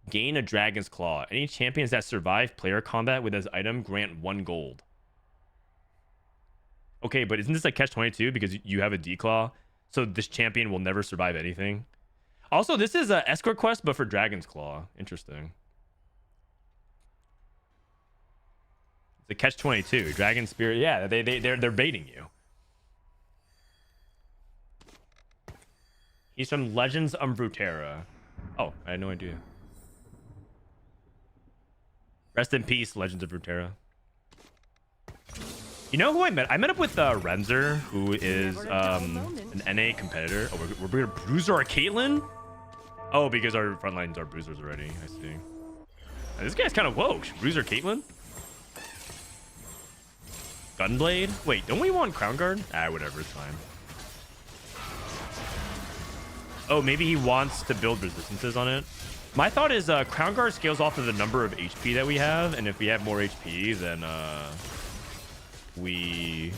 Gain a Dragon's Claw. Any champions that survive player combat with this item grant 1 gold. Okay, but isn't this like catch-22 because you have a D-Claw? So this champion will never survive anything. Also, this is a escort quest, but for Dragon's Claw. Interesting. It's a catch-22. Dragon Spirit. Yeah, they're baiting you. He's from Legends of Runeterra. Oh, I had no idea. Rest in peace, Legends of Runeterra. You know who I met? I met up with Renzer, who is an NA competitor. Oh, we're gonna bruiser our Caitlyn? Oh, because our front lines are bruisers already. I see. This guy's kind of woke. Bruiser Caitlyn? Gunblade? Wait, don't we want Crown Guard? Ah, whatever, it's fine. Oh, maybe he wants to build resistances on it. My thought is Crown Guard scales off of the number of HP that we have, and if we have more HP, then we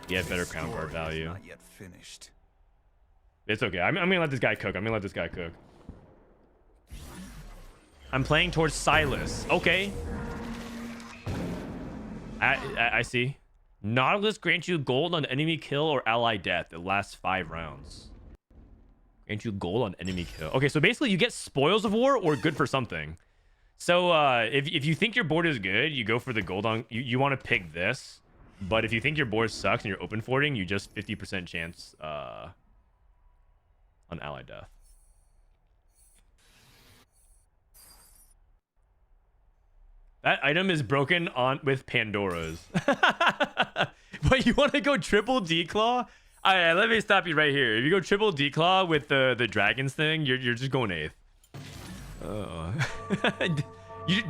get better Crown Guard value. Not yet finished. It's okay. I'm gonna let this guy cook. I'm playing towards Silas. Okay. I see. Nautilus grants you gold on enemy kill or ally death. It lasts 5 rounds. Grant you gold on enemy kill. Okay, so basically you get spoils of war or good for something. So if you think your board is good, you go for the gold on. You want to pick this. But if you think your board sucks and you're open forwarding, you just 50% chance on ally death. That item is broken on with Pandora's. But you want to go triple D-Claw? All right, let me stop you right here. If you go triple D-Claw with the dragons thing, you're just going 8th.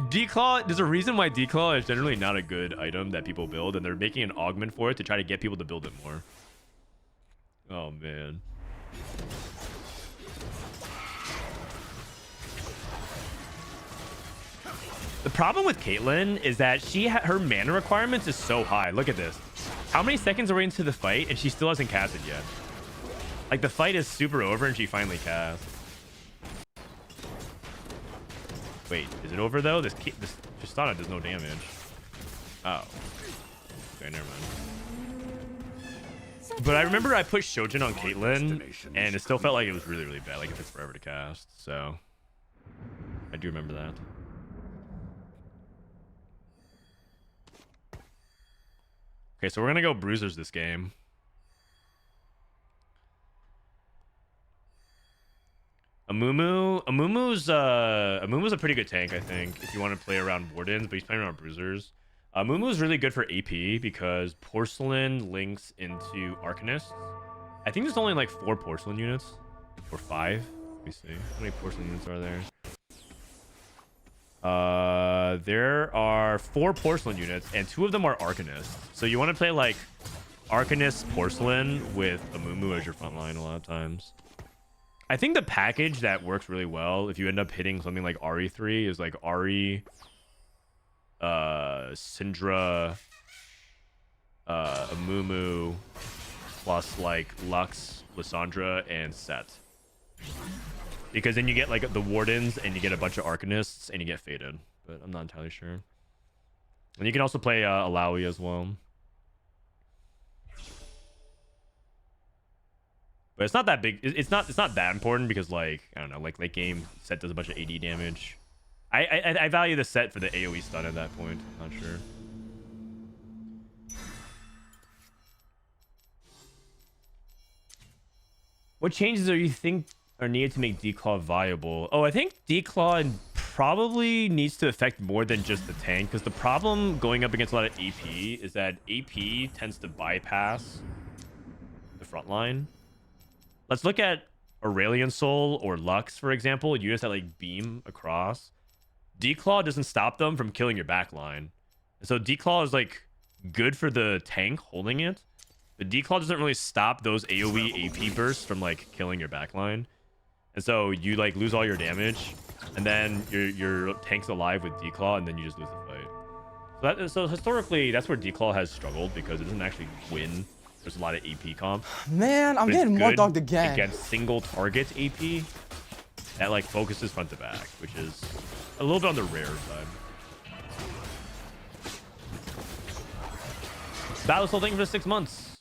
D-Claw, there's a reason why D-Claw is generally not a good item that people build, and they're making an augment for it to try to get people to build it more. Oh, man. The problem with Caitlyn is that her mana requirements is so high. Look at this. How many seconds are we into the fight and she still hasn't casted yet? Like, the fight is super over and she finally cast. Wait, is it over though? This Tristana does no damage. Oh. Okay, never mind. But I remember I pushed Shojin on Caitlyn and it still felt like it was really, really bad. Like, it took forever to cast. So, I do remember that. Okay, so we're gonna go bruisers this game. Amumu's a pretty good tank, I think, if you want to play around wardens, but he's playing around bruisers. Amumu's really good for AP because porcelain links into arcanists. I think there's only like 4 porcelain units or 5. Let me see. How many porcelain units are there? There are 4 porcelain units and 2 of them are arcanists. So you want to play like arcanist porcelain with Amumu as your front line a lot of times. I think the package that works really well if you end up hitting something like RE3 is like Ari, Syndra, Amumu, plus like Lux, Lysandra, and Set. Because then you get like the Wardens and you get a bunch of Arcanists and you get Faded. But I'm not entirely sure. And you can also play Alawi as well. But it's not that big. It's not that important because like, I don't know, like late game Set does a bunch of AD damage. I value the Set for the AoE stun at that point. Not sure. What changes are you think are needed to make D-Claw viable? Oh, I think D-Claw probably needs to affect more than just the tank, because the problem going up against a lot of AP is that AP tends to bypass the front line. Let's look at Aurelion Soul or Lux, for example, units that like beam across, Declaw doesn't stop them from killing your backline. And so Declaw is like good for the tank holding it. The Declaw doesn't really stop those AoE AP bursts from like killing your backline. And so you like lose all your damage, and then your tank's alive with Declaw, and then you just lose the fight. So historically, that's where Declaw has struggled because it doesn't actually win. There's a lot of AP comp. Man, I'm But it's getting more good dogged again. against single target AP that like focuses front to back, which is a little bit on the rare side. Battle still thinking for 6 months.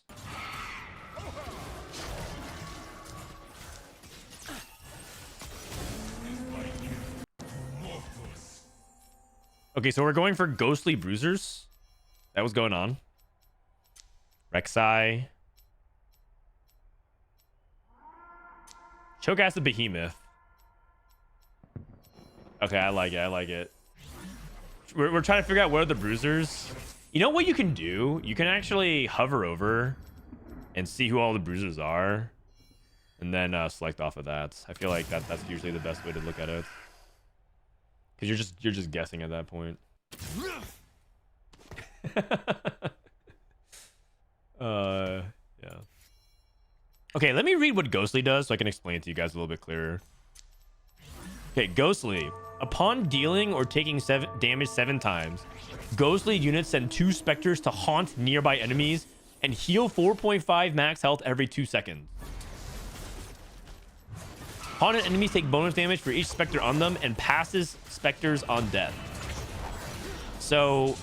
Okay, so we're going for Ghostly Bruisers. That was going on. Rek'Sai. Choke Acid Behemoth. Okay, I like it. I like it. We're trying to figure out what are the bruisers. You know what you can do? You can actually hover over and see who all the bruisers are, and then select off of that. I feel like that's usually the best way to look at it, because you're just guessing at that point. Yeah. Okay, let me read what Ghostly does so I can explain it to you guys a little bit clearer. Okay, Ghostly. Upon dealing or taking damage 7 times, Ghostly units send 2 specters to haunt nearby enemies and heal 4.5 max health every 2 seconds. Haunted enemies take bonus damage for each specter on them and passes specters on death. So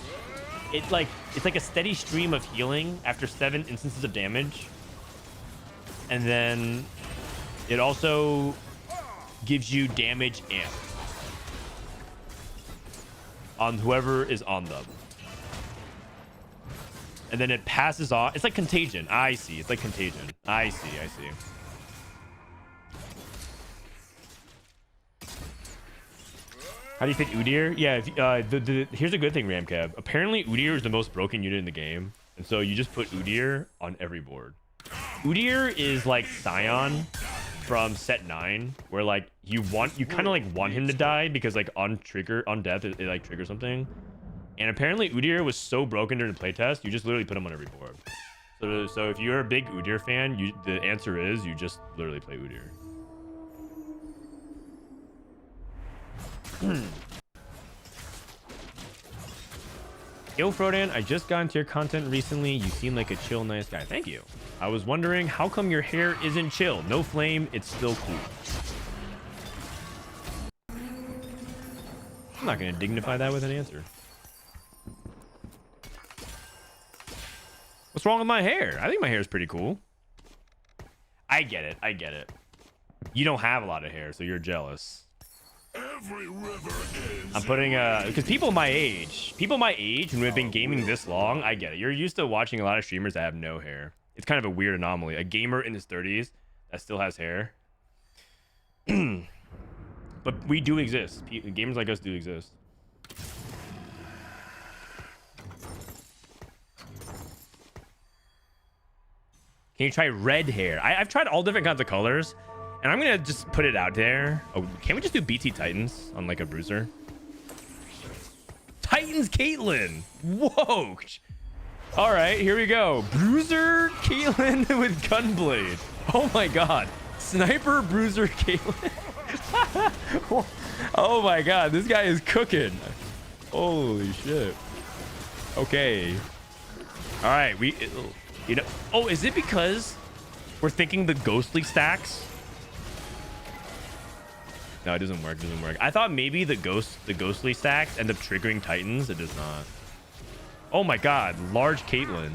it's like a steady stream of healing after 7 instances of damage. And then it also gives you damage amp on whoever is on them. And then it passes on. It's like contagion. I see. It's like contagion. I see. How do you fit Udyr? Yeah, here's a good thing, Ramcab. Apparently, Udyr is the most broken unit in the game. And so you just put Udyr on every board. Udyr is like Scion from set 9, where like you kind of like want him to die because like on death it like triggers something. And apparently Udyr was so broken during the playtest, you just literally put him on every board. So if you're a big Udyr fan, the answer is you just literally play Udyr. Yo, Frodan, I just got into your content recently. You seem like a chill, nice guy. Thank you. I was wondering, how come your hair isn't chill? No flame, it's still cool. I'm not going to dignify that with an answer. What's wrong with my hair? I think my hair is pretty cool. I get it. You don't have a lot of hair, so you're jealous. Every river ends. I'm putting because people my age who have been gaming this long, I get it. You're used to watching a lot of streamers that have no hair. It's kind of a weird anomaly. A gamer in his 30s that still has hair. But we do exist. Gamers like us do exist. Can you try red hair? I've tried all different kinds of colors. And I'm going to just put it out there. Oh, can't we just do BT Titans on like a bruiser? Titans Caitlyn. Whoa. All right, here we go. Bruiser Caitlyn with Gunblade. Oh my God. Sniper Bruiser Caitlyn. Oh my God. This guy is cooking. Holy shit. Okay. All right. Oh, is it because we're thinking the ghostly stacks? No, it doesn't work. I thought maybe the ghostly stacks end up triggering Titans. It does not. Oh my God, large Caitlyn.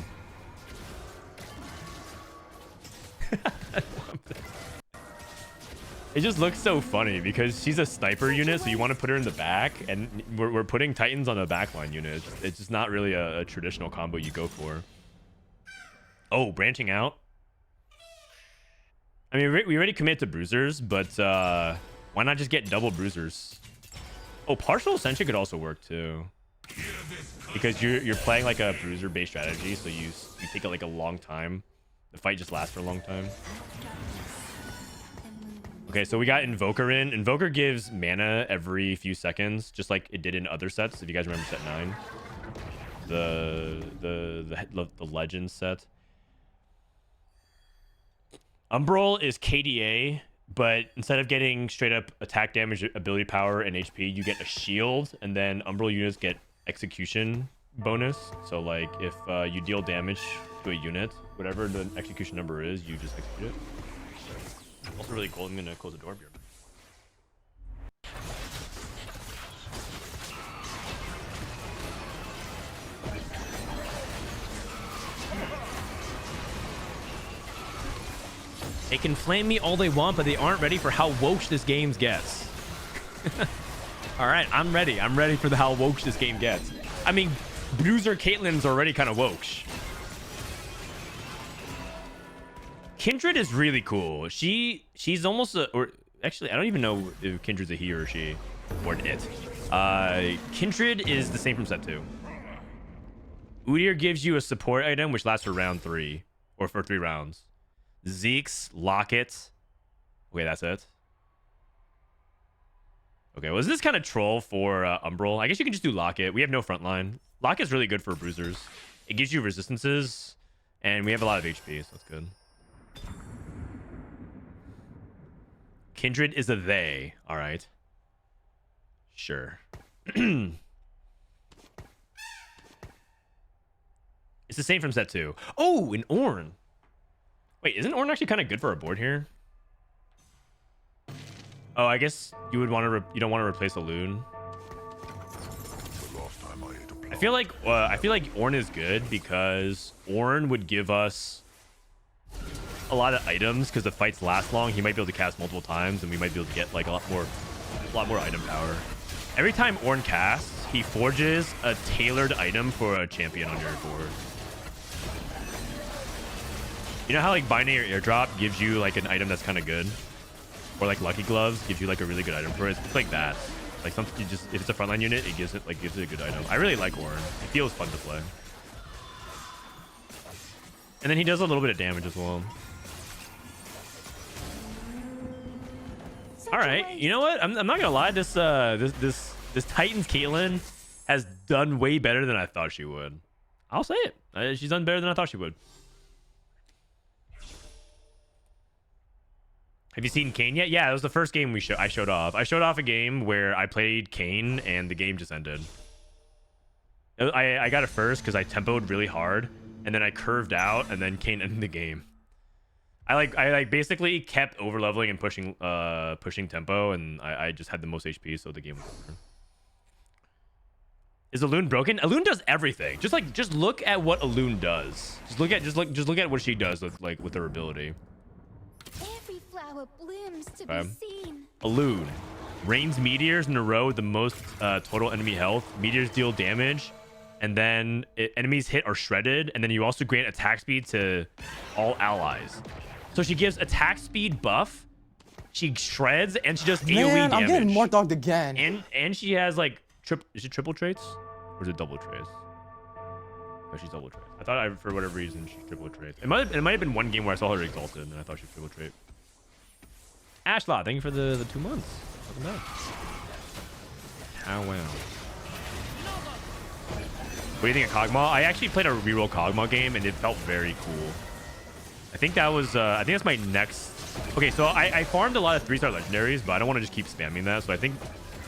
It just looks so funny because she's a sniper unit, so you want to put her in the back, and we're putting Titans on a backline unit. It's just not really a traditional combo you go for. Oh, branching out. I mean, we already commit to bruisers, but why not just get double bruisers? Oh, partial ascension could also work too, because you're playing like a bruiser based strategy, so you take like a long time. The fight just lasts for a long time. Okay, so we got Invoker in. Invoker gives mana every few seconds, just like it did in other sets. If you guys remember set 9, the Legend set. Umbral is KDA, but instead of getting straight up attack damage, ability power, and HP, you get a shield, and then Umbral units get execution bonus. So like if you deal damage to a unit, whatever the execution number is, you just execute it. Also really cool. I'm gonna close the door here. They can flame me all they want, but they aren't ready for how woke this game gets. All right, I'm ready. I'm ready for how woke this game gets. I mean, Bruiser Caitlyn's already kind of woke. Kindred is really cool. She's almost a, or actually, I don't even know if Kindred's a he or she, or an it. Kindred is the same from set 2. Udyr gives you a support item, which lasts for round 3, or for 3 rounds. Zeke's Locket. Okay, that's it. Okay, well, is this kind of troll for Umbral? I guess you can just do Locket. We have no front line. Locket's really good for bruisers. It gives you resistances, and we have a lot of HP, so that's good. Kindred is a they. All right. Sure. It's the same from set 2. Oh, an Ornn. Wait, isn't Ornn actually kind of good for our board here? Oh, I guess you would want to. You don't want to replace a loon. I feel like Ornn is good because Ornn would give us a lot of items because the fights last long. He might be able to cast multiple times, and we might be able to get like a lot more item power. Every time Ornn casts, he forges a tailored item for a champion on your board. You know how like Binary Airdrop gives you like an item that's kind of good, or like Lucky Gloves gives you like a really good item for it. It's like that. Like something you just, if it's a frontline unit, it gives it a good item. I really like Ornn. It feels fun to play. And then he does a little bit of damage as well. All right, you know what? I'm not gonna lie. This Titans Caitlyn has done way better than I thought she would. I'll say it. She's done better than I thought she would. Have you seen Kayn yet? Yeah, it was the first game I showed off. I showed off a game where I played Kayn and the game just ended. I got it first because I tempoed really hard, and then I curved out, and then Kayn ended the game. I basically kept over leveling and pushing tempo, and I just had the most HP, so the game was over. Is a loon broken? A loon does everything. Just look at what a loon does. Just look at what she does with her ability. Every flower blooms to be seen. A loon rains meteors in a row with the most total enemy health. Meteors deal damage, and then enemies hit are shredded, and then you also grant attack speed to all allies. So she gives attack speed buff, she shreds, and she does AoE damage. I'm getting more dogged again. And she has like is it triple traits or is it double traits? Oh, she's double traits. I thought for whatever reason she's triple traits. It might have been one game where I saw her exalted and I thought she was triple trait. Ashlaw, thank you for the 2 months. Welcome back. How well. What do you think of Kog'Maw? I actually played a reroll Kog'Maw game and it felt very cool. I think that was I think that's my next. Okay, so I farmed a lot of 3-star legendaries, but I don't want to just keep spamming that. So I think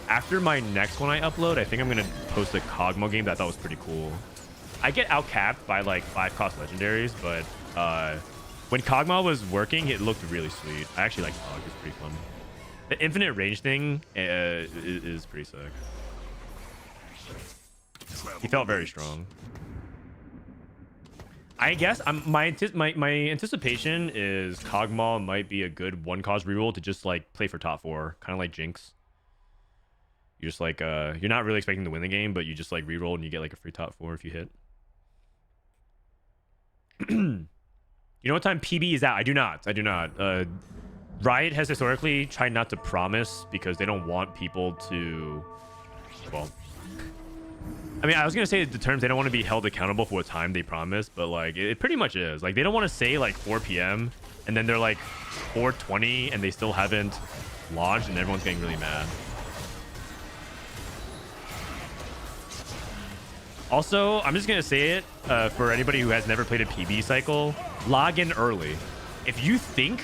after my next one I upload, I think I'm gonna post a Kog'Maw game that I thought was pretty cool. I get outcapped by like 5-cost legendaries, but when Kog'Maw was working, it looked really sweet. I actually like Kog. It's pretty fun. The infinite range thing is pretty sick. He felt very strong. I guess my anticipation is Kog'Maw might be a good 1-cost reroll to just like play for top 4, kind of like Jinx. You just like you're not really expecting to win the game, but you just like reroll and you get like a free top 4 if you hit. You know what time PB is out? I do not. Riot has historically tried not to promise because they don't want people to, well, I mean, I was gonna say the terms, they don't want to be held accountable for what time they promise, but like it pretty much is. Like they don't want to say like 4 p.m. and then they're like 420 and they still haven't launched, and everyone's getting really mad. Also, I'm just gonna say it for anybody who has never played a PB cycle, log in early. If you think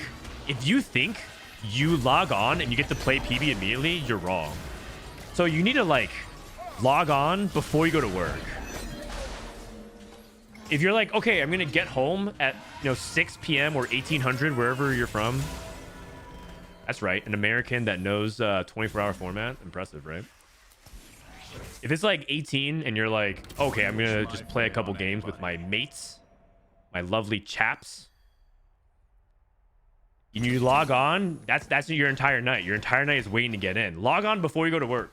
you log on and you get to play PB immediately, you're wrong. So you need to like log on before you go to work. If you're like, okay, I'm gonna get home at 6 p.m. or 1800, wherever you're from. That's right, an American that knows 24-hour format. Impressive, right? If it's like 18 and you're like, okay, I'm gonna just play a couple games with my mates, my lovely chaps, and you log on, that's your entire night. Your entire night is waiting to get in. Log on before you go to work.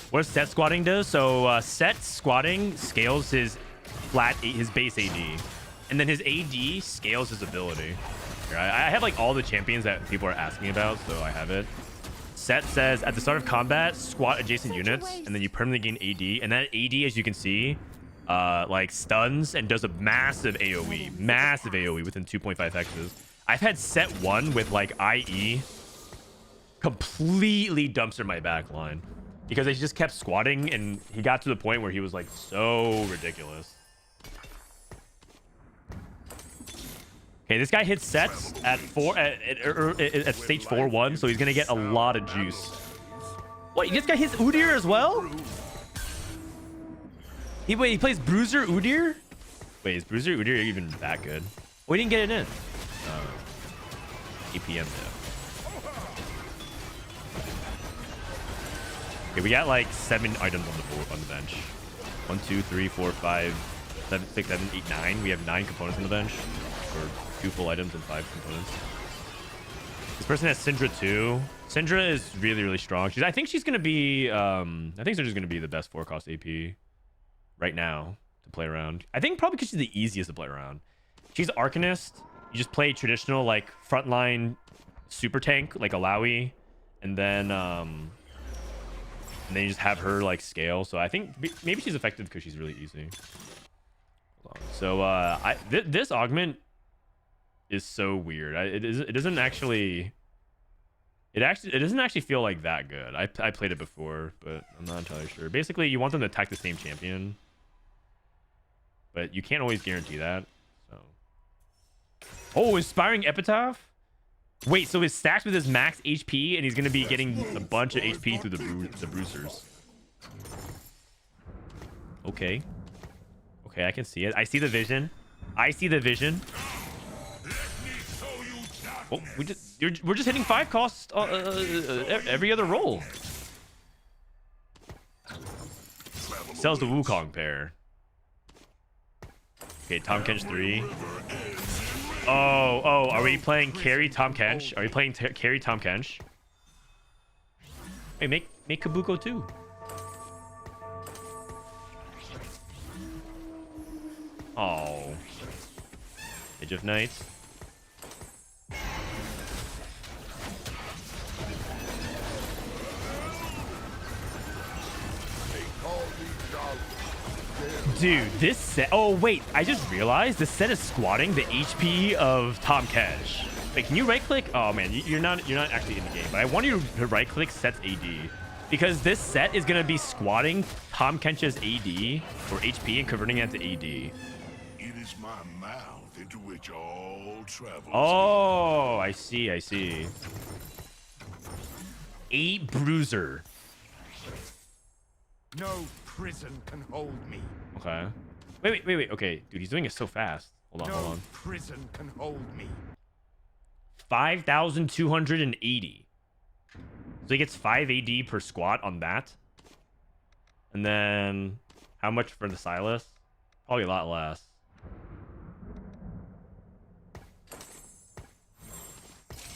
What set squatting does? So set squatting scales his base AD, and then his AD scales his ability. Here, I have like all the champions that people are asking about, so I have it. Set says at the start of combat, squat adjacent units, and then you permanently gain AD, and that AD, as you can see, like stuns and does a massive AoE within 2.5 hexes. I've had set 1 with like IE completely dumpster my backline because he just kept squatting, and he got to the point where he was like so ridiculous. Okay, this guy hits sets at stage 4-1, so he's gonna get a lot of juice. What? This guy hits Udyr as well? Wait, he plays Bruiser Udyr? Wait, is Bruiser Udyr even that good? Oh, he didn't get it in. APM though. Okay, we got like 7 items on the board on the bench. 1, 2, 3, 4, 5, 7, 6, 7, 8, 9. We have 9 components on the bench. For 2 full items and 5 components. This person has Syndra too. Syndra is really, really strong. I think she's gonna be I think Syndra's gonna be the best 4-cost AP right now to play around. I think probably because she's the easiest to play around. She's Arcanist. You just play traditional like frontline super tank like Alawi, and then you just have her like scale. So I think maybe she's effective because she's really easy. Hold on. So this augment is so weird. It doesn't actually feel like that good. I played it before, but I'm not entirely sure. Basically, you want them to attack the same champion, but you can't always guarantee that. So, oh, Inspiring Epitaph. Wait, so it stacks with his max HP, and he's gonna be getting a bunch of HP through the bruisers. Okay, I can see it. I see the vision. Oh, we're just hitting 5 costs every other roll. Sells the Wukong pair. Okay, Tahm Kench 3. Oh, are we playing carry Tahm Kench? Are we playing carry Tahm Kench? Hey, make Kabuko too. Oh, Age of Knights. Dude, this set. Oh wait, I just realized this set is squatting the HP of Tahm Kench. Wait, can you right click? Oh man, you're not actually in the game, but I want you to right click sets AD, because this set is gonna be squatting Tahm Kench's AD or HP and converting that to AD. It is my mouth into which all travels. Oh, I see. 8 bruiser. No prison can hold me. Okay. Wait. Okay, dude, he's doing it so fast. Hold on. Prison can hold me. 5,280. So he gets 5 AD per squat on that. And then how much for the Silas? Probably a lot less.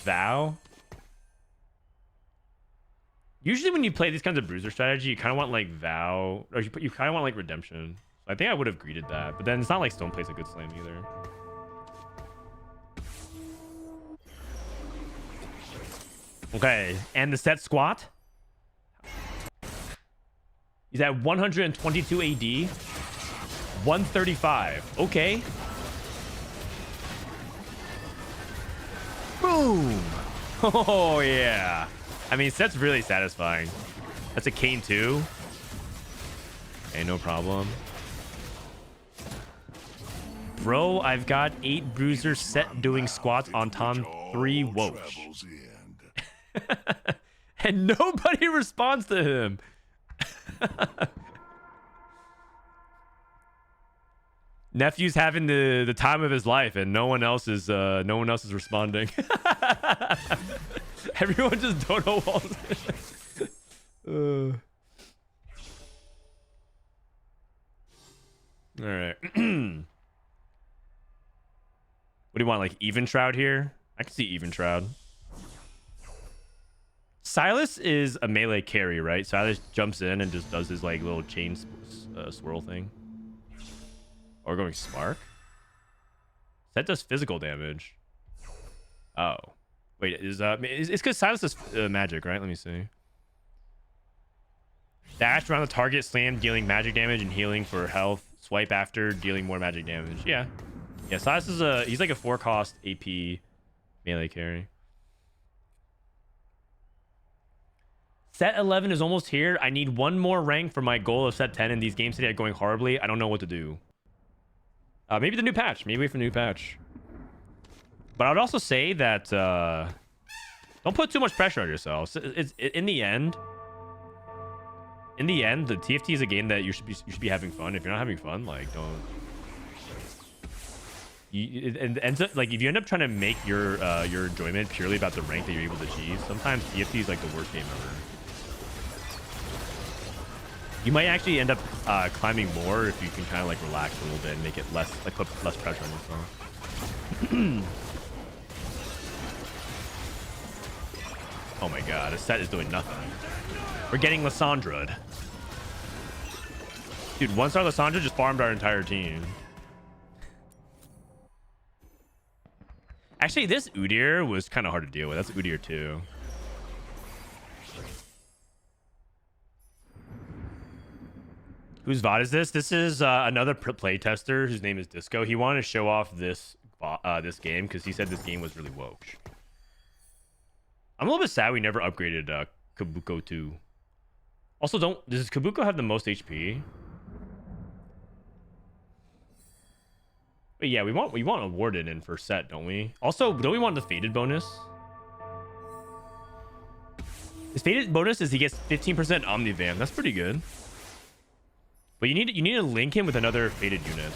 Vow. Usually when you play these kinds of bruiser strategy, you kind of want like Vow, or you kind of want like Redemption. I think I would have greeted that, but then it's not like Stone plays a good slam either. Okay, and the set squat. He's at 122 AD. 135. Okay. Boom. Oh, yeah. I mean, set's really satisfying. That's a Kane 2. Okay, no problem. Bro, I've got 8 bruiser set doing squats on Tom 3 Whoash. And nobody responds to him. Nephew's having the time of his life, and no one else is responding. Everyone just dono walls. All right. What do you want, like even shroud here? I can see even shroud. Silas is a melee carry, right? Silas jumps in and just does his like little chain swirl thing. Or going Spark? That does physical damage. Oh. Wait, it's because Silas does magic, right? Let me see. Dash around the target, slam, dealing magic damage and healing for health. Swipe after, dealing more magic damage. Yeah. Yeah, Silas is he's like a 4-cost AP melee carry. Set 11 is almost here. I need one more rank for my goal of set 10, and these games today are going horribly. I don't know what to do. Maybe the new patch. Maybe wait for the new patch. But I would also say that don't put too much pressure on yourselves. It's in the end. In the end, the TFT is a game that you should be having fun. If you're not having fun, like don't. It ends up like if you end up trying to make your enjoyment purely about the rank that you're able to achieve, sometimes TFT is like the worst game ever. You might actually end up climbing more if you can kind of like relax a little bit and make it less, like put less pressure on yourself. Oh my god, this set is doing nothing. We're getting Lysandra. Dude, 1-star Lysandra just farmed our entire team. Actually, this Udyr was kind of hard to deal with. That's Udyr too. Whose VOD is this? This is another playtester whose name is Disco. He wanted to show off this game because he said this game was really woke. I'm a little bit sad we never upgraded Kabuko 2. Also, does Kabuko have the most HP? But yeah, we want a Warden in for set, don't we? Also, don't we want the Fated bonus? His Fated bonus is he gets 15% Omnivamp. That's pretty good. But you need to link him with another Fated unit.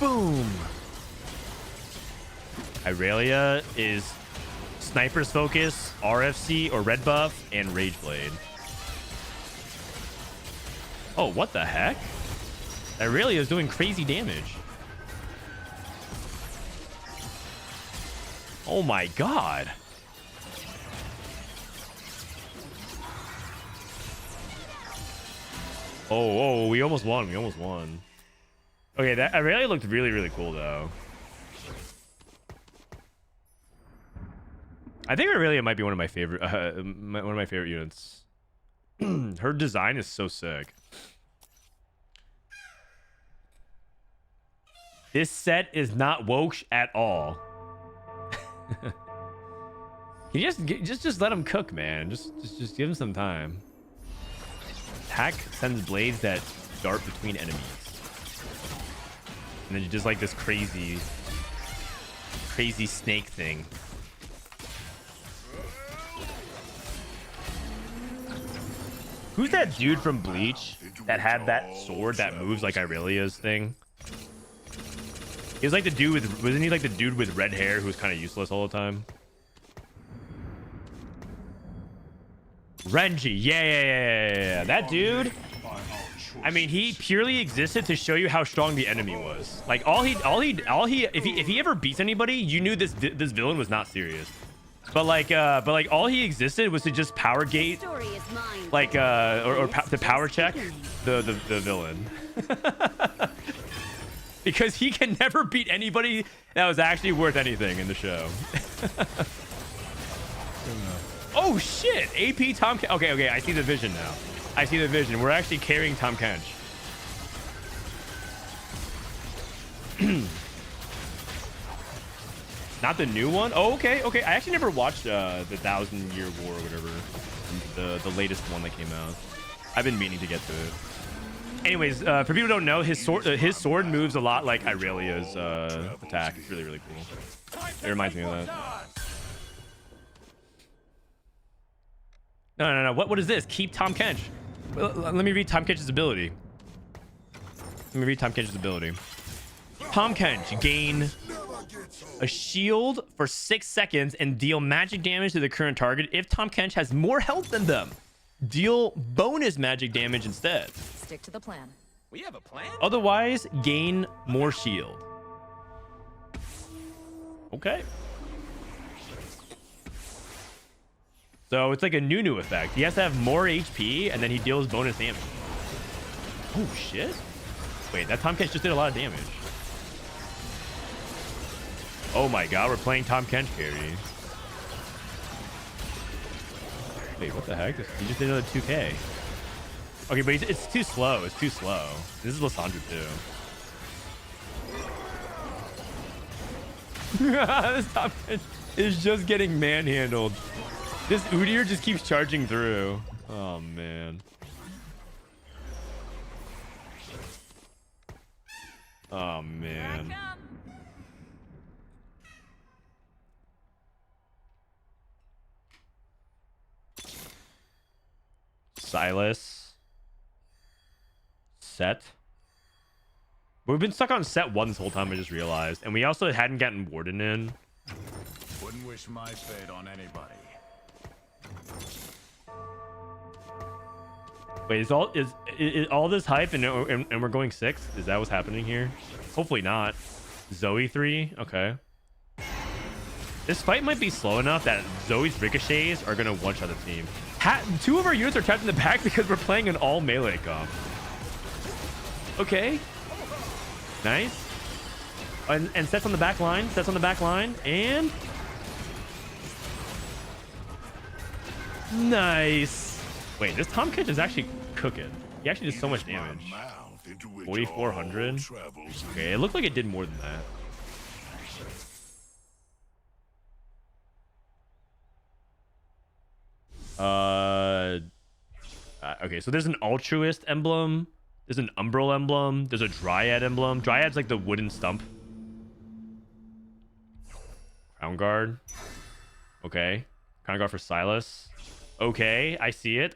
Boom. Irelia is Sniper's Focus, RFC or Red Buff, and Rage Blade. Oh, what the heck? Irelia is doing crazy damage. Oh my god. Oh, we almost won. We almost won. Okay, that Irelia looked really, really cool though. I think Irelia might be one of my favorite units. Her design is so sick. This set is not woke at all. You just let him cook, man. Just give him some time. Attack sends blades that dart between enemies. And then you just like this crazy snake thing. Who's that dude from Bleach that had that sword that moves like Irelia's thing? He was like the dude with, wasn't he like the dude with red hair who was kind of useless all the time? Renji, yeah. That dude. I mean, he purely existed to show you how strong the enemy was. Like if he ever beats anybody, you knew this villain was not serious. But like all he existed was to just power gate, like to power check the villain. because he can never beat anybody that was actually worth anything in the show. Oh shit! AP Tom. Okay. I see the vision now. I see the vision. We're actually carrying Tom Kench. Not the new one. Oh, okay. I actually never watched the 1,000-Year War or whatever, the latest one that came out. I've been meaning to get to it. Anyways, for people who don't know, his sword moves a lot like Irelia's attack. It's really, really cool. It reminds me of that. No. What is this? Keep Tom Kench. Well, let me read Tom Kench's ability. Tom Kench, gain a shield for 6 seconds and deal magic damage to the current target if Tom Kench has more health than them. Deal bonus magic damage instead. Stick to the plan. We have a plan? Otherwise, gain more shield. Okay. So it's like a Nunu effect. He has to have more HP and then he deals bonus damage. Oh shit. Wait, that Tom Kench just did a lot of damage. Oh my god, we're playing Tom Kench carry. Wait, what the heck? He just did another 2k. Okay, but it's too slow. It's too slow. This is Lissandra too. This Tom Kench is just getting manhandled. This Udyr just keeps charging through. Oh, man. Oh, man. Silas. Set. We've been stuck on set 1 this whole time, I just realized. And we also hadn't gotten Warden in. Wouldn't wish my fate on anybody. Wait, is all this hype and we're going 6? Is that what's happening here? Hopefully not. Zoe 3? Okay. This fight might be slow enough that Zoe's ricochets are gonna one-shot the team. 2 of our units are trapped in the back because we're playing an all melee comp. Okay. Nice. And sets on the back line. And nice. Wait, this Tom Kench is actually cooking. He actually did so much damage. 4,400. Okay, it looked like it did more than that. Okay, so there's an altruist emblem. There's an umbral emblem. There's a dryad emblem. Dryad's like the wooden stump. Crown guard. Okay. Crown guard for Silas. Okay, I see it.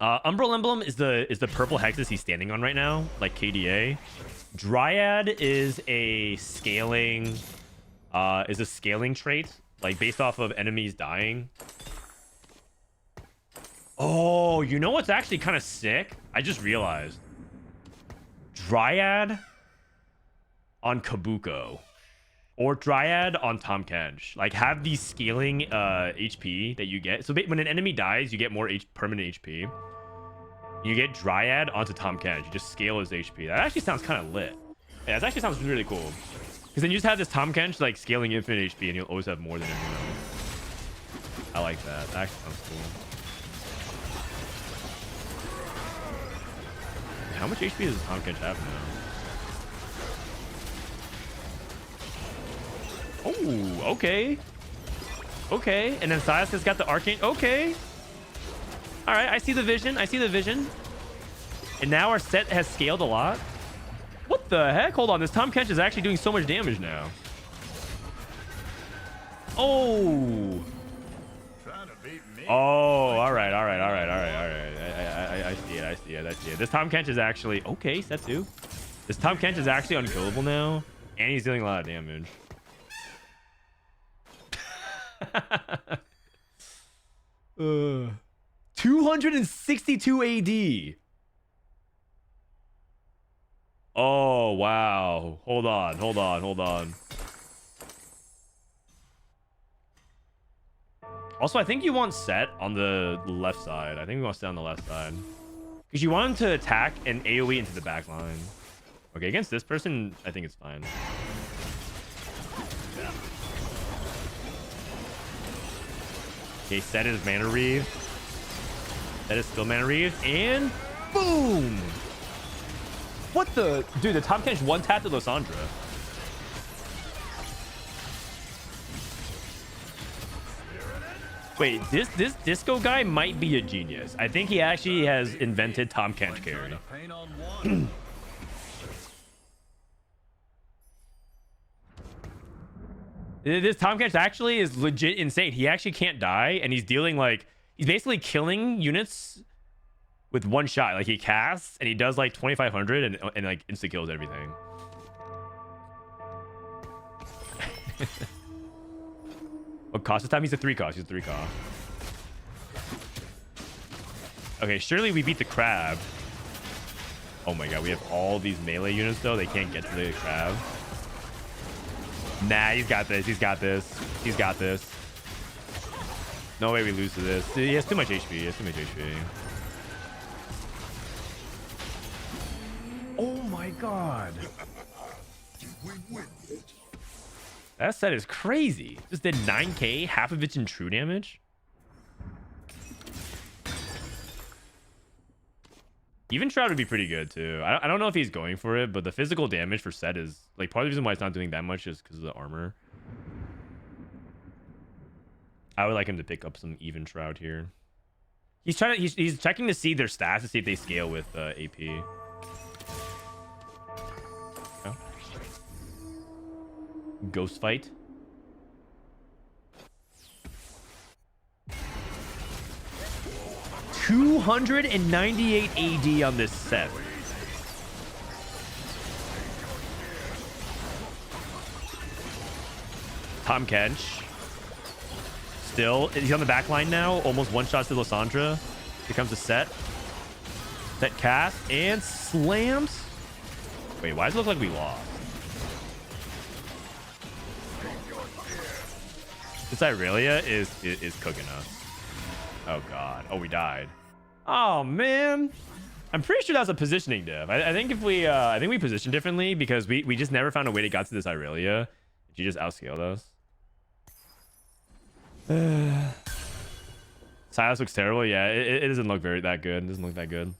Umbral emblem is the purple hexes he's standing on right now, like KDA. Dryad is a scaling trait, like based off of enemies dying. Oh, you know what's actually kind of sick? I just realized. Dryad on Kabuko. Or Dryad on Tom Kench. Like, have these scaling HP that you get. So when an enemy dies, you get more permanent HP. You get Dryad onto Tom Kench. You just scale his HP. That actually sounds kind of lit. Yeah, that actually sounds really cool. Because then you just have this Tom Kench, like, scaling infinite HP, and you'll always have more than everyone else. I like that. That actually sounds cool. How much HP does Tom Kench have now? Oh, okay. Okay, and then Silas has got the arcane. Okay. All right, I see the vision. And now our set has scaled a lot. What the heck? Hold on, this Tom Kench is actually doing so much damage now. Oh. Oh, all right. I see it. This Tom Kench is actually okay. Set 2. This Tom Kench is actually unkillable now, and he's dealing a lot of damage. 262 AD. Oh wow. Hold on. Also, I think you want set on the left side. I think we want to stay on the left side. Because you want him to attack and AoE into the back line. Okay, against this person, I think it's fine. Okay, set is mana Reave. That is still mana Reave. And boom! What the? Dude, the Tom Kench one tap to Lysandra. Wait, this disco guy might be a genius. I think he actually has invented Tom Kench carry. This Tom Kench actually is legit insane. He actually can't die, and he's dealing like he's basically killing units with one shot. Like he casts and he does like 2,500 and like insta kills everything. What cost this time? He's a 3 cost. He's a 3 cost. Okay, surely we beat the crab. Oh my god, we have all these melee units though. They can't get to the crab. Nah, he's got this. He's got this. He's got this. No way we lose to this. He has too much HP. He has too much HP. Oh my god. That set is crazy. Just did 9k, half of it's in true damage. Even Shroud would be pretty good too. I don't know if he's going for it, but the physical damage for set is like part of the reason why it's not doing that much is because of the armor. I would like him to pick up some even Shroud here. He's checking to see their stats to see if they scale with AP. Oh. Ghost fight. $298 AD on this set. Tom Kench. Still, he's on the back line now. Almost one shot to Lysandra. Here comes the set. Set cast and slams. Wait, why does it look like we lost? This Irelia is cooking us. Oh god. Oh, we died. Oh man. I'm pretty sure that's a positioning diff. I think if we I think we positioned differently because we just never found a way to get to this Irelia. She just outscaled us. Silas looks terrible. Yeah, it doesn't look that good. It doesn't look that good.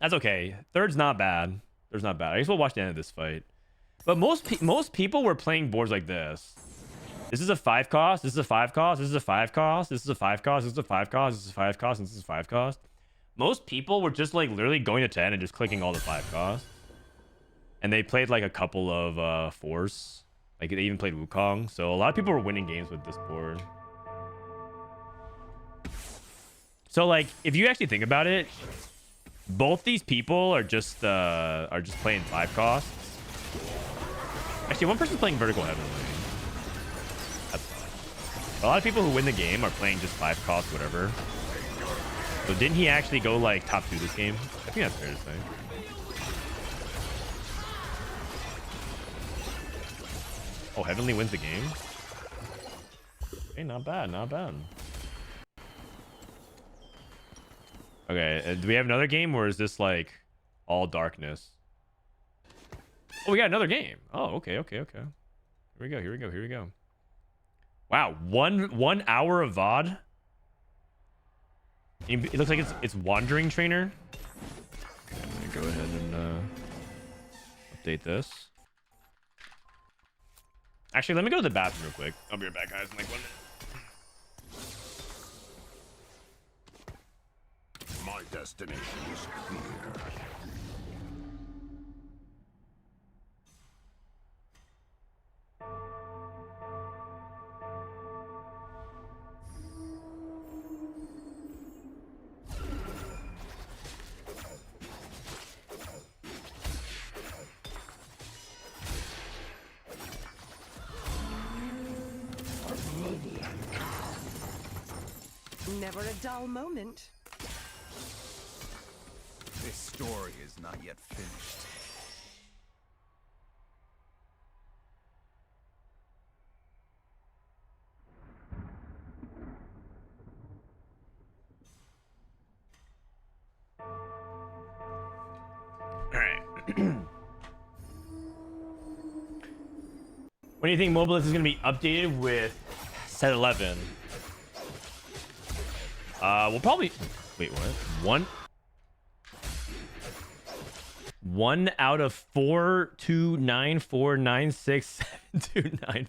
That's okay. Third's not bad. Third's not bad. I guess we'll watch the end of this fight. But most people were playing boards like this. This is a 5 cost. This is a 5 cost. This is a 5 cost. This is a 5 cost. This is a 5 cost. This is a 5 cost. And this is a 5 cost. Most people were just like literally going to 10 and just clicking all the 5 costs. And they played like a couple of 4s. Like they even played Wukong. So a lot of people were winning games with this board. So like if you actually think about it, both these people are just playing 5 costs. Actually, one person's playing Vertical Heavenly. That's fine. A lot of people who win the game are playing just 5 costs, whatever. So didn't he actually go like top 2 this game? I think that's fair to say. Oh, Heavenly wins the game. Okay, not bad, not bad. Okay, do we have another game or is this like all darkness? Oh, we got another game. Oh, okay. Here we go. Wow, one hour of VOD. It looks like it's Wandering Trainer. Okay, I'm gonna go ahead and update this. Actually, let me go to the bathroom real quick. I'll be right back, guys, in like 1 minute. My destination is clear. Never a dull moment. This story is not yet finished. When do you think Mobilist is going to be updated with set 11? We'll probably... Wait, what? One out of 429496725.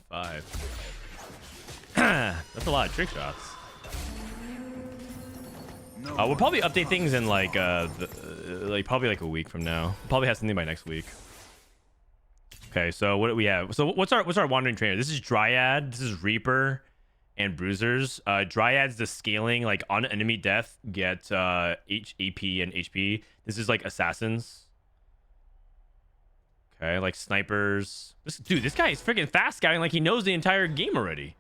That's a lot of trick shots. We'll probably update things in like probably like a week from now. Probably have something by next week. Okay, so what do we have? So what's our wandering trainer? This is Dryad, this is Reaper, and Bruisers. Dryad's the scaling, like on enemy death, get AP and HP. This is like assassins. Okay, like snipers. This guy is freaking fast scouting like he knows the entire game already.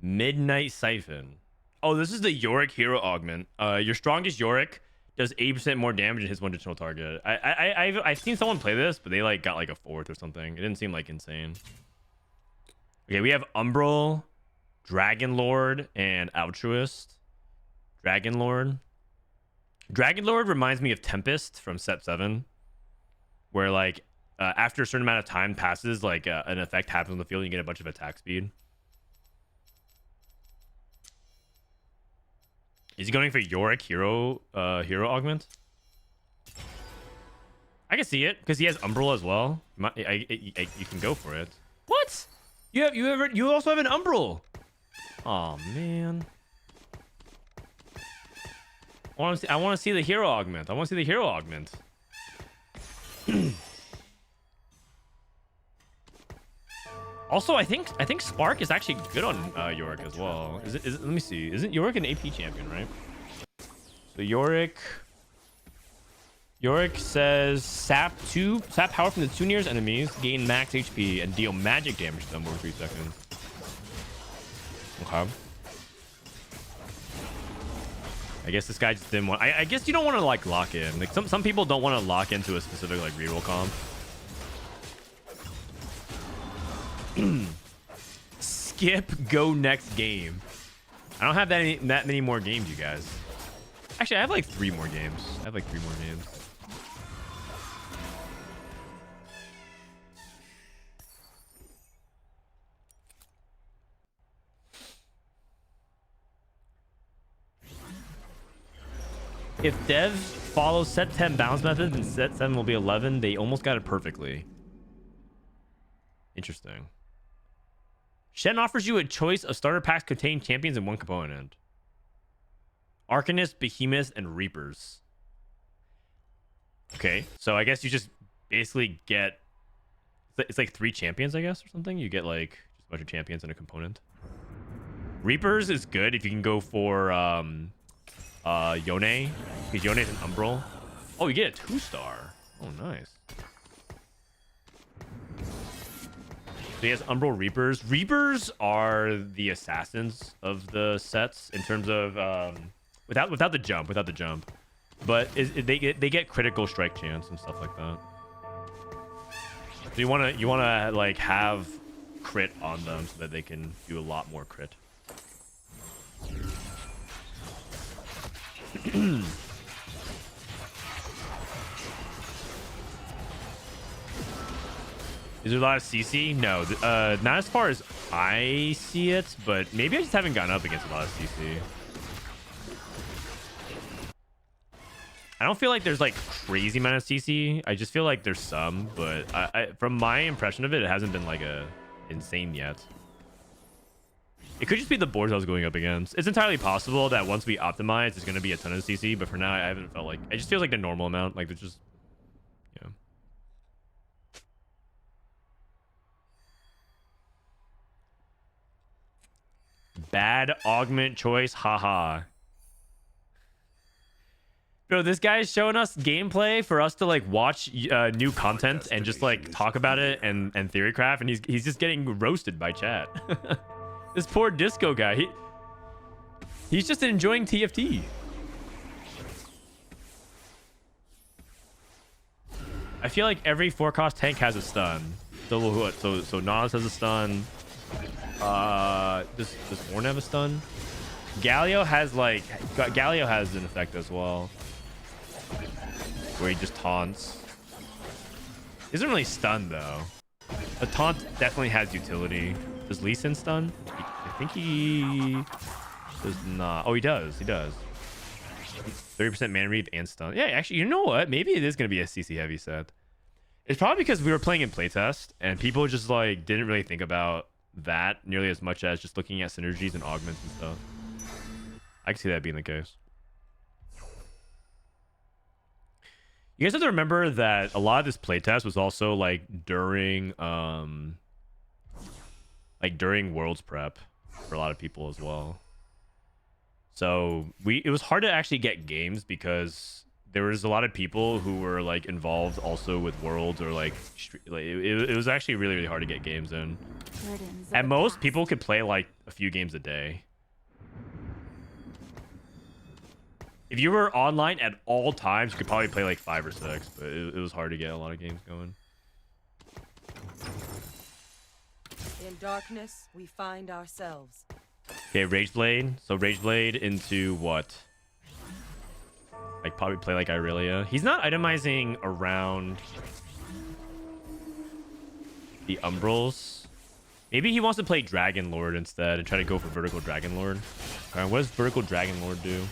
Midnight Siphon. Oh, this is the Yorick hero augment. Your strongest Yorick does 80% more damage and hits one additional target. I've seen someone play this, but they like got like a 4th or something. It didn't seem like insane. Okay, we have Umbral, Dragon Lord, and Altruist. Dragon Lord reminds me of Tempest from set 7, where like after a certain amount of time passes, like an effect happens on the field and you get a bunch of attack speed. Is he going for Yorick hero augment? I can see it because he has Umbral as well. You can go for it. What? You also have an Umbral. Oh man. I want to see the hero augment. Also, I think Spark is actually good on Yorick as well. Is it? Let me see. Isn't Yorick an AP champion, right? So Yorick says sap power from the 2 nearest enemies, gain max HP, and deal magic damage to them over 3 seconds. Okay. I guess this guy just didn't want. I guess you don't want to like lock in. Like some people don't want to lock into a specific like reroll comp. Skip, go next game. I don't have that many more games, you guys. Actually, I have like 3 more games. If devs follow set 10 bounce method, then set 7 will be 11. They almost got it perfectly. Interesting. Shen offers you a choice of starter packs containing champions in one component. Arcanists, Behemoths, and Reapers. Okay, so I guess you just basically get... It's like 3 champions, I guess, or something? You get like just a bunch of champions in a component. Reapers is good if you can go for Yone. Because Yone's an Umbral. Oh, you get a 2-star. Oh, nice. So he has Umbral Reapers. Reapers are the assassins of the sets in terms of without the jump, but they get critical strike chance and stuff like that. So you wanna like have crit on them so that they can do a lot more crit. Is there a lot of CC? No, not as far as I see it, but maybe I just haven't gotten up against a lot of CC. I don't feel like there's like crazy amount of CC. I just feel like there's some, but from my impression of it, it hasn't been like insane yet. It could just be the boards I was going up against. It's entirely possible that once we optimize, there's going to be a ton of CC, but for now, I haven't felt like... It just feels like the normal amount. Like, there's just... Yeah. Bad augment choice, haha. Bro, this guy's showing us gameplay for us to like watch new content and just like talk about it and theorycraft, and he's just getting roasted by chat. This poor disco guy, he's just enjoying TFT. I feel like every 4-cost tank has a stun. So Nas has a stun. Does Warren have a stun? Galio has an effect as well. where he just taunts. He isn't really stunned though. A taunt definitely has utility. Does Lee Sin stun? I think he does not. Oh, he does. He does. 30% mana read and stun. Yeah, actually, you know what? Maybe it is going to be a CC heavy set. It's probably because we were playing in playtest and people just like didn't really think about that nearly as much as just looking at synergies and augments and stuff. I can see that being the case. You guys have to remember that a lot of this playtest was also like during Worlds prep for a lot of people as well. So it was hard to actually get games because there was a lot of people who were like involved also with Worlds or like it was actually really, really hard to get games in. At most, people could play like a few games a day. If you were online at all times, you could probably play like 5 or 6, but it was hard to get a lot of games going. In darkness, we find ourselves. Okay, Rageblade. So Rageblade into what? Like probably play like Irelia. He's not itemizing around the Umbrals. Maybe he wants to play Dragon Lord instead and try to go for Vertical Dragon Lord. All right, what does Vertical Dragon Lord do?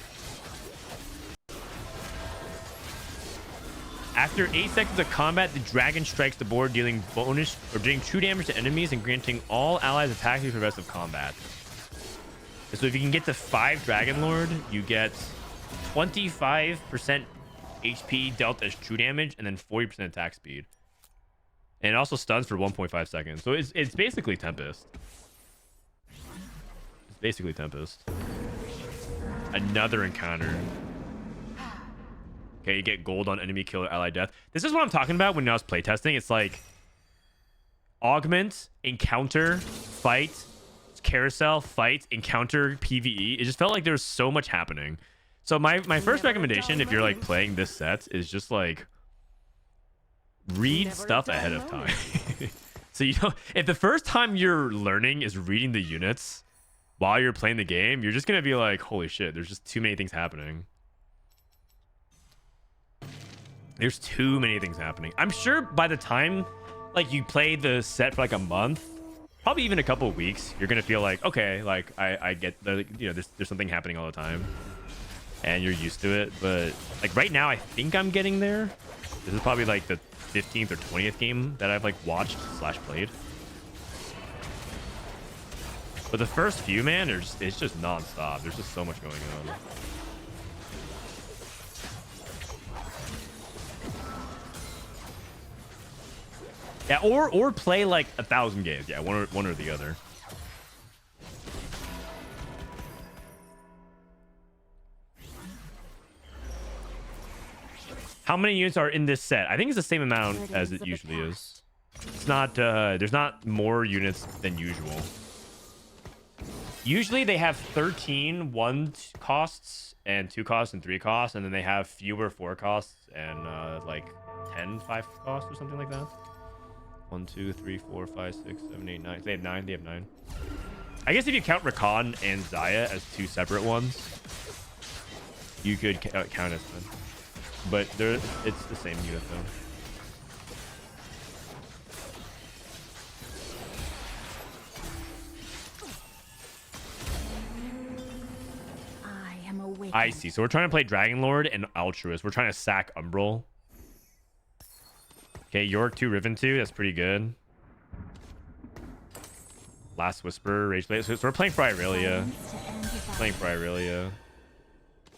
After 8 seconds of combat, the dragon strikes the board, dealing bonus or doing 2 damage to enemies and granting all allies attacking for the rest of combat. So if you can get to 5 Dragon Lord, you get 25% HP dealt as true damage and then 40% attack speed. And it also stuns for 1.5 seconds. So it's basically Tempest. It's basically Tempest. Another encounter. Okay, you get gold on enemy kill or ally death. This is what I'm talking about when I was playtesting. It's like augment, encounter, fight, carousel, fight, encounter, PvE. It just felt like there was so much happening. So my first recommendation, if you're like playing this set, is just like read stuff ahead of time. So you know, if the first time you're learning is reading the units while you're playing the game, you're just gonna be like, holy shit, there's just too many things happening. There's too many things happening. I'm sure by the time like you play the set for like a month, probably even a couple of weeks, you're gonna feel like, okay, like I get the, you know, there's something happening all the time and you're used to it. But like right now, I think I'm getting there. This is probably like the 15th or 20th game that I've like watched / played. But the first few, man, it's just non-stop. There's just so much going on. Yeah, or play like 1,000 games. Yeah, one or the other. How many units are in this set? I think it's the same amount as it usually is. It's not. There's not more units than usual. Usually they have 13 1 costs and 2 costs and 3 costs, and then they have fewer 4 costs and like 10 5 costs or something like that. 1 2 3 4 5 6 7 8 9. They have 9. They have 9. I guess if you count Rakan and Zaya as 2 separate ones, you could count as them. But it's the same unit though. I see. So we're trying to play Dragon Lord and Altruist. We're trying to sack Umbral. Okay, York 2, Riven 2. That's pretty good. Last Whisper, Rageblade. So we're playing for Irelia. Playing for Irelia.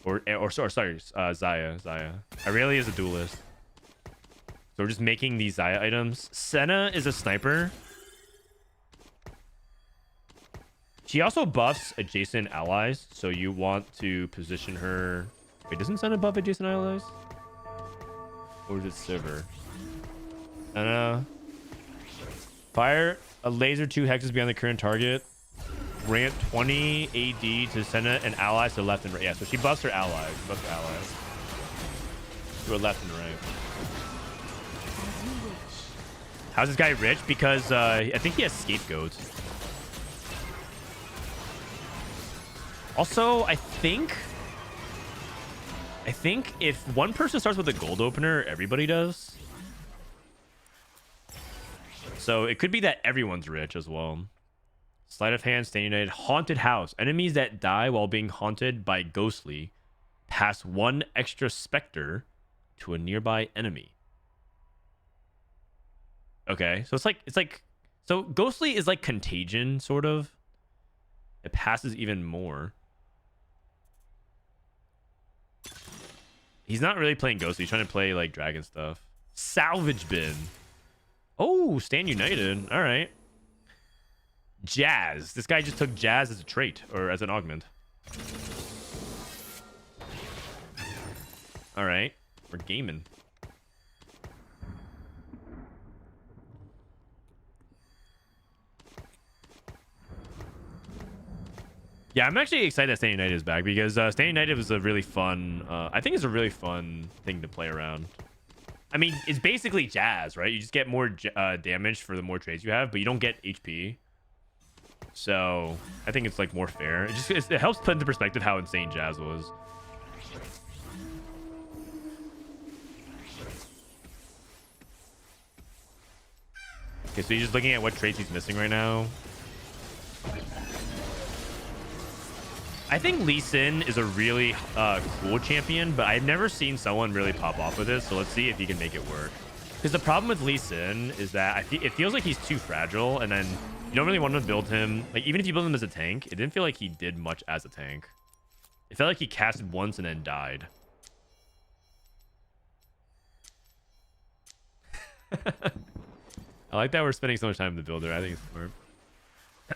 Or sorry, Zaya. Irelia is a duelist. So we're just making these Zaya items. Senna is a sniper. She also buffs adjacent allies, so you want to position her. Wait, doesn't Senna buff adjacent allies? Or is it Sivir? Fire a laser 2 hexes beyond the current target. Grant 20 AD to Senna and allies to left and right. Yeah, so she buffs her allies. To her left and right. How's this guy rich? Because I think he has scapegoats. Also, I think I think if one person starts with a gold opener, everybody does. So it could be that everyone's rich as well. Sleight of hand, staying united, haunted house. Enemies that die while being haunted by ghostly pass one extra specter to a nearby enemy. Okay, so it's like so ghostly is like contagion, sort of. It passes even more. He's not really playing ghostly. He's trying to play like dragon stuff. Salvage bin. Oh, stand united. All right. Jazz. This guy just took jazz as a trait or as an augment. All right, we're gaming. Yeah, I'm actually excited that Stand United is back because Stand United was a really fun. I think it's a really fun thing to play around. I mean, it's basically jazz, right? You just get more damage for the more trades you have, but you don't get HP. So I think it's like more fair. It helps put into perspective how insane jazz was. Okay, so you're just looking at what traits he's missing right now. I think Lee Sin is a really cool champion, but I've never seen someone really pop off with it. So let's see if he can make it work. Because the problem with Lee Sin is that it feels like he's too fragile, and then you don't really want to build him. Like, even if you build him as a tank, it didn't feel like he did much as a tank. It felt like he casted once and then died. I like that we're spending so much time in the builder. I think it's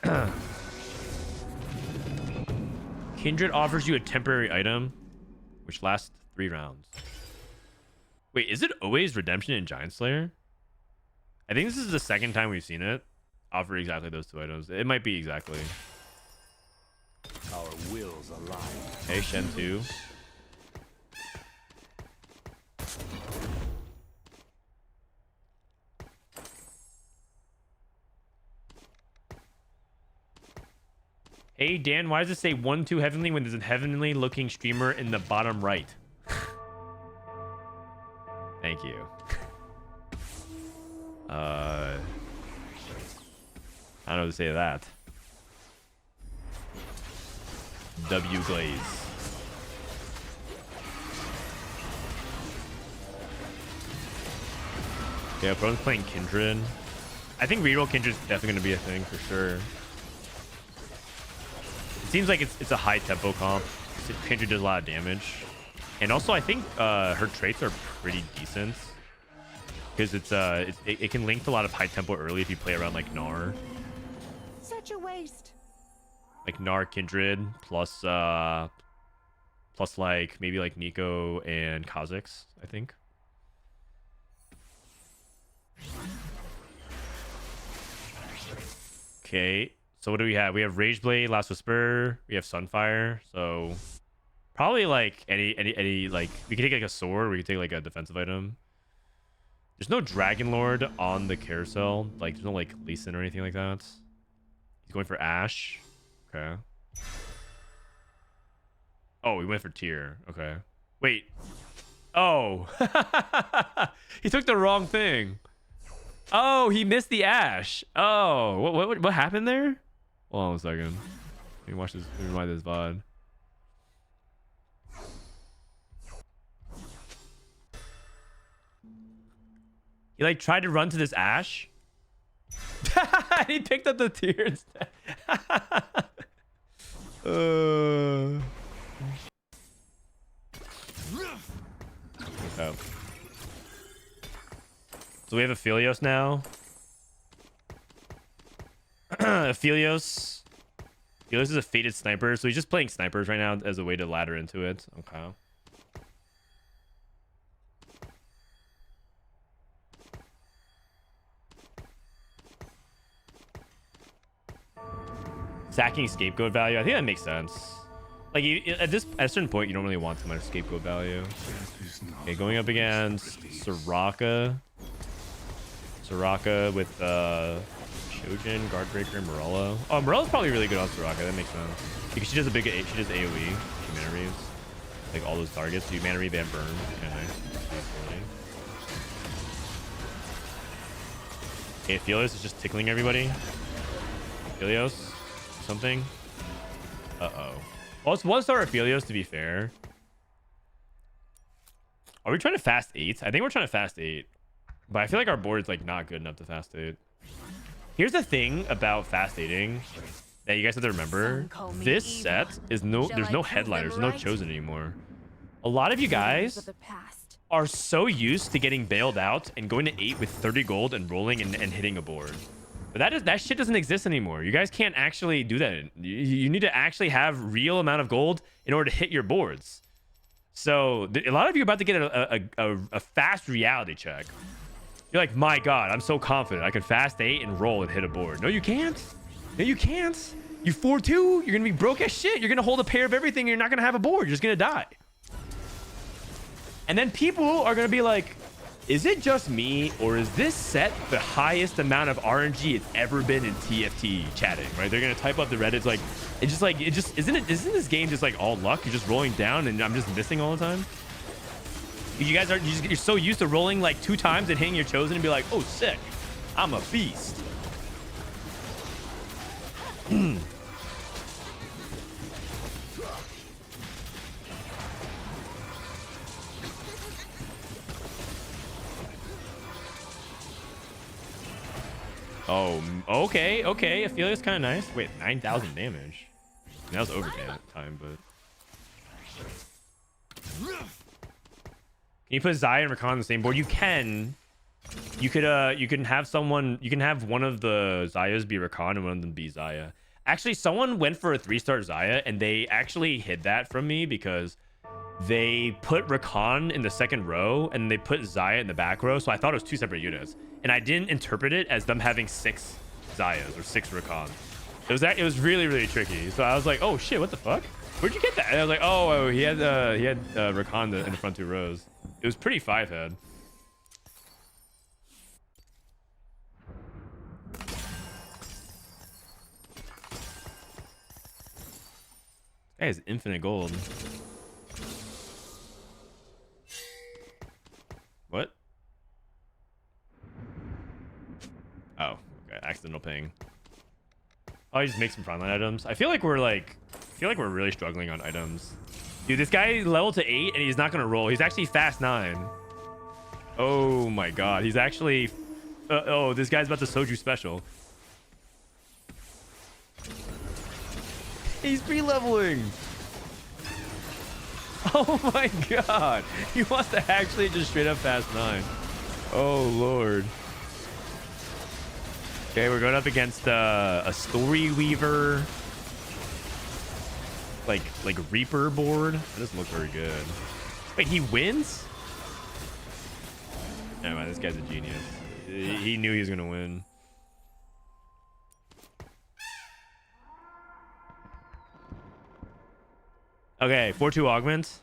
smart. Kindred offers you a temporary item, which lasts 3 rounds. Wait, is it always redemption in Giant Slayer? I think this is the second time we've seen it offer exactly those 2 items. It might be exactly. Our wills alive. Hey, Shen 2. Hey, Dan, why does it say 1-2 heavenly when there's a heavenly looking streamer in the bottom right? Thank you. I don't know what to say to that. W Glaze. Yeah, Frodan's playing Kindred. I think reroll Kindred's definitely going to be a thing for sure. It seems like it's a high tempo comp. Kindred does a lot of damage. And also, I think her traits are pretty decent. Because it can link to a lot of high tempo early if you play around like Gnar. Such a waste. Like Gnar, Kindred, plus like maybe like Nico and Kha'Zix, I think. Okay, so what do we have? We have Rageblade, Last Whisper, we have Sunfire, so probably like any like we could take like a sword, we could take like a defensive item. There's no Dragon Lord on the carousel, like there's no like Lee Sin or anything like that. He's going for Ash. Okay. Oh, we went for Tyr. Okay. Wait. Oh. He took the wrong thing. Oh, he missed the Ash. Oh, what happened there? Hold on a second. Let me watch this. Let me rewind this VOD. He like tried to run to this Ash. He picked up the Tyr instead. Oh. So we have Aphelios now. Aphelios is a fated sniper, so he's just playing snipers right now as a way to ladder into it. Okay. Sacking scapegoat value, I think that makes sense. Like at a certain point, you don't really want too much scapegoat value. Okay, going up against Soraka with Shojin, Guardbreaker, and Morello. Oh, Morello's probably really good on Soraka. That makes sense because she does AOE. She mana reads. like all those targets. So you mana Reave and burn. Yeah, nice. Okay, Aphelios is just tickling everybody. Aphelios, something. Uh-oh. Well, it's 1-star Aphelios, to be fair. Are we trying to fast 8? I think we're trying to fast 8. But I feel like our board is like not good enough to fast 8. Here's the thing about fast 8ing that you guys have to remember. This set is there's no headliners, there's no chosen anymore. A lot of you guys are so used to getting bailed out and going to 8 with 30 gold and rolling and hitting a board. But that shit doesn't exist anymore. You guys can't actually do that. You need to actually have real amount of gold in order to hit your boards. So a lot of you are about to get a fast reality check. You're like, my God, I'm so confident. I can fast 8 and roll and hit a board. No, you can't. No, you can't. You 4-2. You're going to be broke as shit. You're going to hold a pair of everything. And you're not going to have a board. You're just going to die. And then people are going to be like, is it just me, or is this set the highest amount of RNG it's ever been in TFT chatting, right? They're going to type up the Reddit's like, isn't this game just like all luck? You're just rolling down and I'm just missing all the time? You guys you're so used to rolling like 2 times and hitting your chosen and be like, oh, sick. I'm a beast. Oh, okay. Aphelios kind of nice. Wait, 9,000 damage. That was over time, but... Can you put Xayah and Rakan on the same board? You can. You can have one of the Xayahs be Rakan and one of them be Xayah. Actually, someone went for a 3-star Xayah and they actually hid that from me because they put Rakan in the second row and they put Xayah in the back row. So I thought it was 2 separate units. And I didn't interpret it as them having 6 Xayahs or 6 Rakan. It was really, really tricky. So I was like, oh shit, what the fuck? Where'd you get that? And I was like, oh, he had Rakan in the front 2 rows. It was pretty 5-head. That has infinite gold. What? Oh, okay. Accidental ping. Oh, he just makes some frontline items. I feel like we're really struggling on items. Dude, this guy level to 8 and he's not gonna roll. He's actually fast 9. Oh my God. He's actually oh, this guy's about to Soju special. He's pre-leveling. Oh my God. He wants to actually just straight up fast 9. Oh Lord. Okay, we're going up against a Story Weaver, like Reaper board. That doesn't look very good. Wait, he wins? Never mind, this guy's a genius. He knew he was gonna win. Okay, 4-2 augment.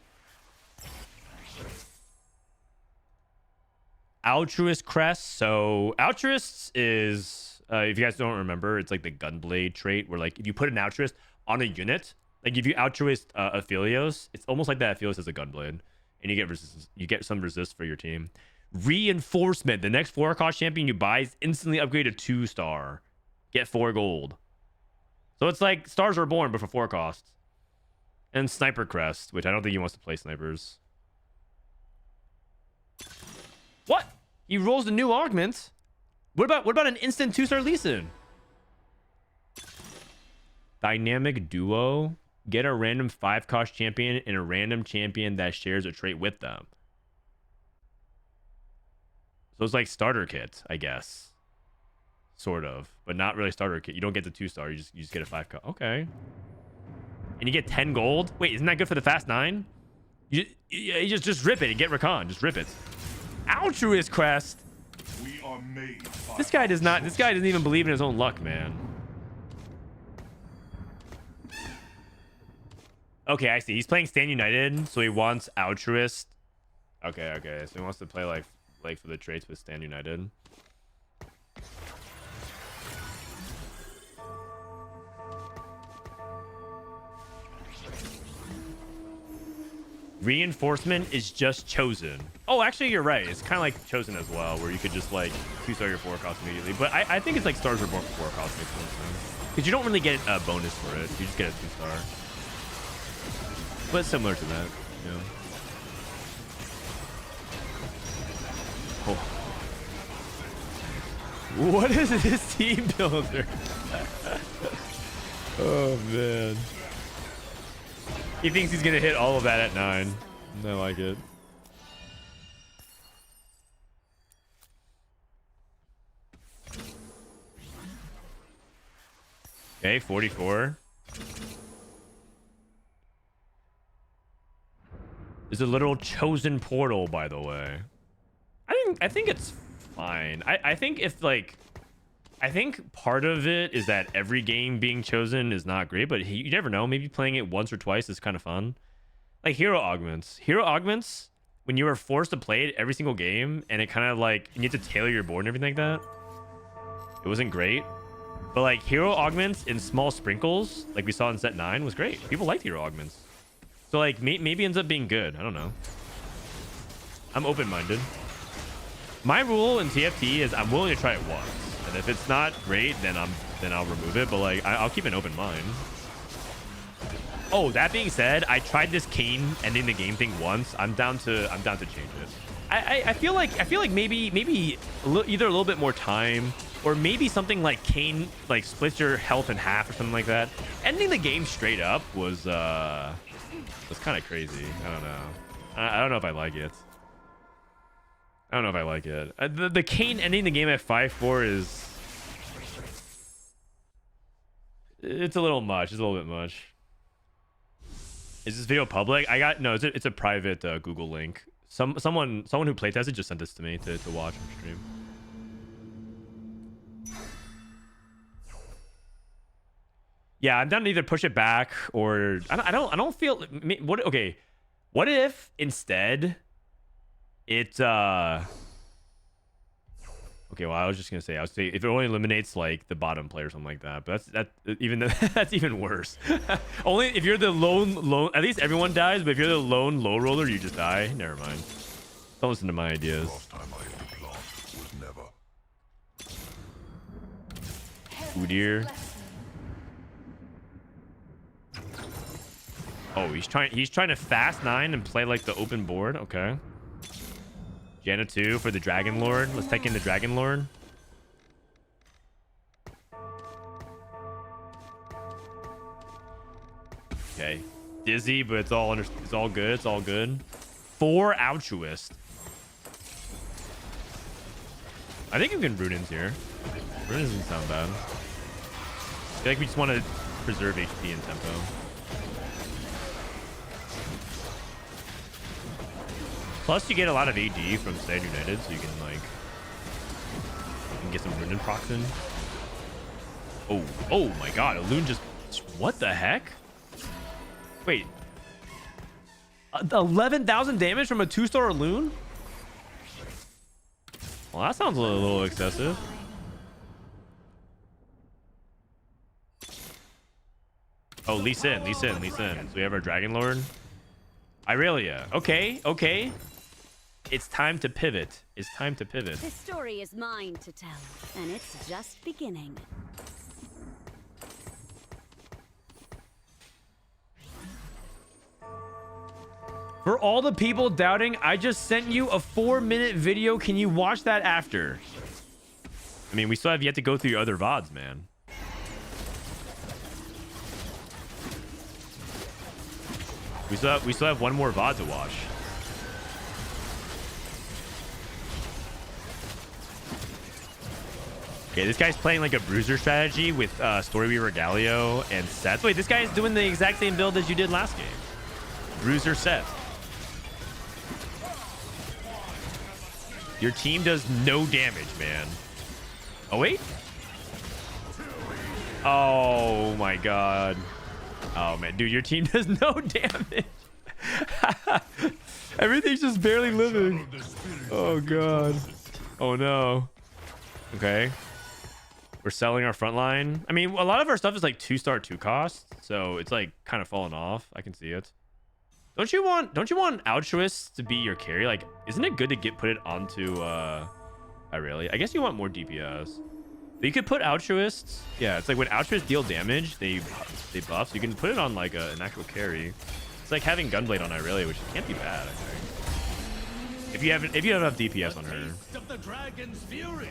Altruist crest. So altruists is, if you guys don't remember, it's like the gunblade trait where like if you put an altruist on a unit, like if you altruist Aphelios, it's almost like that Aphelios is a gunblade, and you get resistance. You get some resist for your team. Reinforcement. The next 4-cost champion you buy is instantly upgraded to 2-star. Get 4 gold. So it's like stars are born, but for 4 costs. And sniper crest, which I don't think he wants to play snipers. What? He rolls the new augment. What about an instant 2-star Lee Sin? Dynamic duo. Get a random 5-cost champion and a random champion that shares a trait with them. So it's like starter kit, I guess. Sort of, but not really starter kit. You don't get the 2-star. You just get a 5-cost. Okay. And you get 10 gold. Wait, isn't that good for the fast 9? You just rip it and get Rakan. Just rip it. Altruist crest. We are made. This guy doesn't even believe in his own luck, man. Okay, I see. He's playing Stand United, so he wants altruist. Okay. So he wants to play like for the traits with Stand United. Reinforcement is just chosen. Oh, actually, you're right. It's kind of like chosen as well, where you could just like 2-star your 4 cost immediately. But I think it's like stars are born for 4 cost makes more sense. Because you don't really get a bonus for it. You just get a 2-star. But similar to that, you know. Oh. What is this team builder? Oh, man. He thinks he's going to hit all of that at 9. I like it. Okay, 44. There's a little chosen portal, by the way. I think it's fine. I think if like... I think part of it is that every game being chosen is not great, but you never know. Maybe playing it once or twice is kind of fun. Like hero augments. Hero augments, when you are forced to play it every single game, and it kind of like, you need to tailor your board and everything like that. It wasn't great. But like hero augments in small sprinkles, like we saw in set 9, was great. People liked hero augments. So like maybe ends up being good. I don't know. I'm open-minded. My rule in TFT is I'm willing to try it once. And if it's not great, then I'll remove it. But like I'll keep an open mind. Oh, that being said, I tried this Kane ending the game thing once. I'm down to change it. I feel like maybe either a little bit more time, or maybe something like Kane like splits your health in half or something like that. Ending the game straight up was kind of crazy. I don't know. I don't know if I like it. I don't know if I like it. The Kane ending the game at 5-4 is... It's a little much. It's a little bit much. Is this video public? No, it's a private Google link. Someone who playtested just sent this to me to watch on stream. Yeah, I'm down to either push it back or I don't feel what. Okay, what if instead it okay, well, I was just gonna say, if it only eliminates like the bottom player or something like that, but that's even worse. Only if you're the lone, at least everyone dies, but if you're the lone low roller, you just die. Never mind. Don't listen to my ideas. Last time I hit the plant was never. Ooh dear. Oh, he's trying to fast 9 and play like the open board. Okay. Janna 2 for the Dragon Lord. Let's take in the Dragon Lord. Okay. Dizzy, but it's all good. It's all good. 4 Altruist. I think we can Runins here. Runins doesn't sound bad. I feel like we just want to preserve HP and tempo. Plus, you get a lot of AD from Stand United, so you can like get some Runin procs in. Oh my God! A loon just what the heck? Wait, 11,000 damage from a 2-star loon? Well, that sounds a little excessive. Oh, Lee Sin. So we have our Dragon Lord. Irelia. Okay. It's time to pivot. The story is mine to tell, and it's just beginning. For all the people doubting, I just sent you a 4-minute video. Can you watch that after? I mean, we still have yet to go through your other VODs, man. We still have one more VOD to watch. Okay, this guy's playing like a bruiser strategy with Storyweaver Galio and Seth. Wait, this guy is doing the exact same build as you did last game. Bruiser Seth. Your team does no damage, man. Oh, wait. Oh, my God. Oh, man. Dude, your team does no damage. Everything's just barely living. Oh, God. Oh, no. Okay. We're selling our front line. I mean, a lot of our stuff is like 2-star 2 cost. So it's like kind of falling off. I can see it. Don't you want Altruist to be your carry? Like, isn't it good to put it onto really? I guess you want more DPS. But you could put Altruists. Yeah, it's like when Altruists deal damage, they buff. So you can put it on like an actual carry. It's like having Gunblade on Irelia, which can't be bad, I think. If you have enough DPS on her. Of the dragon's fury.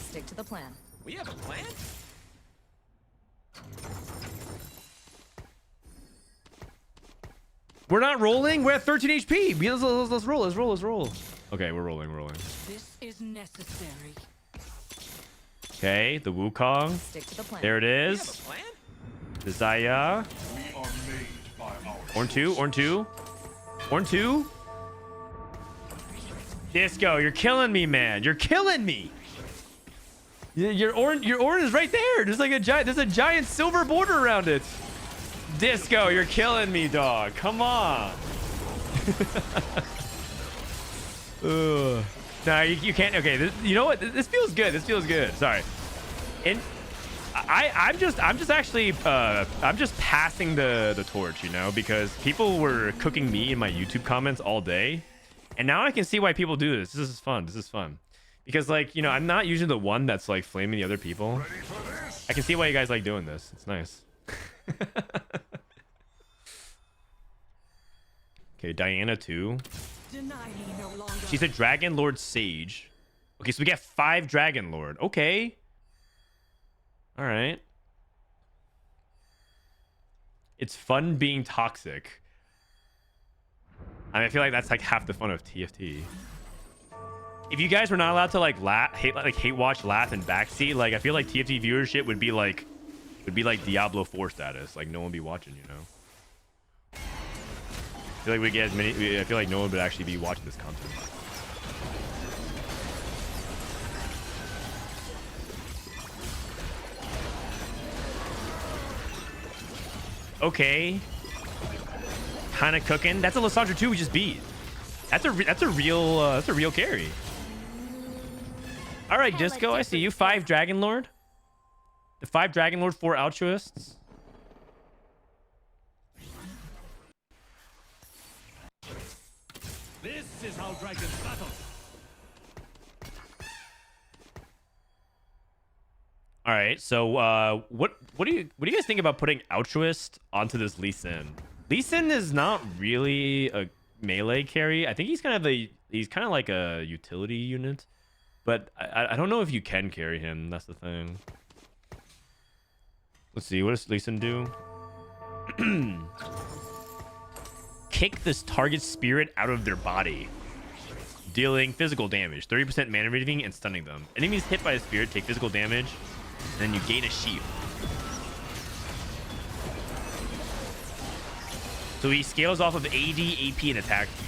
Stick to the plan. We have a plan? We're not rolling. We're at 13 HP. Let's roll. Let's roll. Okay, we're rolling. This is necessary. Okay, the Wukong. Stick to the plan. There it We have a is. plan? The Zaya. We are made by our Orn 2. Disco, you're killing me, man. You're killing me. Your Orn is right there. There's a giant silver border around it. Disco, you're killing me, dog. Come on. Nah, you can't. Okay, you know what? This feels good. Sorry. And I'm just actually I'm just passing the torch, you know, because people were cooking me in my YouTube comments all day, and now I can see why people do this. This is fun. Because, like, you know, I'm not usually the one that's like flaming the other people. I can see why you guys like doing this. It's nice. Okay, Diana 2. Deny me no longer. She's a Dragon Lord Sage. Okay, so we get 5 Dragon Lord. Okay. All right. It's fun being toxic. I feel like that's like half the fun of TFT. If you guys were not allowed to like hate watch, laugh, and backseat, like I feel like TFT viewership would be like Diablo 4 status. Like no one would be watching, you know. I feel like we get as many. I feel like no one would actually be watching this content. Okay. Kind of cooking. That's a Lissandra 2 we just beat. That's a real carry. All right, Disco, I see you. 5 Dragon Lord. The 5 Dragon Lord, 4 Altruists. This is how dragons battle. All right, so what do you guys think about putting Altruist onto this Lee Sin? Lee Sin is not really a melee carry. I think he's kind of like a utility unit, but I don't know if you can carry him. That's the thing. Let's see, what does Lee Sin do? Kick this target's spirit out of their body, dealing physical damage, 30% mana reading, and stunning them. Enemies hit by a spirit take physical damage, and then you gain a sheep. So he scales off of AD, AP, and attack speed.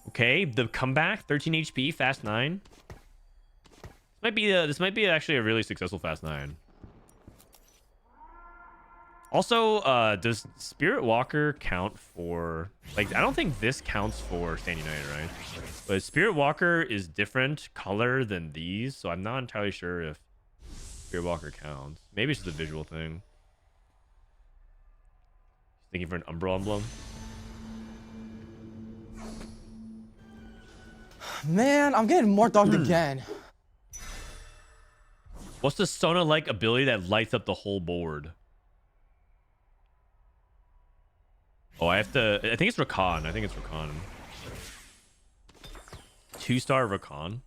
Okay, the comeback, 13 HP, fast 9. This might be actually a really successful fast 9. Also, does Spirit Walker count for, like, I don't think this counts for Standing Knight, right? But Spirit Walker is different color than these, so I'm not entirely sure if Spirit Walker counts. Maybe it's just a visual thing. Thinking for an Umbral emblem. Man, I'm getting more dogged again. What's the Sona-like ability that lights up the whole board? Oh, I think it's Rakan. 2-star Rakan.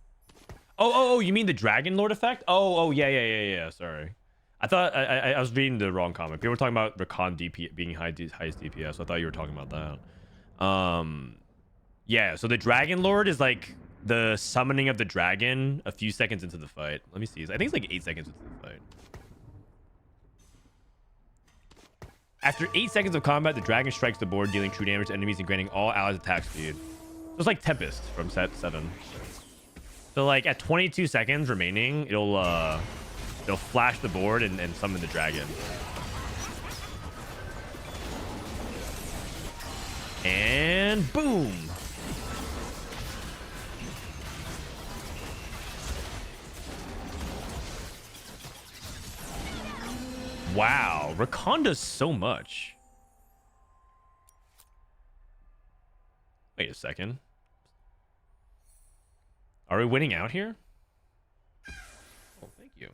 Oh, you mean the Dragon Lord effect? Oh, yeah. Sorry. I thought I was reading the wrong comment. People were talking about Rakan DP being highest DPS. So I thought you were talking about that. Yeah, so the Dragon Lord is like the summoning of the dragon a few seconds into the fight. Let me see. I think it's like 8 seconds into the fight. After 8 seconds of combat, the dragon strikes the board, dealing true damage to enemies and granting all allies attack speed. So it's like Tempest from set 7. So like at 22 seconds remaining, it'll flash the board and summon the dragon. And and boom. Wow, Rakan does so much. Wait a second. Are we winning out here? Oh, thank you.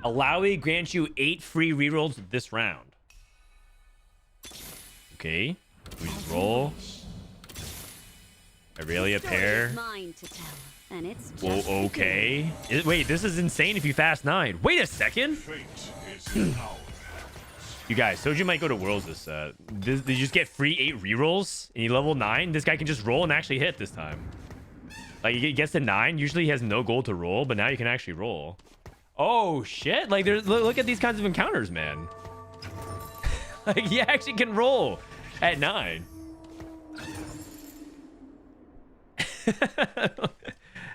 Alawi grants you 8 free rerolls this round. Okay. We just roll. Aurelia pair. Mine to tell, and it's Whoa, just okay. Wait, this is insane if you fast 9. Wait a second. Fate is in our You guys, Soju might go to Worlds this set. You just get free 8 rerolls and you level 9. This guy can just roll and actually hit this time. Like, he gets to 9. Usually he has no goal to roll, but now you can actually roll. Oh, shit. Like, look at these kinds of encounters, man. Like, he actually can roll at 9.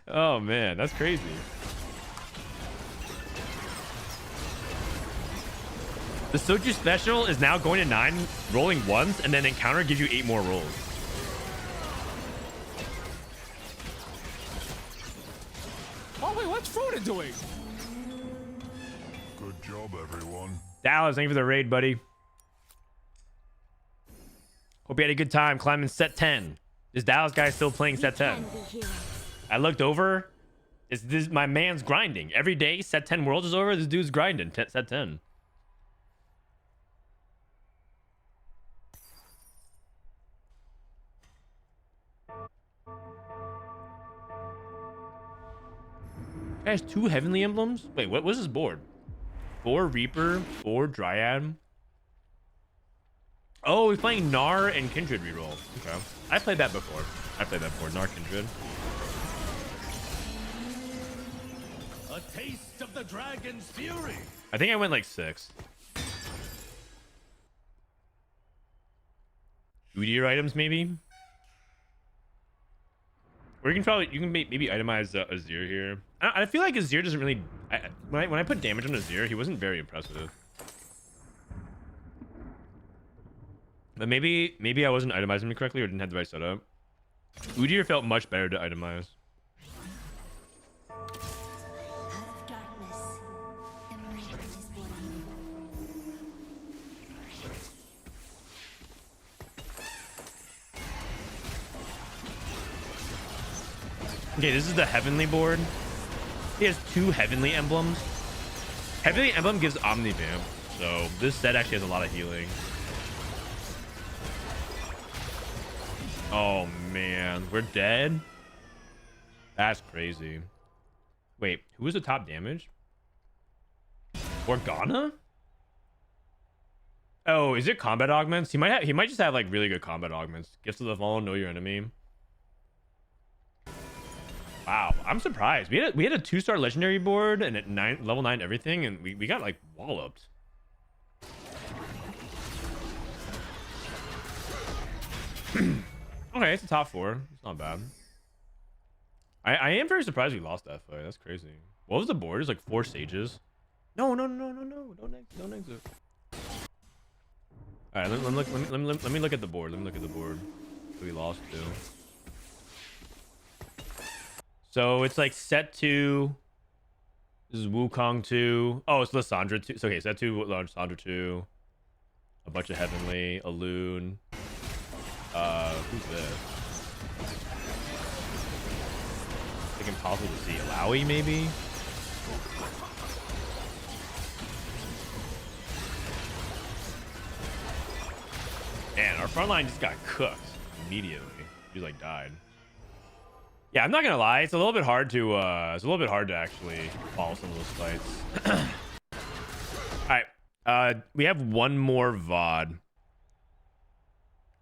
Oh, man. That's crazy. The Soju special is now going to 9, rolling once, and then encounter gives you 8 more rolls. Oh wait, what's Frodan doing? good job, everyone. Dallas, thank you for the raid, buddy. Hope you had a good time climbing set 10. This Dallas guy is still playing set 10. I looked over. My man's grinding. Every day, set 10 worlds is over. This dude's grinding. Set 10. Has 2 heavenly emblems? Wait, what was his board? 4 Reaper, 4 Dryad. Oh, he's playing Gnar and Kindred reroll. Okay. I played that before. Gnar Kindred. A taste of the dragon's fury. I think I went like 6. Udyr items, maybe? Or you can maybe itemize Azir here. I feel like Azir doesn't really... When I put damage on Azir, he wasn't very impressive. But maybe I wasn't itemizing him correctly or didn't have the right setup. Udyr felt much better to itemize. Okay, this is the heavenly board. He has 2 heavenly emblems. Heavenly emblem gives Omni Vamp, so this set actually has a lot of healing. Oh man, we're dead? That's crazy. Wait, who was the top damage? Organa? Oh, is it combat augments? He might just have like really good combat augments. Gifts of the Fallen, know your enemy. Wow, I'm surprised. We had a 2-star legendary board and at level 9 everything, and we got like walloped. Okay, it's a top 4. It's not bad. I am very surprised we lost that fight. That's crazy. What was the board? It's like 4 sages. No. Don't exit. All right, let me look at the board. Let me look at the board. We lost to. So it's like set 2. This is Wukong 2. Oh, it's Lissandra 2. So, okay, set 2, Lissandra 2. A bunch of heavenly, a loon. Who's this? It's like impossible to see. Alawi, maybe? Man, our front line just got cooked immediately. He like died. Yeah, I'm not gonna lie. It's a little bit hard to actually follow some of those fights. All right, we have one more VOD.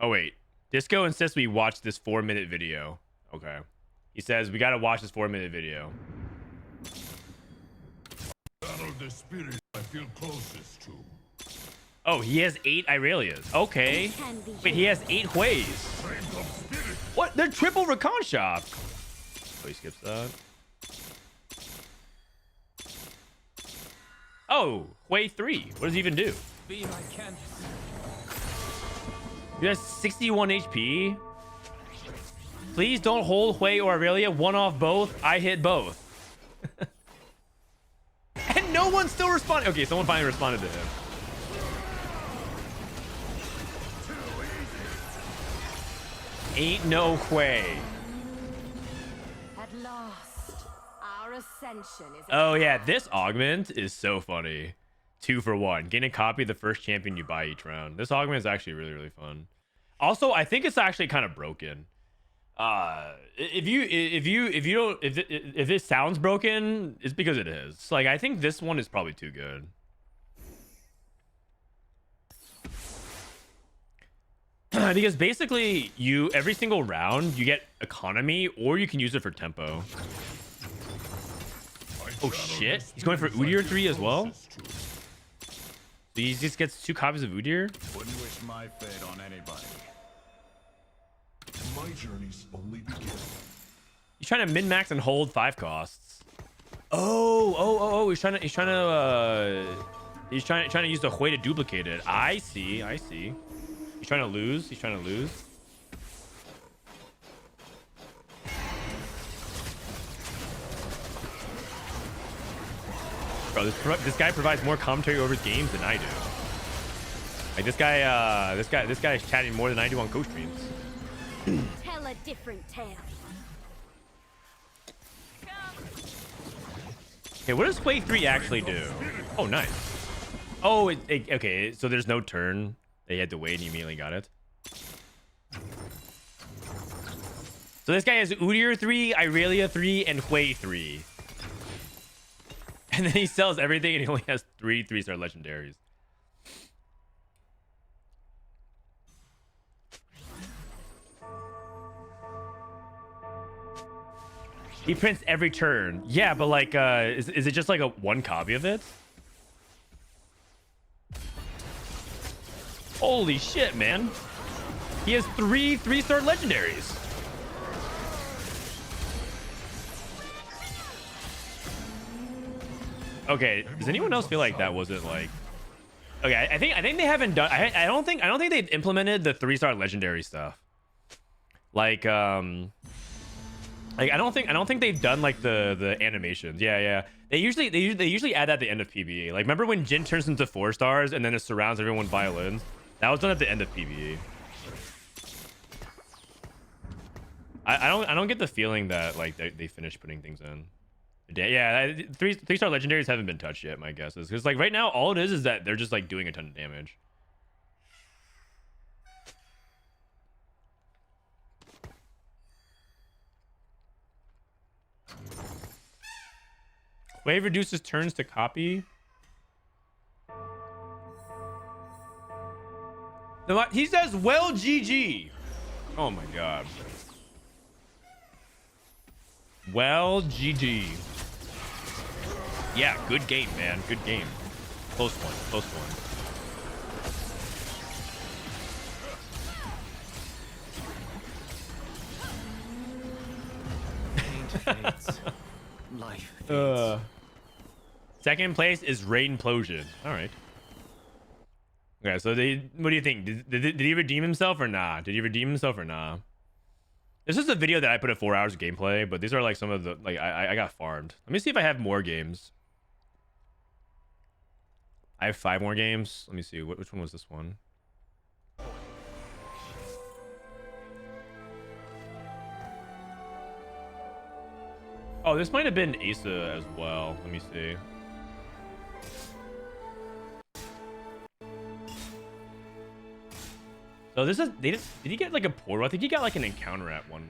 Oh wait, Disco insists we watch this 4-minute video. Okay, he says we gotta watch this 4-minute video. Battle the spirit I feel closest to. Oh, he has 8 Irelias. Okay, wait, he has 8 Hueys. Strength of spirit. What? They're triple Rakan shop. Oh, he skips that. Oh, Hui 3. What does he even do? Be my canvas. You has 61 HP. Please don't hold Hui or Aurelia. One off both. I hit both. And no one still responded. Okay, someone finally responded to him. Ain't no Hui. At last, our ascension is. Oh yeah, this augment is so funny. 2 for 1. Gain a copy of the first champion you buy each round. This augment is actually really, really fun. Also, I think it's actually kind of broken. If it sounds broken, it's because it is. Like, I think this one is probably too good. Because basically, every single round you get economy, or you can use it for tempo. Oh shit! He's going for Udyr 3 as well. So he just gets 2 copies of Udyr. Wouldn't wish my fate on anybody. My journey's only beginning. He's trying to min max and hold 5 costs. Oh! He's trying to use the Hui to duplicate it. I see. He's trying to lose. Bro, this guy provides more commentary over his games than I do. Like this guy is chatting more than I do on coach streams. Tell a different tale. Okay, what does Hui 3 actually do? Oh, nice. Oh, okay. So there's no turn. They had to wait and he immediately got it. So this guy has Udyr 3, Irelia 3, and Hui 3. And then he sells everything and he only has 3 3-star legendaries. He prints every turn. Yeah, but like, is it just like a 1 copy of it? Holy shit, man. He has 3 3-star legendaries. Okay, does anyone else feel like that wasn't like... Okay, I think they haven't done... I don't think they've implemented the 3-star legendary stuff. Like I don't think they've done like the animations. Yeah. They usually add that at the end of PvE. Like, remember when Jin turns into 4 stars and then it surrounds everyone with violins? That was done at the end of PvE. I don't get the feeling that like they finished putting things in. Yeah, 3-star legendaries haven't been touched yet, my guess is. Because like right now all it is that they're just like doing a ton of damage. Wave reduces turns to copy. He says, well, GG. Oh my god. Well, GG. Yeah, good game, man. Good game. Close one. Life. Second place is Raid Implosion. All right. Okay, so what do you think? Did he redeem himself or nah? This is a video that I put at 4 hours of gameplay, but these are like some of the like I got farmed. Let me see if I have more games. I have 5 more games. Let me see. Which one was this one? Oh, this might have been Asa as well. Let me see. So this is did he get like a portal? I think he got like an encounter at 1-1.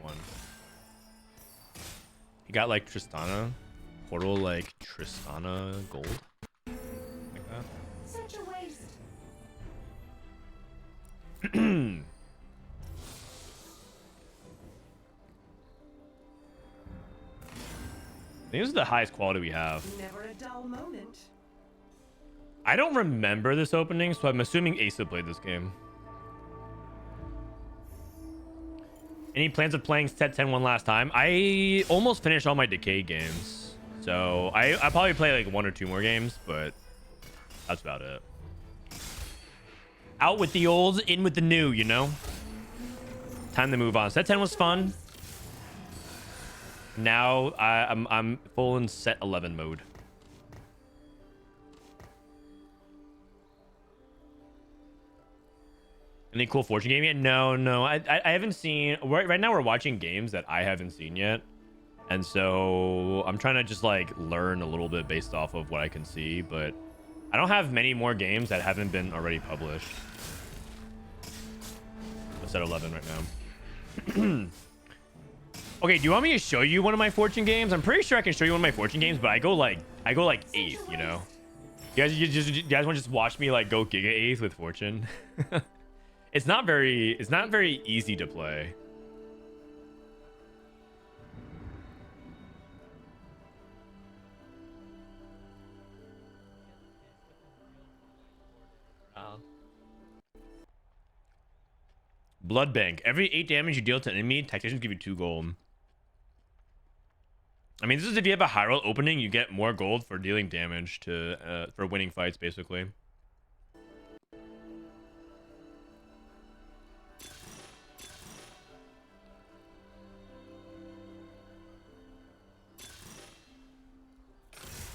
He got like Tristana portal, like Tristana gold, like that. Such a waste. I think this is the highest quality we have. Never a dull moment. I don't remember this opening, so I'm assuming Asa played this game. Any plans of playing set 10-1 last time? I almost finished all my Decay games. So I'll probably play like 1 or 2 more games, but That's about it. Out with the old, in with the new, you know? Time to move on. Set 10 was fun. Now I'm full in set 11 mode. Any cool fortune game yet? No. I haven't seen. Right now we're watching games that I haven't seen yet, and so I'm trying to just like learn a little bit based off of what I can see. But I don't have many more games that haven't been already published. I'm set 11 right now. Okay, do you want me to show you one of my fortune games? I'm pretty sure I can show you one of my fortune games, but I go like 8th, you know? You guys want to just watch me like go Giga 8th with fortune? It's not very easy to play. Blood Bank. Every 8 damage you deal to an enemy, tacticians give you 2 gold. I mean, this is if you have a high roll opening, you get more gold for dealing damage to for winning fights, basically.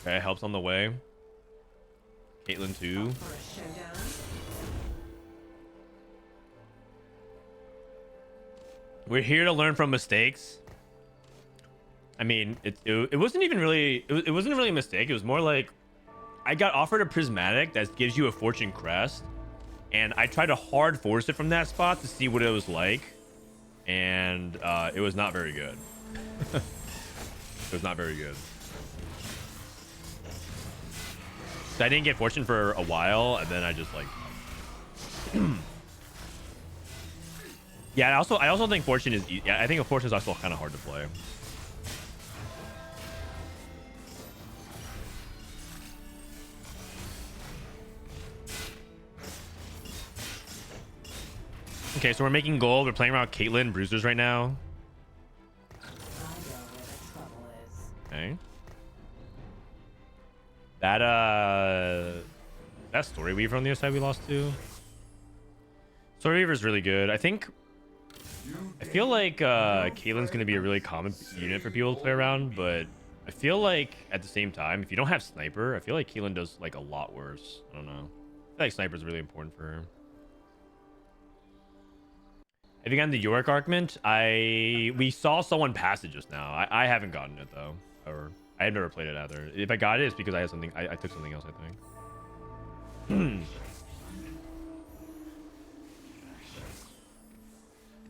Okay, helps on the way. Caitlyn too. We're here to learn from mistakes. I mean, it wasn't even really it wasn't really a mistake. It was more like I got offered a prismatic that gives you a fortune crest, and I tried to hard force it from that spot to see what it was like, and it was not very good. It was not very good. So I didn't get fortune for a while, and then I just like yeah. I also think fortune is I think fortune is also kind of hard to play. Okay, so we're making gold. We're playing around Caitlyn bruisers right now. Okay. That Story Weaver on the other side we lost to. Story Weaver is really good. I feel like Caitlyn's gonna be a really common unit for people to play around, but I feel like at the same time, if you don't have sniper, I feel like Caitlyn does like a lot worse. I don't know. I feel like sniper's really important for her. Have you gotten the Yorick Arcment? We saw someone pass it just now. I haven't gotten it though, or I have never played it either. If I got it, it's because I had something. I took something else, I think.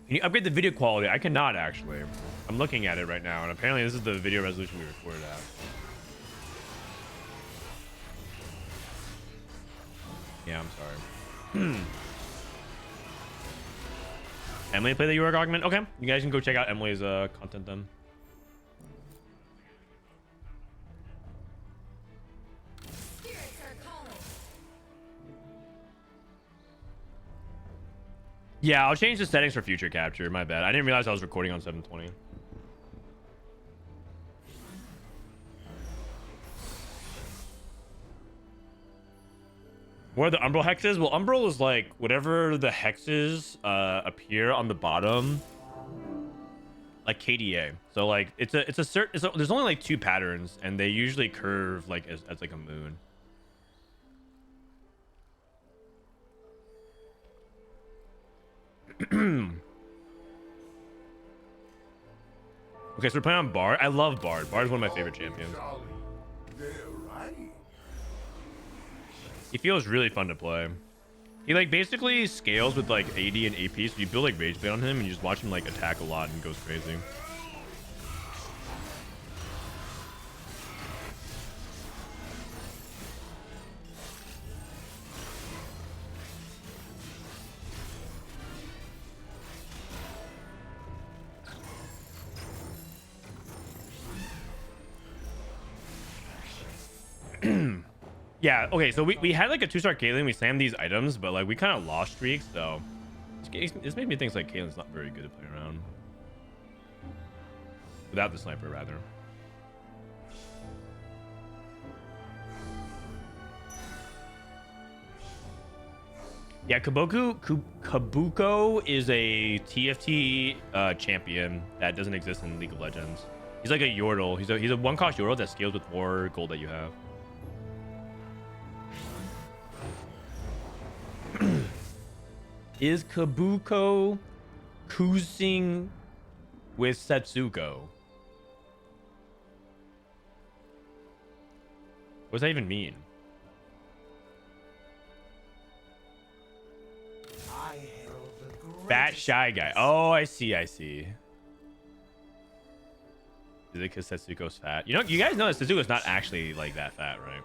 Can you upgrade the video quality? I cannot actually. I'm looking at it right now, and apparently this is the video resolution we recorded at. Yeah, I'm sorry. Emily play the Yorick Augment? Okay, you guys can go check out Emily's content then. Yeah, I'll change the settings for future capture. My bad. I didn't realize I was recording on 720. What are the Umbral hexes? Well, Umbral is like whatever the hexes appear on the bottom, like KDA. So like there's only like 2 patterns, and they usually curve like as like a moon. Okay, so we're playing on Bard. I love Bard. Bard is one of my favorite champions. He feels really fun to play. He like basically scales with like AD and AP, so you build like Rage Blade on him and you just watch him like attack a lot and goes crazy. Yeah, okay, so we had like a 2-star Caitlyn, we slammed these items, but like we kind of lost streaks, so this made me think like Caitlyn's not very good to play around. Without the sniper, rather. Yeah, Kabuko is a TFT champion that doesn't exist in League of Legends. He's like a Yordle. He's a one-cost Yordle that scales with more gold that you have. Is Kabuko cruising with Setsuko? What does that even mean? Fat shy guy. Oh, I see. Is it because Setsuko's fat? You know, you guys know that Setsuko's not actually like that fat, right?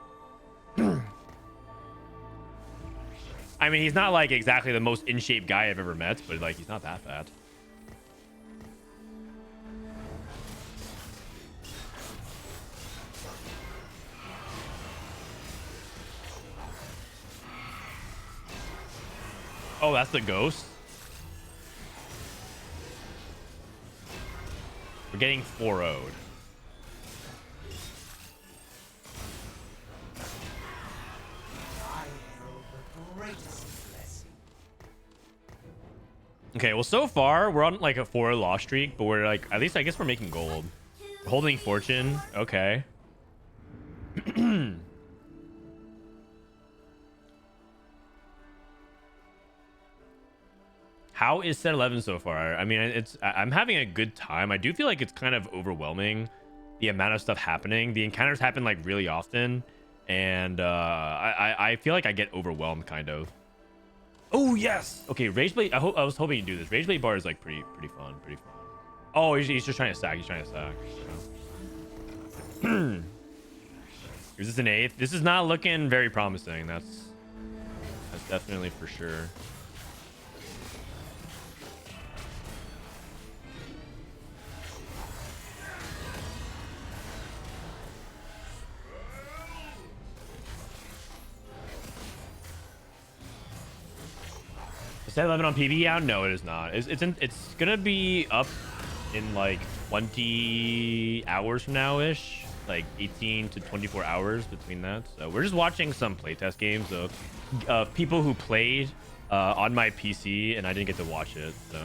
I mean, he's not like exactly the most in shape guy I've ever met, but like he's not that fat. Oh, that's the ghost. We're getting 4-0'd. Okay, well, so far we're on like a 4 loss streak, but we're like, at least I guess we're making gold. Holding fortune. Okay. How is set 11 so far? I mean, I'm having a good time. I do feel like it's kind of overwhelming, the amount of stuff happening. The encounters happen like really often, and I feel like I get overwhelmed kind of. Oh yes. Okay, Rageblade. I was hoping you'd do this. Rageblade bar is like pretty fun. Oh, he's just trying to stack. He's trying to stack. Is this an 8th? This is not looking very promising. That's definitely for sure. Set 11 on PB out? No, it is not. It's gonna be up in like 20 hours from now ish, like 18 to 24 hours between that. So we're just watching some playtest games of people who played on my PC, and I didn't get to watch it. So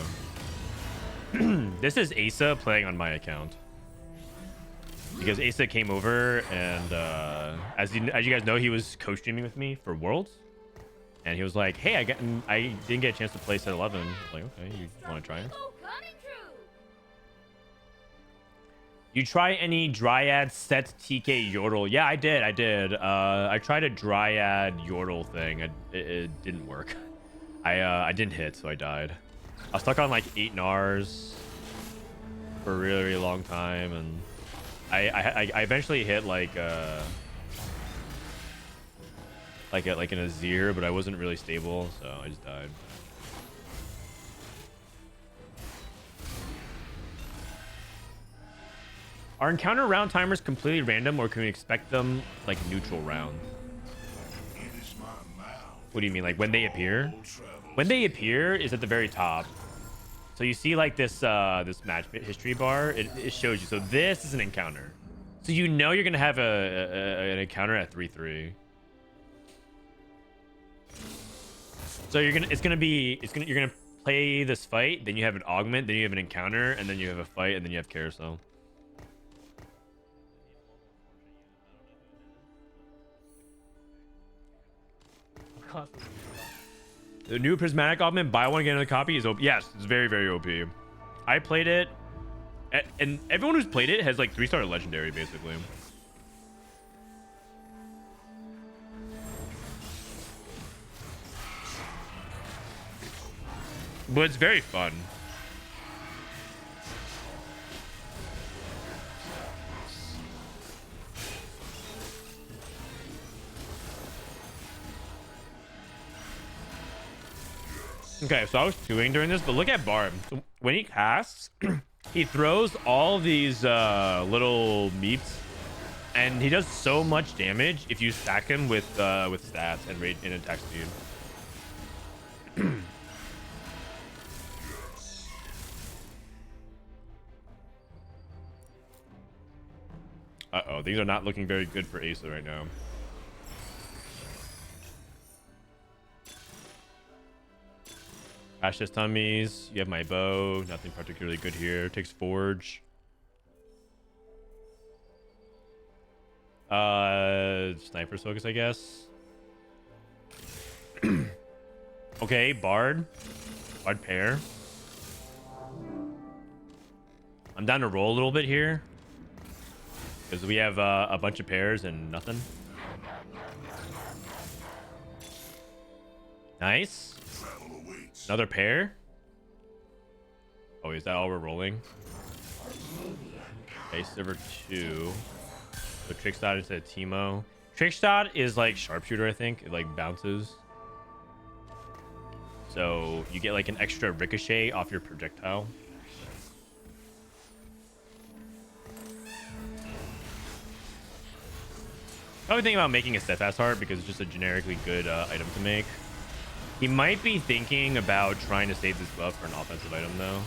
this is Asa playing on my account because Asa came over, and as you guys know, he was co-streaming with me for Worlds. And he was like, hey, I didn't get a chance to play set 11. I was like, okay, you want to try it? You try any Dryad set TK Yordle? Yeah, I did. I tried a Dryad Yordle thing. It didn't work. I didn't hit, so I died. I was stuck on like 8 Nars for a really long time, and I eventually hit like an Azir, but I wasn't really stable, so I just died. Are encounter round timers completely random, or can we expect them like neutral round? What do you mean, like when they appear? When they appear is at the very top. So you see like this this match history bar. It shows you. So this is an encounter. So you know you're gonna have an encounter at 3-3. So you're gonna play this fight, then you have an augment, then you have an encounter, and then you have a fight, and then you have carousel. The new prismatic augment, buy one get another copy, is OP. Yes, it's very OP. I played it, and everyone who's played it has like 3-star legendary basically. But it's very fun. Okay, so I was queuing during this, but look at Barb. So when he casts, he throws all these little meats, and he does so much damage if you stack him with stats and rate and attack speed. Uh-oh, things are not looking very good for Asa right now. Crash test tummies. You have my bow. Nothing particularly good here. Takes forge. Sniper's focus, I guess. Okay, bard. Bard pair. I'm down to roll a little bit here. Because we have a bunch of pairs and nothing. Nice. Another pair. Oh, is that all we're rolling? Okay, silver 2. So Trickshot instead of Teemo. Trickshot is like sharpshooter, I think. It like bounces. So you get like an extra ricochet off your projectile. Probably thinking about making a steadfast heart because it's just a generically good item to make. He might be thinking about trying to save this buff for an offensive item though.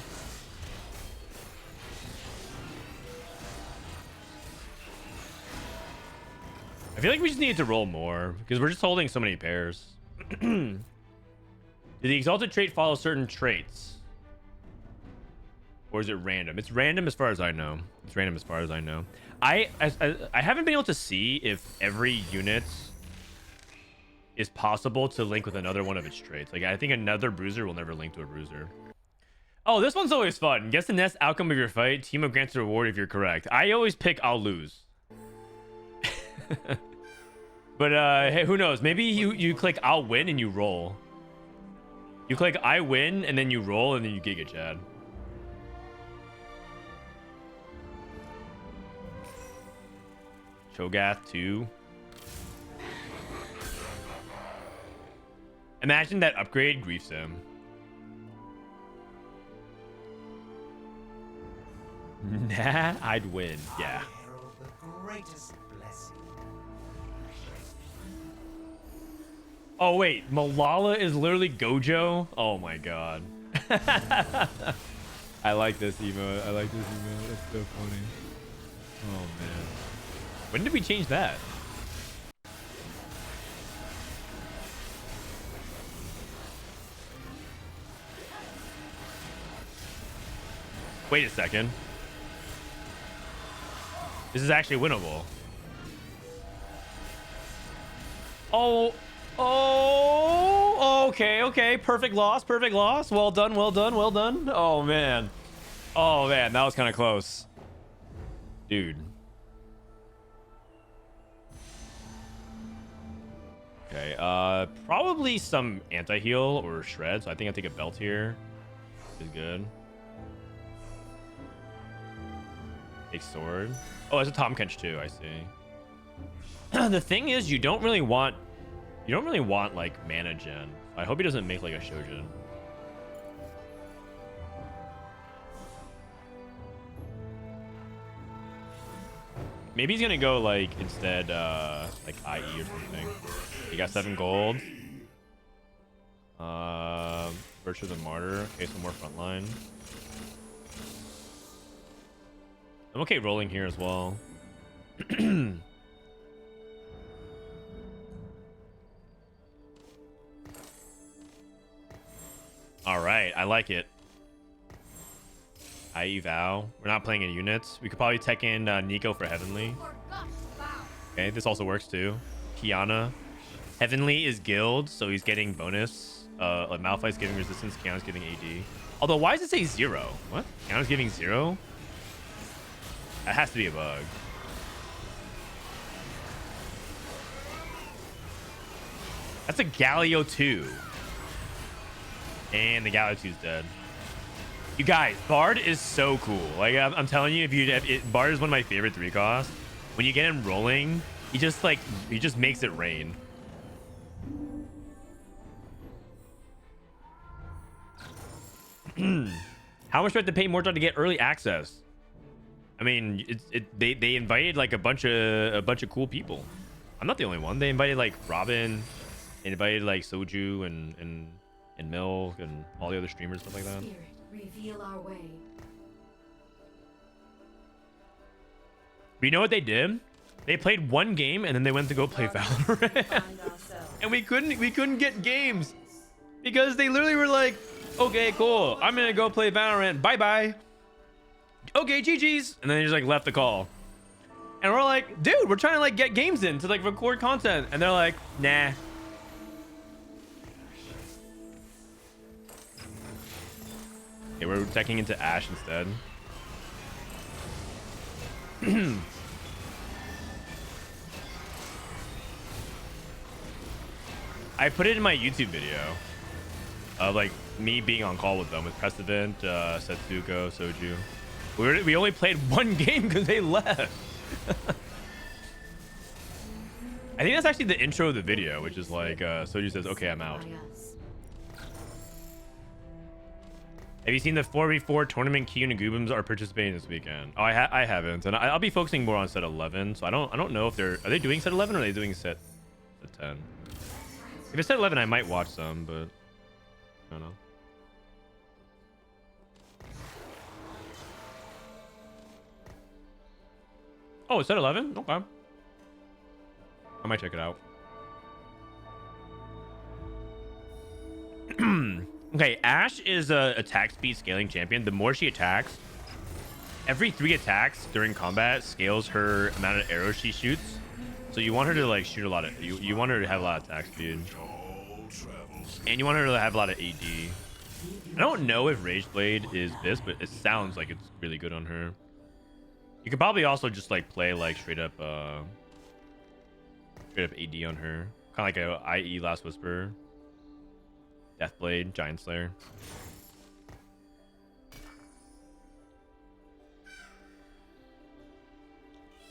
I feel like we just need to roll more because we're just holding so many pairs. Did the exalted trait follow certain traits? Or is it random? It's random as far as I know. It's random as far as I know. I haven't been able to see if every unit is possible to link with another one of its traits. Like, I think another bruiser will never link to a bruiser. Oh, this one's always fun. Guess the next outcome of your fight. Teemo grants a reward if you're correct. I always pick I'll lose. But hey, who knows? Maybe you click I'll win and you roll. You click I win and then you roll and then you Giga Chad. Cho'Gath 2. Imagine that upgrade griefs him. Nah, I'd win. Yeah. Oh wait, Malala is literally Gojo? Oh my god. I like this emote. I like this emote. It's so funny. Oh man. When did we change that? Wait a second. This is actually winnable. Oh, okay. Perfect loss. Well done. Oh man, that was kind of close, dude. Okay, probably some anti-heal or shred. So I think I take a belt here. Is good. Take sword. Oh, it's a Tom Kench too. I see. The thing is, you don't really want like mana gen. I hope he doesn't make like a Shojin. Maybe he's gonna go like instead like IE or something. He got 7 gold. Virtue of the Martyr. Okay, some more frontline. I'm okay rolling here as well. All right, I like it. IE Vow. We're not playing any units. We could probably tech in Nico for Heavenly. Okay, this also works too. Kiana. Heavenly is guild, so he's getting bonus. Like Malphite's giving resistance, Kiana's giving AD. Although, why does it say 0? What? Kiana's giving 0? That has to be a bug. That's a Galio 2. And the Galio 2's dead. You guys, Bard is so cool. Like, I'm telling you, Bard is one of my favorite 3 costs. When you get him rolling, he just makes it rain. How much do I have to pay more to get early access? I mean, they invited like a bunch of cool people. I'm not the only one. They invited like Robin, they invited like Soju and Milk and all the other streamers, stuff like that. Spirit, reveal our way. But you know what they did? They played 1 game and then they went to go play Valorant. And we couldn't get games because they literally were like, Okay, cool. I'm gonna go play Valorant. Bye bye. Okay, GG's. And then he just like left the call. And we're like, dude, we're trying to like get games in to like record content. And they're like, nah. Okay, we're teching into Ashe instead. I put it in my YouTube video of like me being on call with them with Precedent, Setsuko, Soju. We only played one game because they left. I think that's actually the intro of the video, which is like Soju says, "Okay, I'm out." Have you seen the 4v4 tournament? Key and Goobums are participating this weekend. Oh, I haven't, and I'll be focusing more on set 11. So I don't know if are they doing set 11 or are they doing set 10? If it's set 11, I might watch some, but I don't know. Oh, it's set 11? Okay. I might check it out. Okay, Ashe is a attack speed scaling champion. The more she attacks, every 3 attacks during combat scales her amount of arrows she shoots. So you want her to like shoot a lot of you want her to have a lot of attack speed. And you want her to have a lot of AD. I don't know if Rage Blade is this, but it sounds like it's really good on her. You could probably also just like play like straight up AD on her. Kind of like a IE Last Whisper. Deathblade, Giant Slayer.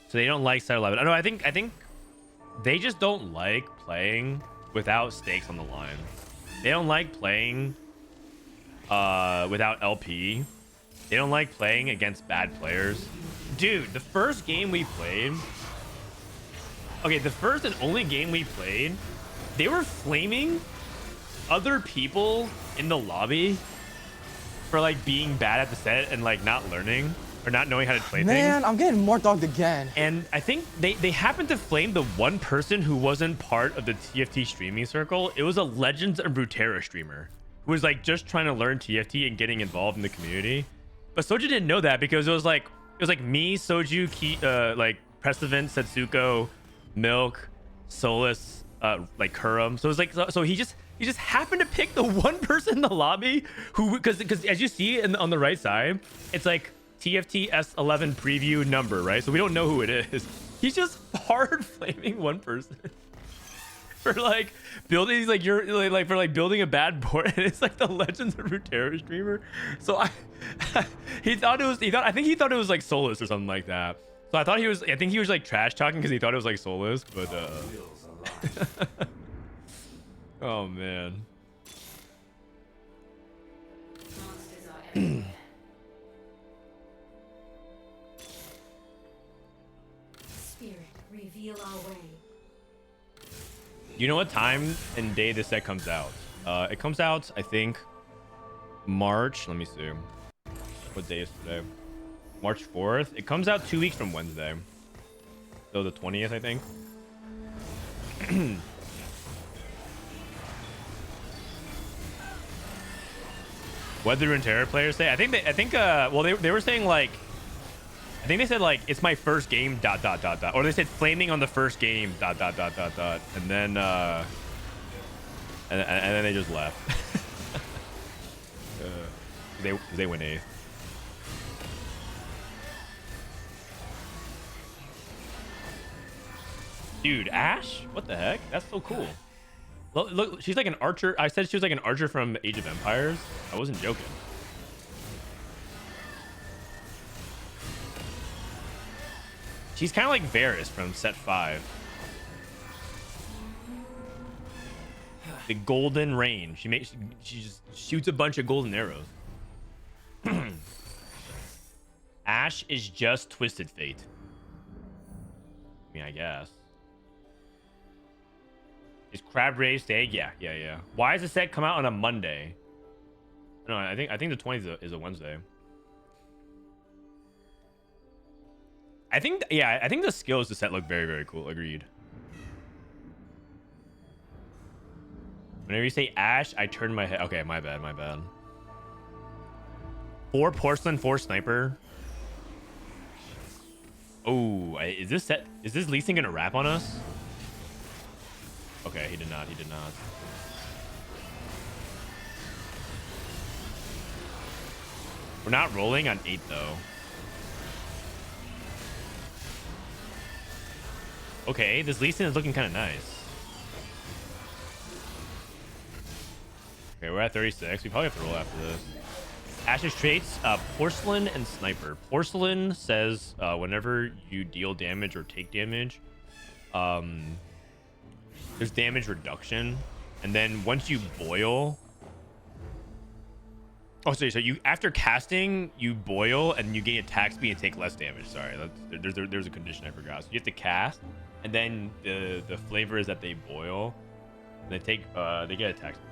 So they don't like set 11. I know. I think they just don't like playing without stakes on the line. They don't like playing without LP. They don't like playing against bad players. Dude, the first game we played. Okay, the first and only game we played, they were flaming other people in the lobby for like being bad at the set and like not learning or not knowing how to play things. Man, I'm getting more dogged again. And I think they happened to flame the one person who wasn't part of the TFT streaming circle. It was a Legends of Runeterra streamer who was like just trying to learn TFT and getting involved in the community. But Soju didn't know that because it was like me, Soju, like Precedent, Setsuko, Milk, Solus, like Kurum. So it was like so he just happened to pick the one person in the lobby who, because as you see on the right side, it's like TFT S11 preview number, right? So we don't know who it is. He's just hard flaming one person for like building. He's like for like building a bad board, and it's like the Legends of Runeterra streamer. So I think he thought it was like Solus or something like that. So I think he was like trash talking because he thought it was like Solus, but oh man. Spirit, reveal our way. You know what time and day this set comes out? It comes out, I think, March. Let me see. What day is today? March 4th. It comes out 2 weeks from Wednesday. So the 20th, I think. What did the Runeterra players say? Well, they were saying like, I think they said like, it's my first game, ... Or they said flaming on the first game, ... And then, and then they just left. They went 8th. Dude, Ashe? What the heck? That's so cool. Look, she's like an archer. I said she was like an archer from Age of Empires. I wasn't joking. She's kind of like Varus from set 5. The golden rain. She just shoots a bunch of golden arrows. Ashe is just Twisted Fate. I mean, I guess. Is Crab Raised Egg? Yeah. Why does the set come out on a Monday? No, I think the 20th is a Wednesday. I think the skills to set look very, very cool. Agreed. Whenever you say Ashe, I turn my head. Okay, my bad. 4 porcelain, 4 sniper. Oh, is this Lee Sin gonna wrap on us? Okay, he did not. He did not. We're not rolling on 8 though. Okay, this Lee Sin is looking kind of nice. Okay, we're at 36. We probably have to roll after this. Ash's traits, porcelain and sniper. Porcelain says whenever you deal damage or take damage, there's damage reduction. And then once you boil... Oh, sorry. So you, after casting, you boil and you gain attack speed and take less damage. Sorry, there's a condition I forgot. So you have to cast, and then the flavor is that they boil, and they get attack speed.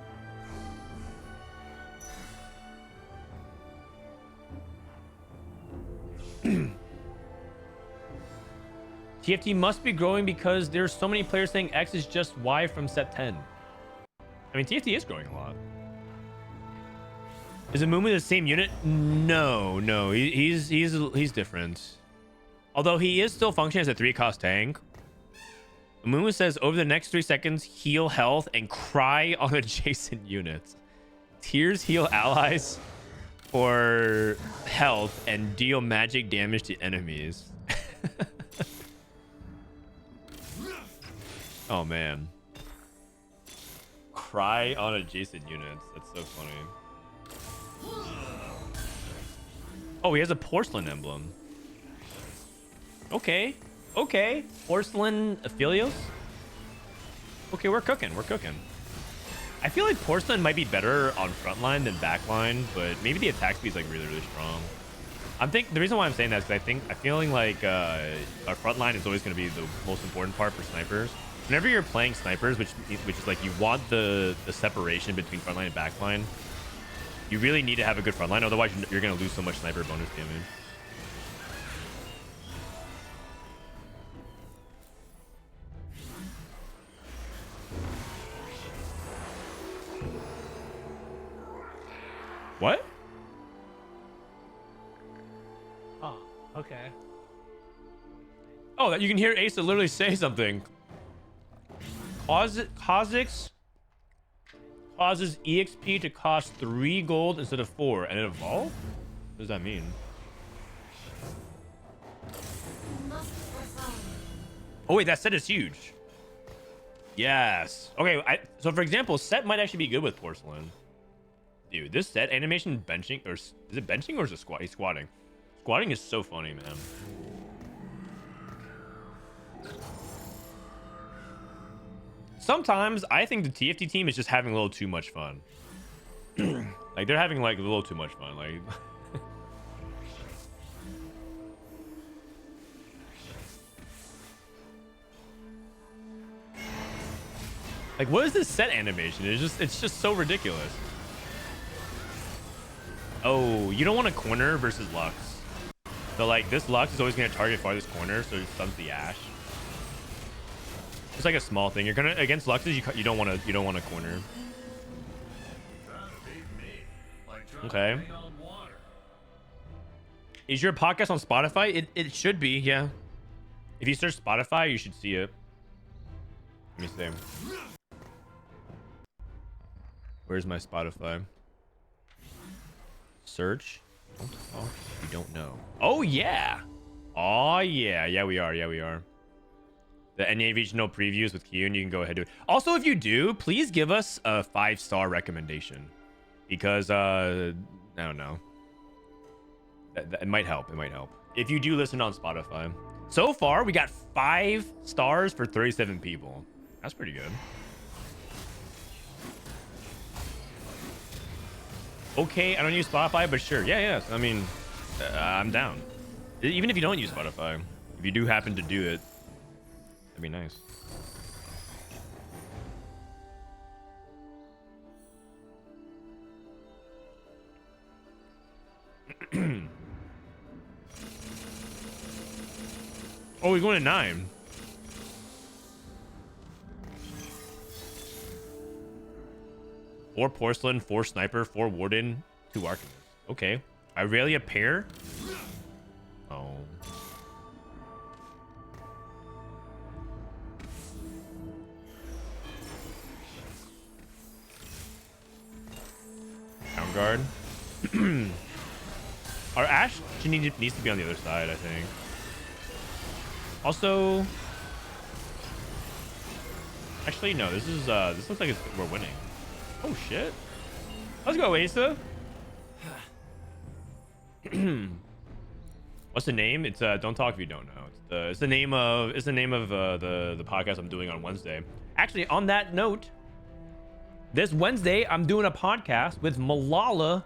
TFT must be growing because there's so many players saying X is just Y from set 10. I mean, TFT is growing a lot. Is Amumu the same unit? No, he's different. Although he is still functioning as a 3-cost tank. Amumu says over the next 3 seconds, heal health and cry on adjacent units. Tears heal allies for health and deal magic damage to enemies. Oh man. Cry on adjacent units. That's so funny. Oh, he has a porcelain emblem. Okay. Okay. Porcelain Aphelios? Okay, we're cooking. We're cooking. I feel like porcelain might be better on frontline than backline, but maybe the attack speed is like really, really strong. The reason why I'm saying that is because I'm feeling like our frontline is always going to be the most important part for snipers. Whenever you're playing snipers, which is like you want the separation between frontline and backline, you really need to have a good frontline. Otherwise, you're going to lose so much sniper bonus damage. What? Oh, okay. Oh, you can hear Asa literally say something. Kha'Zix causes EXP to cost 3 gold instead of 4, and it evolved? What does that mean? Oh wait, that set is huge. Yes. Okay, so for example, set might actually be good with porcelain. Dude, this set animation benching, or is it benching or is it squat? He's squatting. Squatting is so funny, man. Sometimes I think the TFT team is just having a little too much fun. Like they're having like a little too much fun. Like like what is this set animation? It's just so ridiculous. Oh, you don't want a corner versus Lux. So like this Lux is always going to target farthest corner, so it stuns the Ashe. It's like a small thing. You're gonna against Luxes, you don't want a corner. Okay. Is your podcast on Spotify? It should be, yeah. If you search Spotify, you should see it. Let me see. Where's my Spotify? Search. Don't talk. You don't know. Oh yeah. Oh yeah. Yeah, we are. Yeah, we are. The NA regional previews with Q, and you can go ahead and do it. Also, if you do, please give us a 5-star recommendation, because I don't know. That it might help. It might help if you do listen on Spotify. So far, we got 5 stars for 37 people. That's pretty good. Okay, I don't use Spotify, but sure. Yeah. I mean, I'm down. Even if you don't use Spotify, if you do happen to do it, that'd be nice. Oh, we're going to 9. Four porcelain, 4 sniper, 4 warden, 2 arcanist. Okay. I rarely appear. Oh. Down guard. Our Ashe needs to be on the other side, I think. Also, actually, no. This looks like we're winning. Oh shit! Let's go, Asa. What's the name? It's don't talk if you don't know. It's the name of the podcast I'm doing on Wednesday. Actually, on that note, this Wednesday I'm doing a podcast with Malala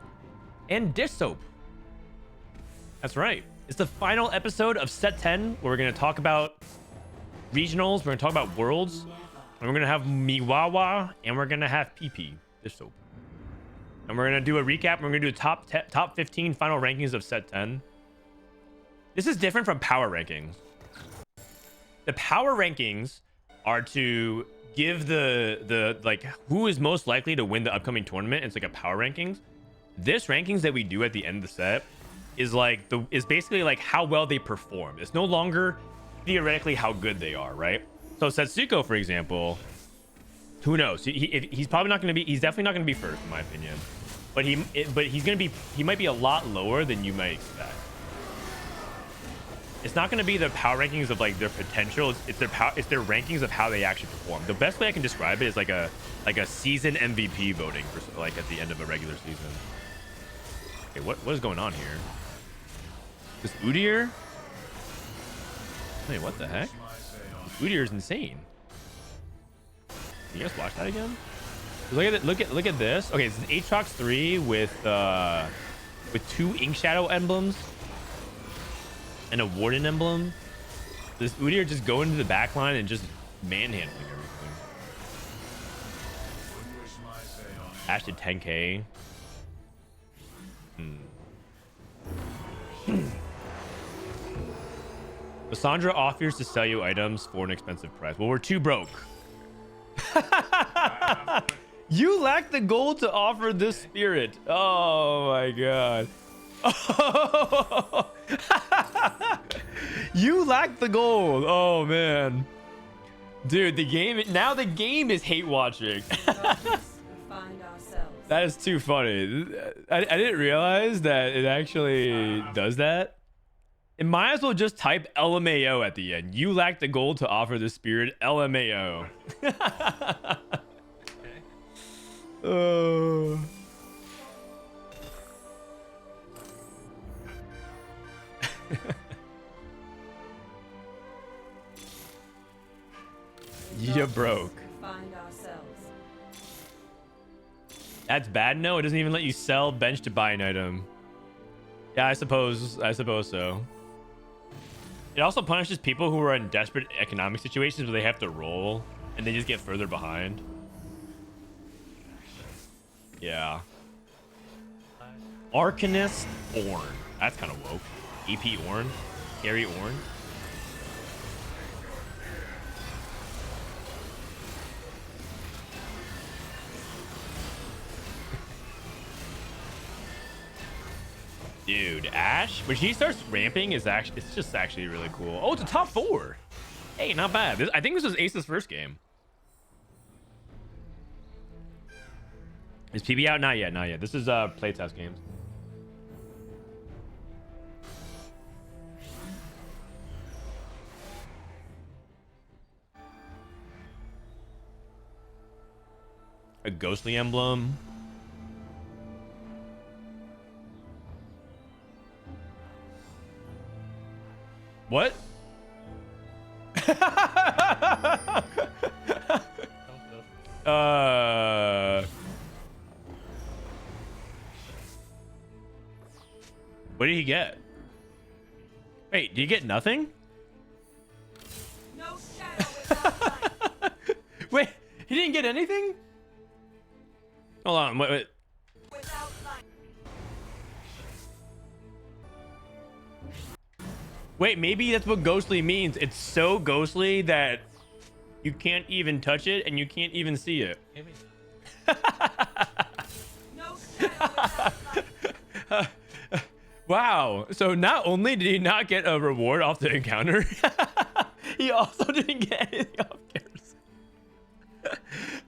and Dish Soap. That's right. It's the final episode of Set 10 where we're going to talk about regionals, we're going to talk about worlds, and we're going to have Miwawa, and we're going to have PP, Dish Soap. And we're going to do a recap. We're going to do top 15 final rankings of Set 10. This is different from power rankings. The power rankings are to give the like who is most likely to win the upcoming tournament. It's like a power rankings. This rankings that we do at the end of the set is basically like how well they perform. It's no longer theoretically how good they are, right? So Setsuko, for example, who knows? He's probably not going to be. He's definitely not going to be first, in my opinion. But he's going to be. He might be a lot lower than you might expect. It's not going to be the power rankings of like their potential. It's their rankings of how they actually perform. The best way I can describe it is like a season MVP voting for like at the end of a regular season. Okay, what is going on here? This Udyr? Wait, what the heck? Udyr is insane. Can you guys watch that again? Look at it. Look at this. Okay, it's an Aatrox 3 with 2 Ink Shadow emblems and a Warden emblem. This Udyr just going to the back line and just manhandling everything. Ashe did 10k. Lissandra offers to sell you items for an expensive price. Well, we're too broke. You lack the gold to offer this spirit. Oh my god. You lack the gold. Oh man. Dude, the game is hate watching. That is too funny. I didn't realize that it actually does that. It might as well just type LMAO at the end. You lack the gold to offer the spirit. LMAO. Oh. You broke. That's bad. No, it doesn't even let you sell bench to buy an item. Yeah, I suppose so. It also punishes people who are in desperate economic situations where they have to roll and they just get further behind. Yeah. Arcanist Ornn. That's kind of woke. EP Ornn. Carry Ornn. Dude, Ashe, when she starts ramping, it's just actually really cool. Oh, it's a top 4. Hey, not bad. I think this was Ace's first game. Is PB out? Not yet, not yet. This is playtest games. A ghostly emblem. What? What did he get? Wait, did you get nothing? No shadow without light. Wait, he didn't get anything? Hold on, wait. Without light. Wait, maybe that's what ghostly means. It's so ghostly that you can't even touch it and you can't even see it. No shadow without light. Wow. So not only did he not get a reward off the encounter, he also didn't get anything off Garrison.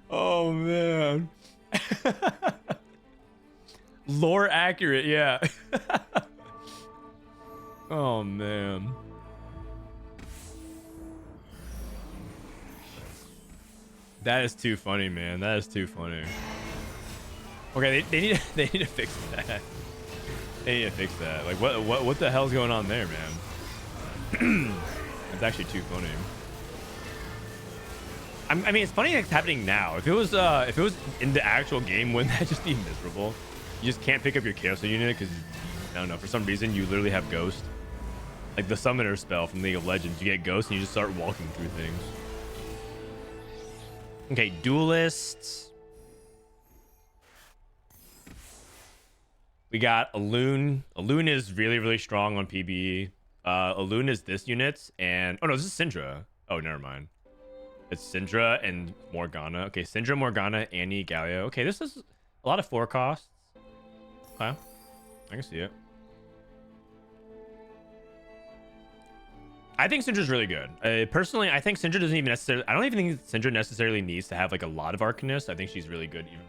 Oh man. Lore accurate, yeah. Oh man. That is too funny, man. That is too funny. Okay, they need to fix that. They need to fix that. Like what the hell's going on there, man? That's actually too funny. I mean, it's funny it's happening now. If it was in the actual game, wouldn't that just be miserable? You just can't pick up your Chaos unit because I don't know, for some reason you literally have Ghost. Like the summoner spell from League of Legends, you get Ghost and you just start walking through things. Okay, duelists. We got Alune. Alune is really, really strong on PBE. Alune is this unit, and oh no, this is Syndra. Oh, never mind. It's Syndra and Morgana. Okay, Syndra, Morgana, Annie, Galio. Okay, this is a lot of 4 costs. Okay, I can see it. I think Syndra's really good. Personally, I think Syndra doesn't even necessarily... I don't even think Syndra necessarily needs to have like a lot of Arcanist. I think she's really good even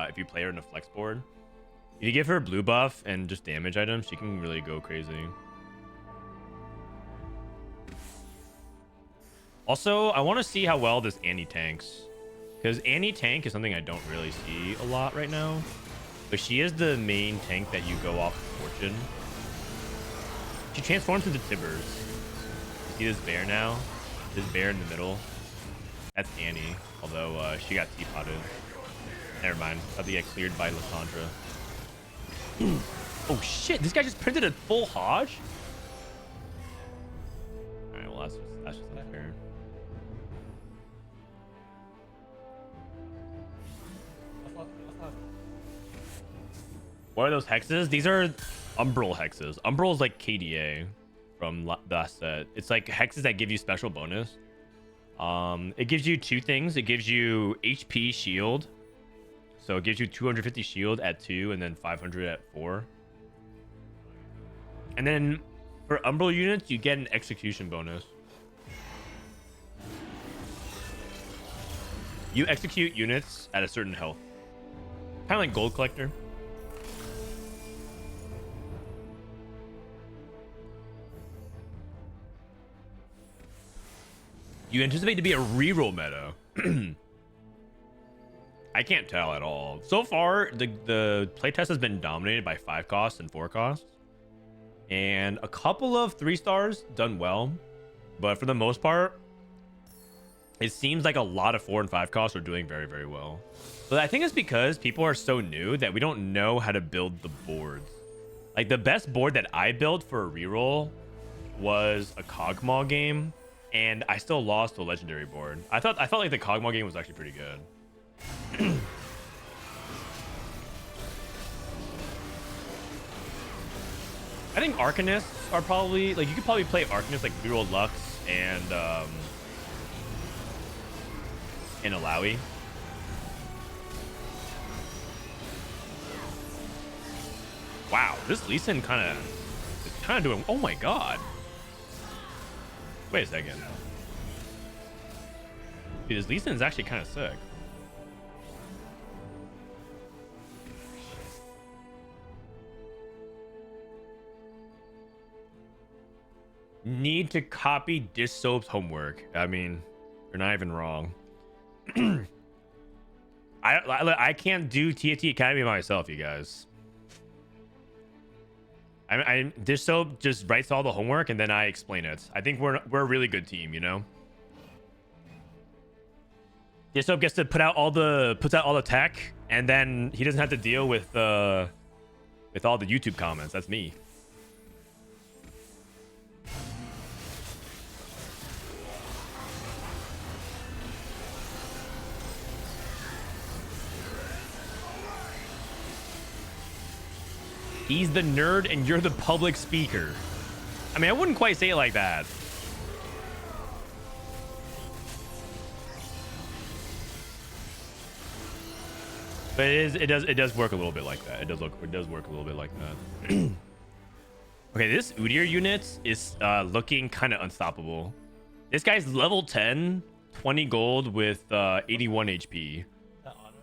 if you play her in a flex board. If you give her blue buff and just damage items, she can really go crazy. Also, I want to see how well this Annie tanks. Because Annie tank is something I don't really see a lot right now. But she is the main tank that you go off of Fortune. She transforms into Tibbers. See this bear now? This bear in the middle? That's Annie. Although she got teapotted. Never mind. About to get cleared by Lysandra. Oh shit, this guy just printed a full Hodge? Alright, well that's just unfair. What are those hexes? These are Umbral hexes. Umbral is like KDA from the set. It's like hexes that give you special bonus. It gives you 2 things. It gives you HP shield. So it gives you 250 shield at 2 and then 500 at 4. And then for Umbral units, you get an execution bonus. You execute units at a certain health. Kind of like Gold Collector. You anticipate to be a reroll meta. I can't tell at all. So far, the playtest has been dominated by 5 costs and 4 costs. And a couple of 3 stars done well. But for the most part, it seems like a lot of 4 and 5 costs are doing very, very well. But I think it's because people are so new that we don't know how to build the boards. Like the best board that I built for a reroll was a Kog'Maw game. And I still lost the legendary board. I felt like the Kog'Maw game was actually pretty good. I think Arcanists are probably like you could probably play Arcanists like reroll Lux and Alawi. Wow, this Lee Sin kind of doing. Oh my god. Wait a second. Dude, this Lee Sin is actually kind of sick. Need to copy Dish Soap's homework. I mean, you're not even wrong. I can't do TFT Academy myself, you guys. Dish Soap just writes all the homework and then I explain it. I think we're a really good team, you know. Dish Soap gets to puts out all the tech, and then he doesn't have to deal with all the YouTube comments. That's me. He's the nerd and you're the public speaker. I mean, I wouldn't quite say it like that. But it does work a little bit like that. It does work a little bit like that. Okay, this Udyr unit is looking kind of unstoppable. This guy's level 10, 20 gold with 81 HP.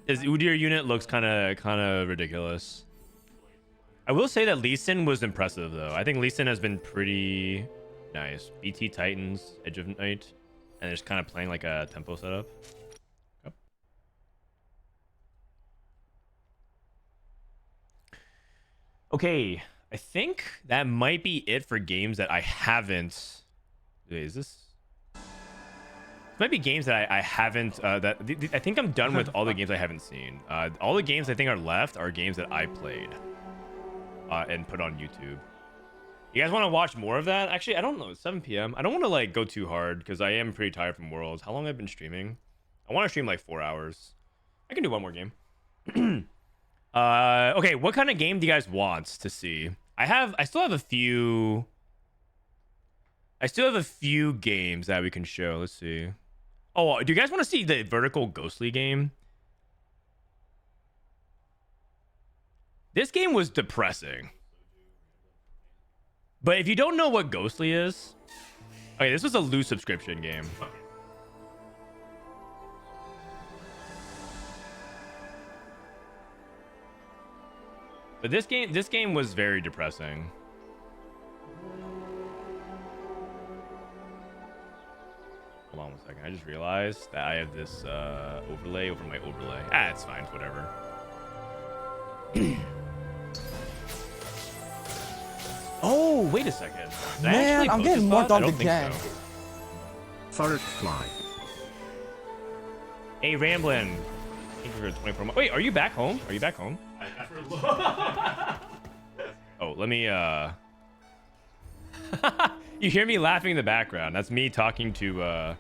His Udyr unit looks kind of ridiculous. I will say that Lee Sin was impressive though. I think Lee Sin has been pretty nice. BT Titans, Edge of Night, and just kind of playing like a tempo setup. Yep. Okay, I think that might be it for games that I haven't. Wait, is this? Might be games that I haven't I think I'm done with all the games I haven't seen. All the games I think are left are games that I played and put on YouTube. You guys want to watch more of that? Actually, I don't know. It's 7 p.m. I don't want to like go too hard because I am pretty tired from Worlds. How long have I been streaming? I want to stream like 4 hours. I can do one more game. Okay, what kind of game do you guys want to see? I still have a few games that we can show. Let's see. Oh, do you guys want to see the vertical ghostly game? This game was depressing. But if you don't know what ghostly is, okay, this was a loose subscription game. But this game was very depressing. Hold on one second. I just realized that I have this overlay over my overlay. Ah, it's fine. It's whatever. Oh, wait a second. Did I Man, actually I'm post getting this more VOD? I dogged don't think again. so. Forest fly. Hey, Ramblin. Thank you for 24 months. Wait, are you back home? Are you back home? Oh, let me You hear me laughing in the background. That's me talking to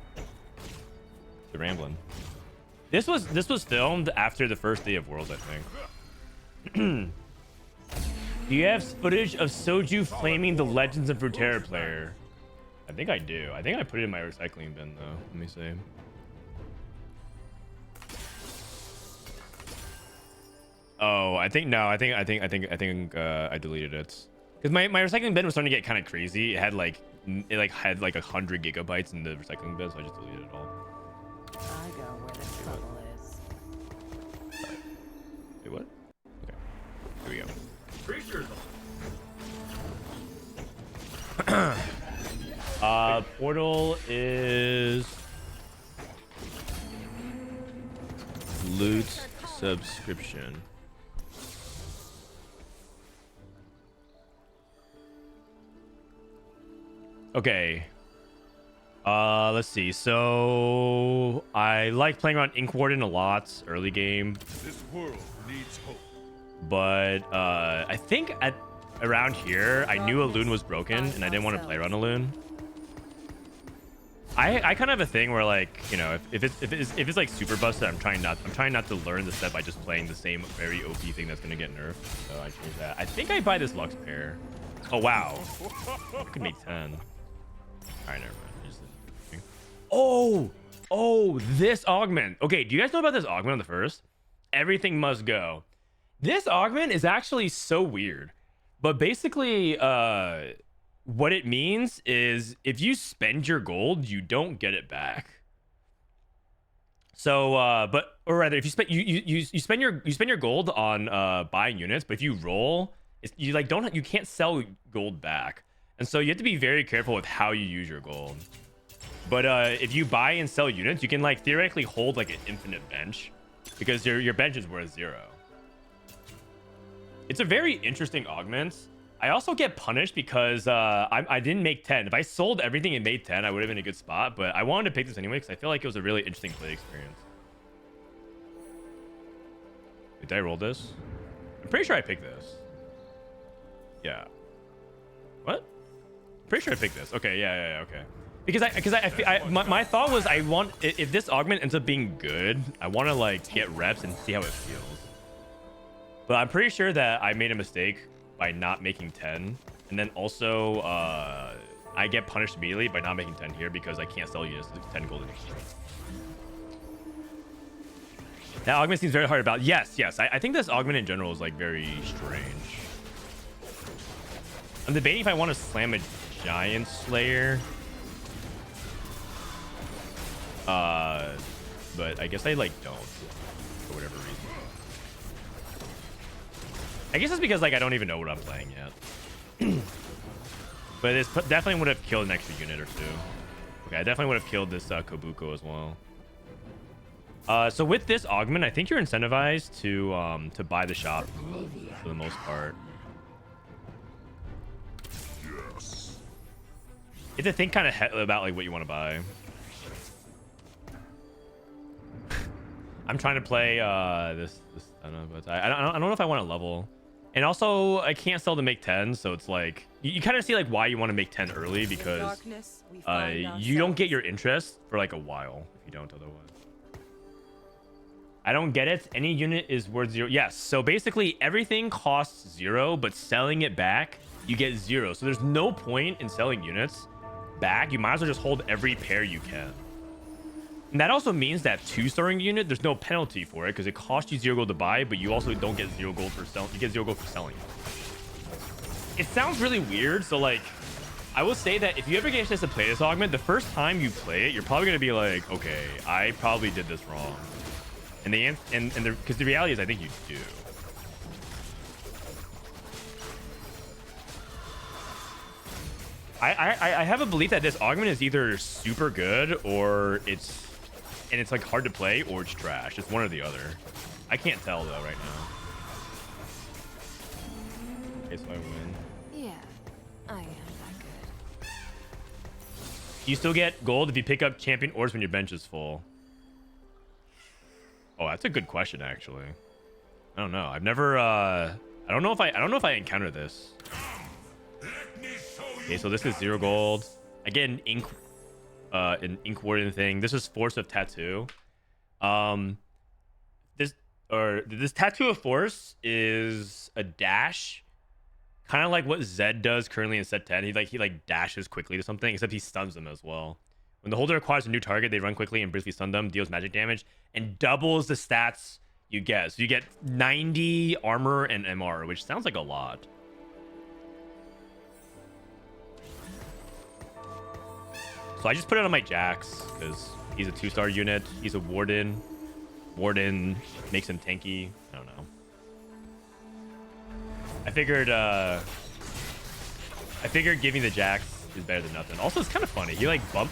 Ramblin. This was filmed after the first day of Worlds, I think. Do you have footage of Soju flaming the Legends of Runeterra player? I think I do. I think I put it in my recycling bin though. Let me see. Oh, I think no. I think I deleted it because my recycling bin was starting to get kind of crazy. It had like 100 gigabytes in the recycling bin, so I just deleted it all. I go where the trouble is. Wait, what? Okay, here we go. Portal is loot subscription. Okay. Let's see. So I like playing around Ink Warden a lot early game. This world needs hope. But I think around here I knew a loon was broken and I didn't want to play around a loon. I kind of have a thing where, like, you know, if it's like super busted, I'm trying not to learn the set by just playing the same very OP thing that's gonna get nerfed. So I changed that. I think I buy this Lux pair. Oh wow, I could make 10. All right, never mind. Oh, this augment. Okay, do you guys know about this augment on the first? Everything must go. This augment is actually so weird, but basically, what it means is if you spend your gold, you don't get it back. So, or rather, if you spend you spend your gold on buying units, but if you roll, you can't sell gold back, and so you have to be very careful with how you use your gold. But if you buy and sell units, you can like theoretically hold like an infinite bench because your bench is worth 0. It's a very interesting augment. I also get punished because I didn't make 10. If I sold everything and made 10, I would have been in a good spot. But I wanted to pick this anyway because I feel like it was a really interesting play experience. Wait, did I roll this? I'm pretty sure I picked this. Yeah. What? Pretty sure I picked this. Okay, yeah, okay. Because my thought was if this augment ends up being good, I want to like get reps and see how it feels. But I'm pretty sure that I made a mistake by not making 10, and then also I get punished immediately by not making 10 here because I can't sell units to 10 golden. That augment seems very hard about. Yes. I think this augment in general is like very strange. I'm debating if I want to slam a Giant Slayer. But I guess I like don't for whatever reason. I guess it's because like I don't even know what I'm playing yet. But this definitely would have killed an extra unit or two. Okay, I definitely would have killed this Kobuko as well. So with this augment, I think you're incentivized to buy the shop for the most part. Yes. You have to think kind of about like what you want to buy. I'm trying to play this I don't know, but I don't know if I want to level. And also I can't sell to make 10, so it's like you kind of see like why you want to make 10 early, because you don't get your interest for like a while if you don't otherwise. I don't get it. Any unit is worth 0. Yes, so basically everything costs 0, but selling it back you get 0. So there's no point in selling units back. You might as well just hold every pair you can. And that also means that 2-starring unit, there's no penalty for it because it costs you 0 gold to buy, but you also don't get 0 gold for selling. You get 0 gold for selling. It sounds really weird. So like, I will say that if you ever get a chance to play this augment, the first time you play it, you're probably gonna be like, okay, I probably did this wrong. And because the reality is, I think you do. I have a belief that this augment is either super good or it's like hard to play, or it's trash. It's one or the other. I can't tell though right now. Okay, so I win. Yeah, I am that good. You still get gold if you pick up champion ores when your bench is full. Oh, that's a good question actually. I don't know. I've never I don't know if I encountered this. Okay, so this is 0 gold. Again, an ink warden thing. This is Force of Tattoo. This Tattoo of Force is a dash, kind of like what Zed does currently in set 10. He dashes quickly to something, except he stuns them as well. When the holder acquires a new target, they run quickly and briefly stun them, deals magic damage, and doubles the stats you get. So you get 90 armor and MR, which sounds like a lot. So I just put it on my Jax because he's a 2-star unit. He's a warden. Warden makes him tanky. I don't know. I figured giving the Jax is better than nothing. Also, it's kind of funny. He kind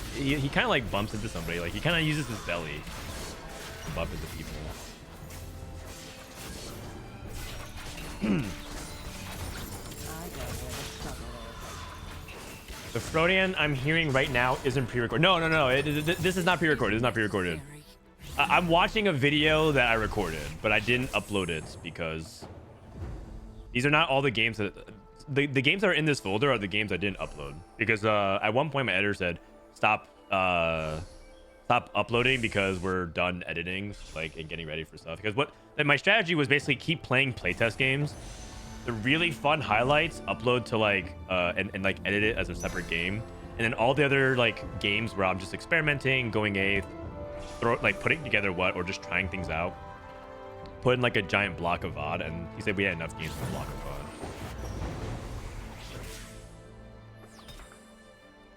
of like bumps into somebody. Like he kind of uses his belly to bump into people. The Frodan I'm hearing right now isn't pre-recorded. No. This is not pre-recorded. This is not pre-recorded. I'm watching a video that I recorded, but I didn't upload it because these are not all the games that... The games that are in this folder are the games I didn't upload. Because at one point my editor said, stop uploading because we're done editing and getting ready for stuff. Because my strategy was basically keep playing playtest games. The really fun highlights upload to and edit it as a separate game, and then all the other games where I'm just experimenting, going eighth, putting together or just trying things out, put in a giant block of VOD. And he said we had enough games for a block of VOD.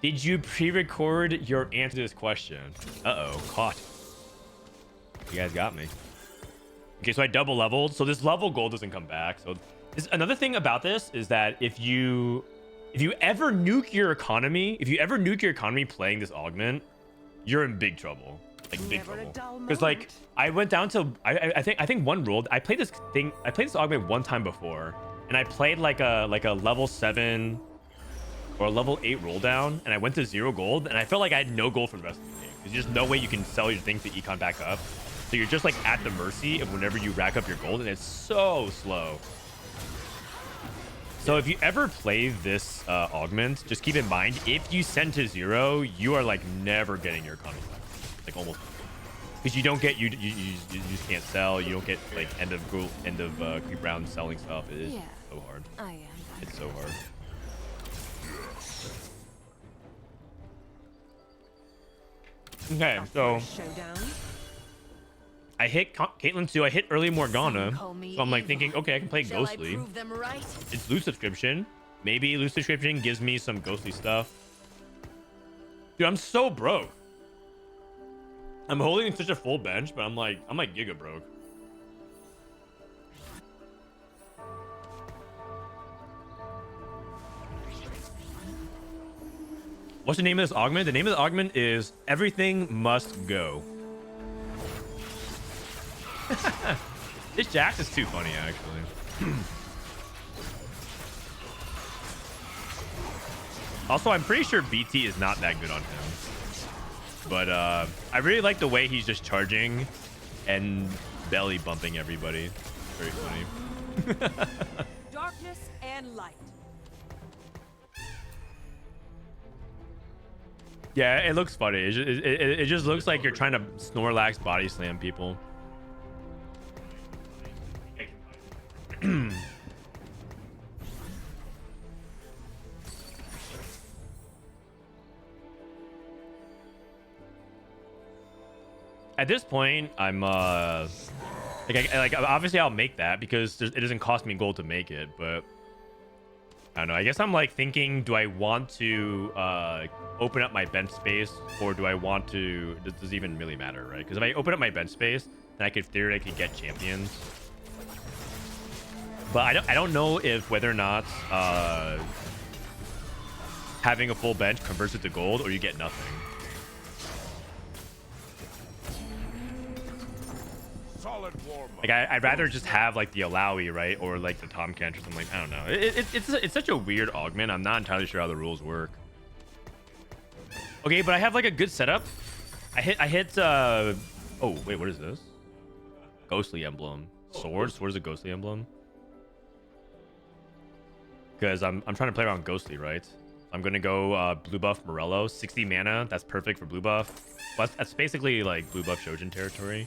Did you pre-record your answer to this question? Uh-oh, caught. You guys got me. Okay, so I double leveled, so this level gold doesn't come back. So another thing about this is that if you ever nuke your economy, playing this augment, you're in big trouble. Big trouble. Because I went down to I think one roll. I played this augment one time before, and I played like a level 7 or a level 8 roll down, and I went to 0 gold, and I felt like I had no gold for the rest of the game. There's just no way you can sell your things to econ back up. So you're just at the mercy of whenever you rack up your gold, and it's so slow. So if you ever play this augment, just keep in mind, if you send to 0, you are never getting your economy back. Almost, because you don't get you just can't sell. You don't get end of creep round selling stuff. It is so hard. I am. It's so hard. Okay, so I hit Caitlyn too. I hit early Morgana, so I'm thinking, okay, I can play Ghostly. It's loot subscription. Maybe Loose Description gives me some ghostly stuff. Dude, I'm so broke. I'm holding such a full bench, but I'm like giga broke. What's the name of this augment? The name of the augment is Everything Must Go. This Jax is too funny, actually. Also, I'm pretty sure BT is not that good on him. But I really like the way he's just charging and belly bumping everybody. Very funny. Darkness and light. Yeah, it looks funny. It just looks like you're trying to Snorlax body slam people. At this point, I'm like obviously I'll make that because it doesn't cost me gold to make it, but I don't know. I guess I'm like thinking, do I want to open up my bench space, or do I want to? Does it even really matter, right? Because if I open up my bench space, then I could theoretically get champions. But I don't know if whether or not having a full bench converts it to gold, or you get nothing. Like I'd rather just have like the Alawi, right, or like the Tomcat or something. Like, I don't know. It's such a weird augment. I'm not entirely sure how the rules work. Okay, but I have like a good setup. I hit. Oh wait, what is this? Ghostly emblem. Sword. Sword is a ghostly emblem. Because I'm trying to play around ghostly, right? I'm gonna go blue buff Morello, 60 mana. That's perfect for blue buff. But that's basically like blue buff Shojin territory.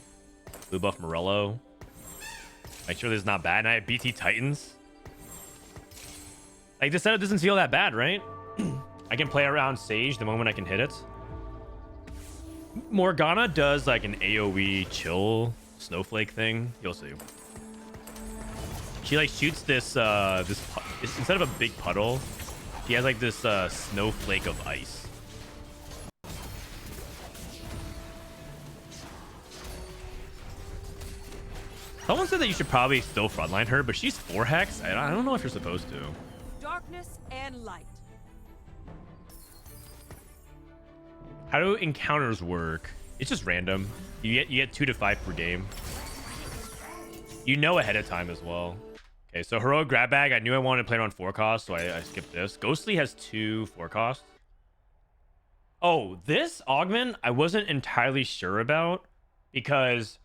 Blue buff Morello. Make sure this is not bad. And I have BT Titans. Like, this setup doesn't feel that bad, right? I can play around Sage the moment I can hit it. Morgana does like an AoE chill snowflake thing. You'll see. She like shoots this instead of a big puddle, she has like this snowflake of ice. Someone said that you should probably still frontline her, but she's 4 hex. I don't know if you're supposed to. Darkness and light. How do encounters work? It's just random. You get 2 to 5 per game. You know ahead of time as well. Okay, so heroic grab bag. I knew I wanted to play around 4 costs, so I skipped this. Ghostly has 2 4 costs. Oh, this augment I wasn't entirely sure about, because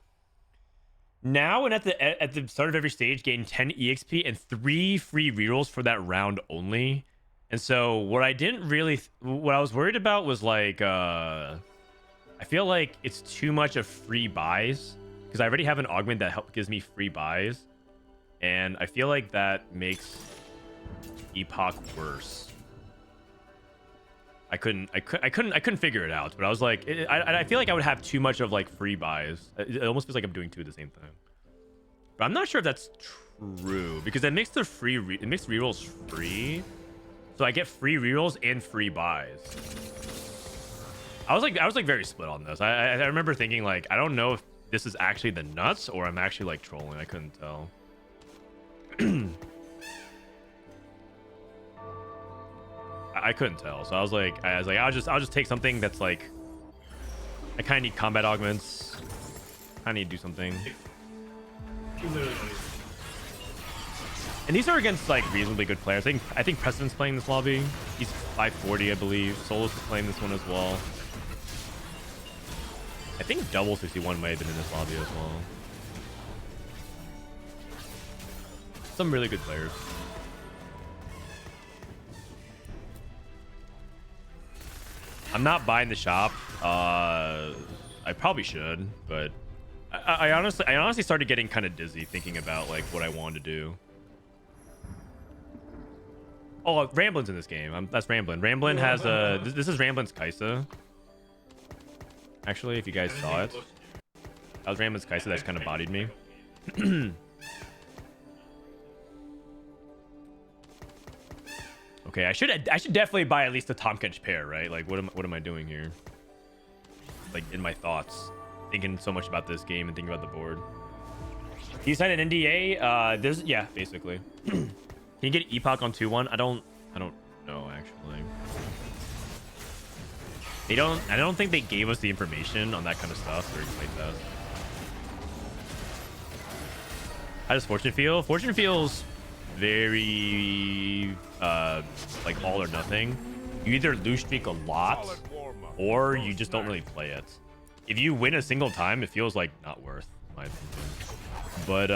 now and at the start of every stage, gain 10 EXP and 3 free rerolls for that round only. And so what I was worried about was like I feel like it's too much of free buys, because I already have an augment that gives me free buys, and I feel like that makes Epoch worse. I couldn't figure it out, but I was like, I feel like I would have too much of like free buys. It almost feels like I'm doing 2 at the same time. But I'm not sure if that's true, because it makes rerolls free, so I get free rerolls and free buys. I was like very split on this. I remember thinking like, I don't know if this is actually the nuts or I'm actually like trolling. I couldn't tell. I couldn't tell, so I was like I'll just take something that's like, I kind of need combat augments. I need to do something. And these are against like reasonably good players. I think Precedent's playing this lobby. He's 540, I believe. Solus is playing this one as well. I think Double 61 might have been in this lobby as well. Some really good players. I'm not buying the shop. I probably should, but I honestly started getting kind of dizzy thinking about like what I wanted to do. Oh, Ramblin's in this game. That's Ramblin. Ramblin has a... This is Ramblin's Kaisa. Actually, if you guys saw it. That was Ramblin's Kaisa that's kind of bodied me. Okay, I should definitely buy at least a Tom Kench pair, right? Like, what am I doing here? Like, in my thoughts, thinking so much about this game and thinking about the board. Can you sign an NDA? There's yeah, basically. Can you get Epoch on 2-1? I don't know actually. I don't think they gave us the information on that kind of stuff during playtest. How does Fortune feel? Fortune feels very like all or nothing. You either lose streak a lot or you just don't really play it. If you win a single time, it feels like not worth, in my opinion. But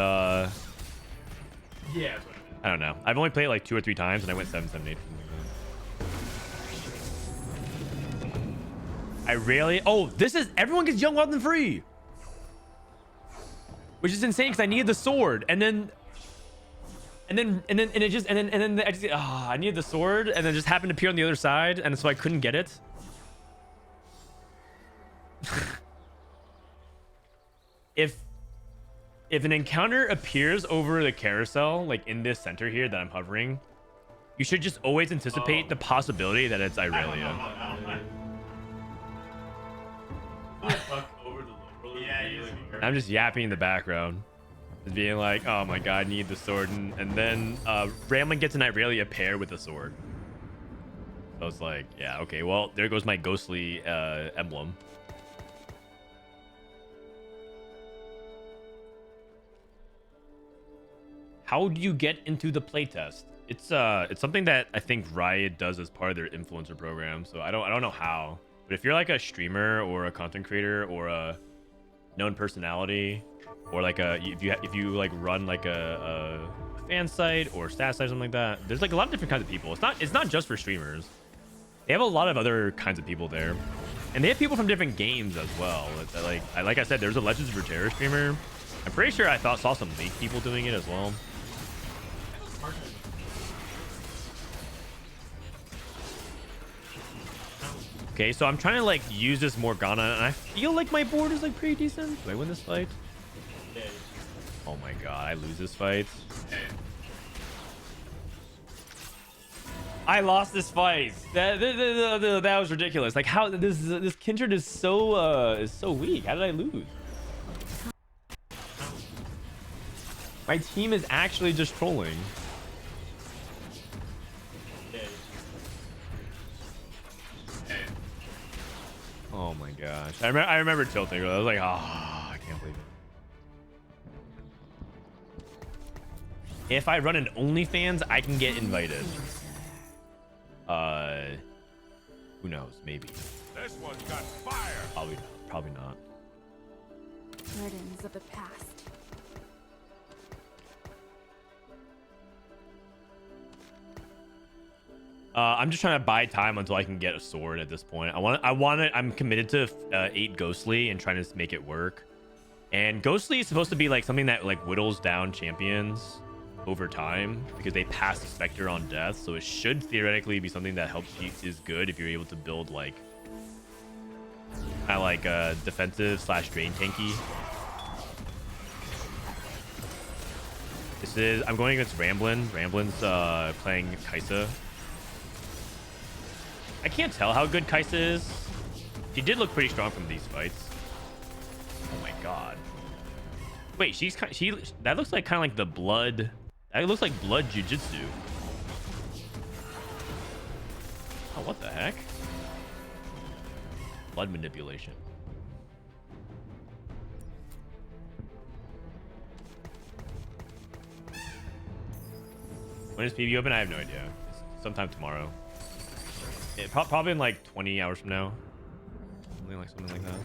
yeah, I don't know. I've only played it like 2 or 3 times and I went 7-7-8. I rarely. Oh, this is everyone gets young, wild, and free, which is insane because I needed the sword, and then I needed the sword, and then it just happened to appear on the other side, and so I couldn't get it. If an encounter appears over the carousel, like in this center here that I'm hovering, you should just always anticipate the possibility that it's Irelia. I'm just yapping in the background, just being like, "Oh my god, I need the sword," and then Ramlin gets an Irelia pair with a sword. So it's like, yeah, okay, well, there goes my ghostly emblem. How do you get into the playtest? It's something that I think Riot does as part of their influencer program. So I don't know how. But if you're like a streamer or a content creator or a known personality, or like if you like run like a fan site or stat site or something like that, there's like a lot of different kinds of people. It's not just for streamers. They have a lot of other kinds of people there, and they have people from different games as well. Like I said, there's a Legends of Runeterra streamer. I'm pretty sure I saw some League people doing it as well. Okay, so I'm trying to like use this Morgana, and I feel like my board is like pretty decent. Do I win this fight? Oh my god, I lose this fight. I lost this fight. That was ridiculous. Like, how this Kindred is so weak. How did I lose? My team is actually just trolling. Oh my gosh. I remember tilting. I was like, oh, I can't believe it. If I run an OnlyFans, I can get invited. Who knows? Maybe. This one's got fire. Probably not. Burdens of the past. I'm just trying to buy time until I can get a sword at this point. I'm committed to 8 Ghostly and trying to make it work. And Ghostly is supposed to be like something that like whittles down champions over time because they pass the Spectre on death. So it should theoretically be something that helps you, is good if you're able to build like kind of like defensive / drain tanky. I'm going against Ramblin. Ramblin's playing Kaisa. I can't tell how good Kaisa is. She did look pretty strong from these fights. Oh my god. Wait, that looks like kind of like the blood. That looks like blood jujitsu. Oh, what the heck? Blood manipulation. When is PV open? I have no idea. It's sometime tomorrow. Probably in like 20 hours from now. Something like that.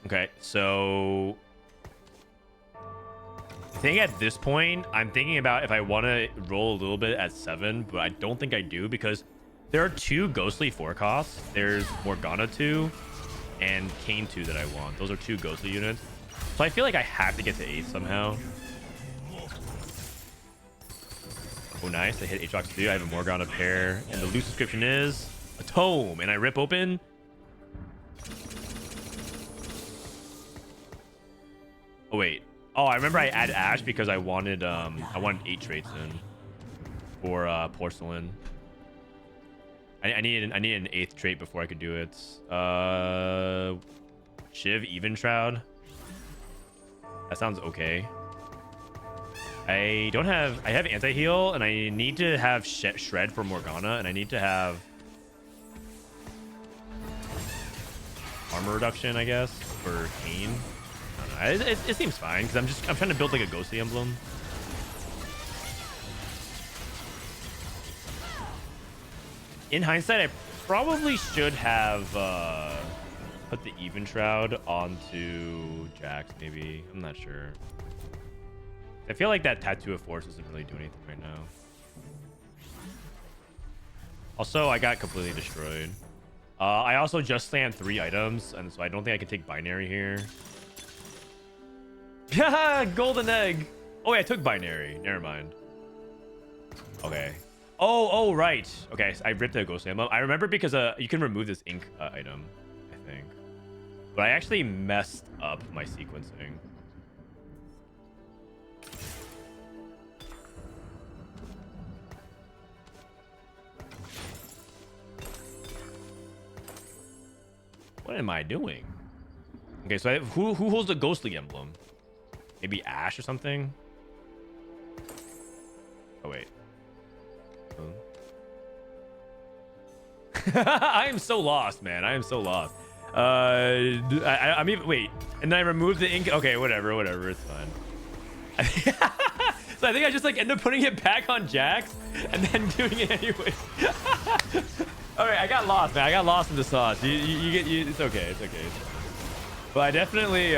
Okay, so I think at this point, I'm thinking about if I want to roll a little bit at 7, but I don't think I do because there are 2 Ghostly 4 costs. There's Morgana 2 and Kane 2 that I want. Those are 2 Ghostly units. So I feel like I have to get to 8 somehow. Oh, nice. I hit Aatrox 2. I have a Morgana pair. And the loot description is a tome. And I rip open Oh wait. Oh, I remember I added Ash because I wanted 8 traits in for porcelain. I needed an 8th trait before I could do it. Shiv Even Shroud. That sounds okay. I have anti-heal, and I need to have Shred for Morgana, and I need to have armor reduction, I guess, for Kayn. I don't know. It seems fine because I'm trying to build like a ghostly emblem. In hindsight, I probably should have put the Even Shroud onto Jax, maybe. I'm not sure. I feel like that Tattoo of Force doesn't really do anything right now. Also, I got completely destroyed. I also just land 3 items, and so I don't think I can take binary here. Haha, golden egg. Oh, wait, I took binary. Never mind. Okay. Oh, right. Okay, so I ripped the ghost ammo. I remember because you can remove this ink item, I think. But I actually messed up my sequencing. What am I doing? Okay, so who holds the ghostly emblem? Maybe Ash or something? Oh, wait. I am so lost, man. I am so lost. I'm even... Wait. And then I removed the ink. Okay, whatever. It's fine. So I think I just like end up putting it back on Jax and then doing it anyway. All right, I got lost, man. I got lost in the sauce. It's okay. It's okay. But I definitely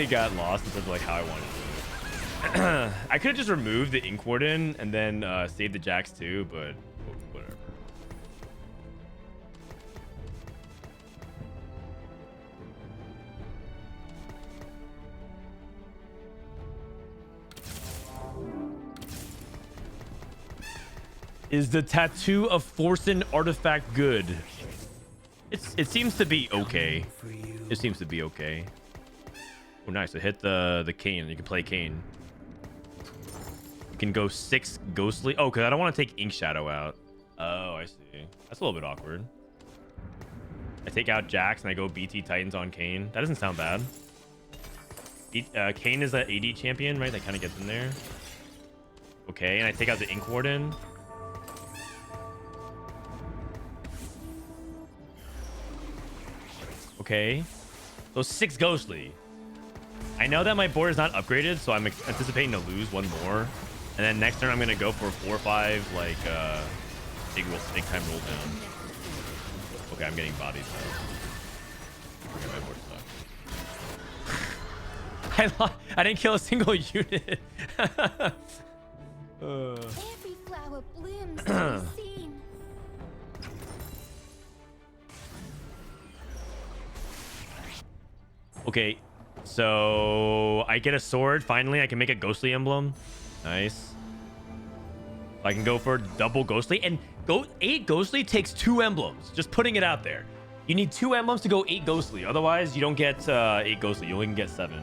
got lost in terms of like how I wanted to do it. I could have just removed the ink warden and then saved the Jax too, but whatever. Is the Tattoo of Forcen artifact good? It seems to be okay. It seems to be okay. Oh, nice. I hit the Kayn. You can play Kayn. You can go 6 ghostly. Oh, because I don't want to take Ink Shadow out. Oh, I see. That's a little bit awkward. I take out Jax and I go BT Titans on Kayn. That doesn't sound bad. Kayn is an AD champion, right? That kind of gets in there. Okay, and I take out the Ink Warden. Okay. So 6 ghostly. I know that my board is not upgraded, so I'm anticipating to lose 1 more. And then next turn I'm gonna go for 4 or 5 like big time roll down. Okay, I'm getting bodies now. Okay, my board sucks. I didn't kill a single unit. Every flower blooms to be seen. Okay, so I get a sword. Finally, I can make a ghostly emblem. Nice. I can go for double ghostly, and 8 ghostly takes 2 emblems. Just putting it out there. You need 2 emblems to go 8 ghostly. Otherwise, you don't get 8 ghostly. You only can get 7.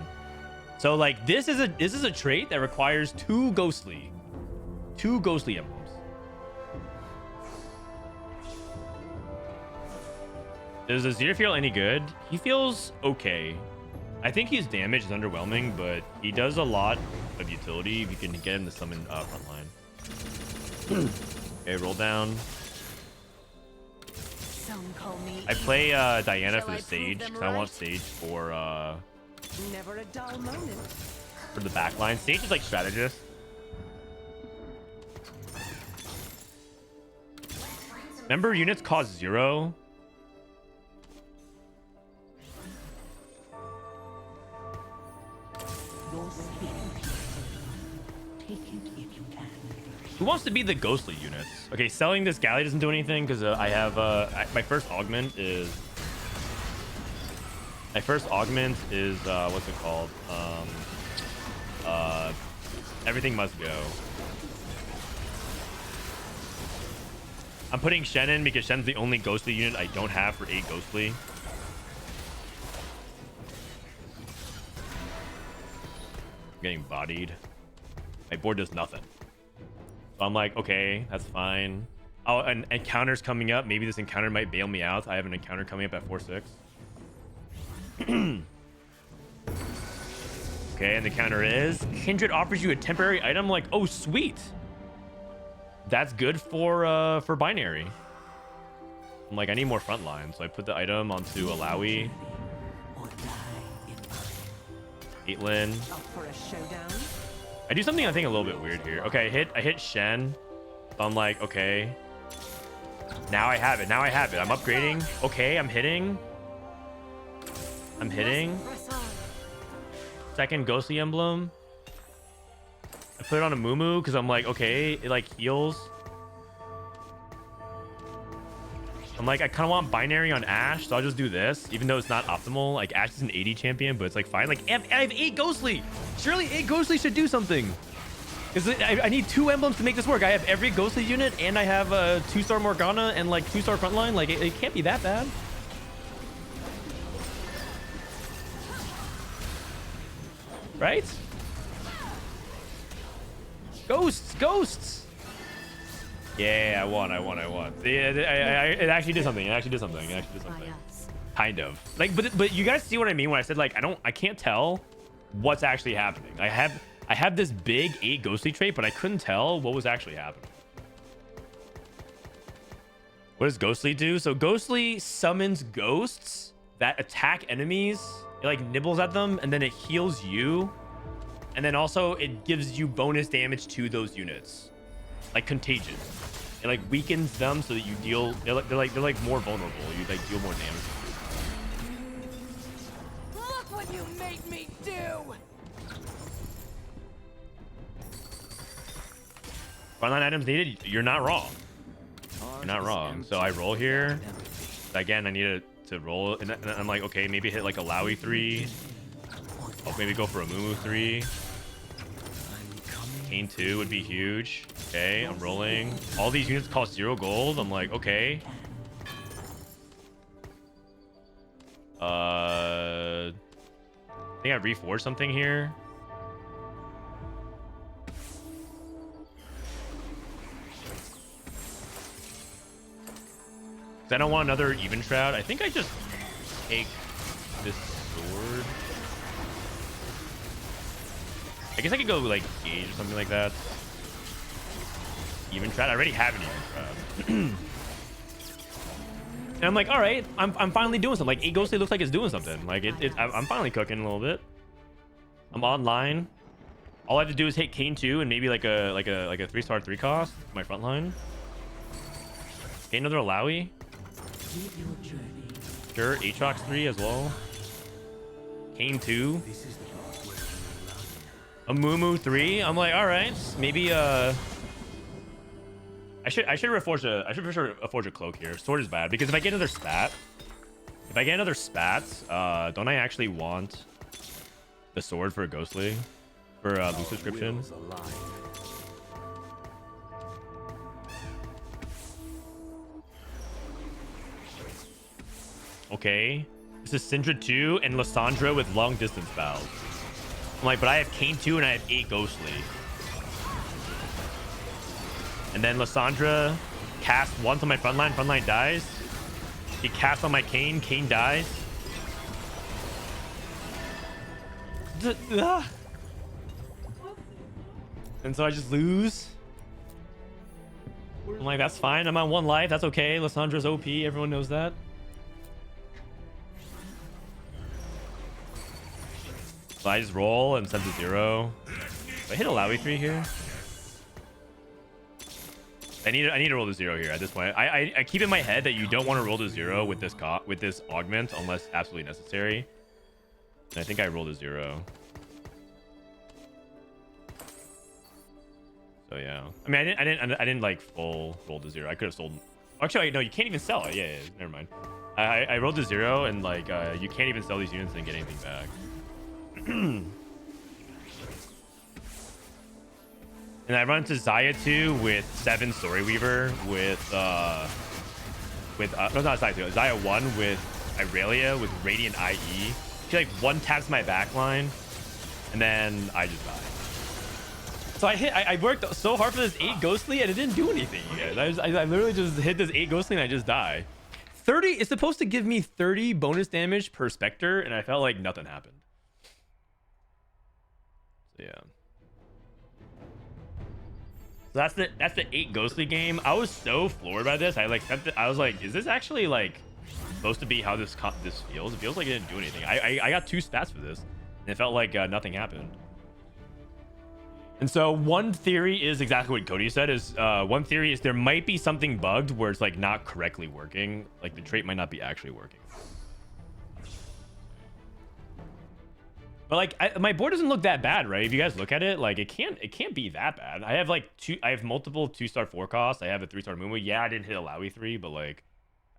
So like this is a trait that requires 2 ghostly emblems. Does Azir feel any good? He feels okay. I think his damage is underwhelming, but he does a lot of utility if you can get him to summon frontline. Okay, roll down. Some call me I play Diana Shall for the I prove Sage them because I want right? Sage for never a dull moment. the backline. Sage is like strategist. Member units cost 0. Who wants to be the ghostly units? Okay, selling this galley doesn't do anything because I have my first augment is what's it called? Everything must go. I'm putting Shen in because Shen's the only ghostly unit I don't have for 8 ghostly. getting bodied. My board does nothing. So I'm like, okay, that's fine. Oh, an encounter's coming up. Maybe this encounter might bail me out. I have an encounter coming up at 4-6. Okay, and the counter is Kindred offers you a temporary item. Like, oh, sweet. That's good for binary. I'm like, I need more frontline, so I put the item onto Alawi. Caitlyn. I do something I think a little bit weird here. Okay, I hit Shen. So I'm like, okay. Now I have it. Now I have it. I'm upgrading. Okay, I'm hitting. Second ghostly emblem. I put it on a Mumu because I'm like, okay, it like heals. I'm like, I kind of want binary on Ashe, so I'll just do this, even though it's not optimal. Like, Ashe is an 80 champion, but it's like fine. Like, I have 8 ghostly. Surely 8 ghostly should do something. Because I need 2 emblems to make this work. I have every ghostly unit, and I have a 2-star Morgana and like 2-star frontline. Like, it can't be that bad. Right? Ghosts. Yeah, I won. Yeah, it actually did something. Kind of. Like, but you guys see what I mean when I said like I can't tell what's actually happening. I have this big 8 ghostly trait, but I couldn't tell what was actually happening. What does ghostly do? So ghostly summons ghosts that attack enemies. It like nibbles at them, and then it heals you, and then also it gives you bonus damage to those units, like contagion. It like weakens them so that you deal. They're like more vulnerable. You like deal more damage. Look what you made me do! Frontline items needed. You're not wrong. You're not wrong. So I roll here. Again, I need to roll, and I'm like, okay, maybe hit like a Lowy 3. I'll maybe go for a Mumu 3. Kane 2 would be huge. Okay, I'm rolling. All these units cost 0 gold. I'm like, okay. I think I reforged something here. I don't want another even shroud. I think I just take this sword. I guess I could go like gauge or something like that. Even shroud. I already have an even shroud. And I'm like, all right, I'm finally doing something. Like 8 ghostly looks like it's doing something. Like I'm finally cooking a little bit. I'm online. All I have to do is hit Kane 2 and maybe like a 3-star 3 cost. My front line. Okay, another Alawi. Sure, Aatrox 3 as well. Kane 2. A Mumu 3. I'm like, all right, maybe I should reforge a cloak here. Sword is bad because if I get another spat, don't I actually want the sword for a ghostly for loot subscription? Okay, this is Syndra 2 and Lysandra with long distance spells. I'm like, but I have Kane 2 and I have 8 ghostly. And then Lysandra casts once on my frontline dies. He casts on my Kane dies. And so I just lose. I'm like, that's fine. I'm on 1 life. That's okay. Lysandra's OP. Everyone knows that. So I just roll and send to 0. I hit a Lowy 3 here. I need to roll to 0 here at this point. I keep in my head that you don't want to roll to 0 with this augment unless absolutely necessary. And I think I rolled to 0. So yeah. I mean, I didn't like full roll to 0. I could have sold. Actually, no, you can't even sell it. Yeah, never mind. I rolled to 0 and like you can't even sell these units and get anything back. And I run into Zaya 2 with 7 Story Weaver with no, not Zaya 2, Zaya 1 with Irelia with Radiant IE. She like 1 taps my backline and then I just died. So I worked so hard for this 8 ghostly and it didn't do anything, you guys. I literally just hit this 8 ghostly and I just die. 30 is supposed to give me 30 bonus damage per Spectre, and I felt like nothing happened. So yeah. So that's the 8 ghostly game. I was so floored by this. I was like, is this actually like supposed to be how this feels? It feels like it didn't do anything. I got 2 stats for this, and it felt like nothing happened. And so one theory is exactly what Cody said. One theory is there might be something bugged where it's like not correctly working. Like the trait might not be actually working. But like my board doesn't look that bad, right? If you guys look at it, like it can't be that bad. I have multiple 2-star 4 costs. I have a 3-star Moonway. Yeah, I didn't hit a Lowy 3, but like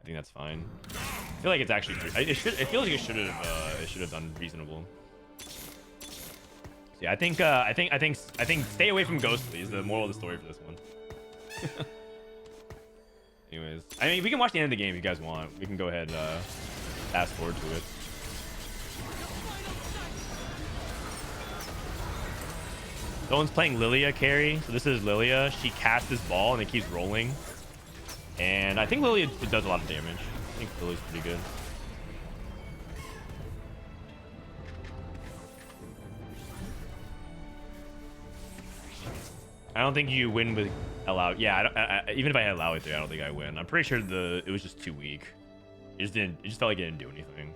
I think that's fine. I feel like it's actually it feels like it should have done reasonable. Yeah, I think stay away from Ghostly is the moral of the story for this one. Anyways, I mean, we can watch the end of the game if you guys want. We can go ahead and fast forward to it. Someone's playing Lilia carry. So this is Lilia. She casts this ball and it keeps rolling. And I think Lilia does a lot of damage. I think Lilia's pretty good. I don't think you win with allow. Yeah, even if I had allow it 3, I don't think I win. I'm pretty sure it was just too weak. It just felt like it didn't do anything.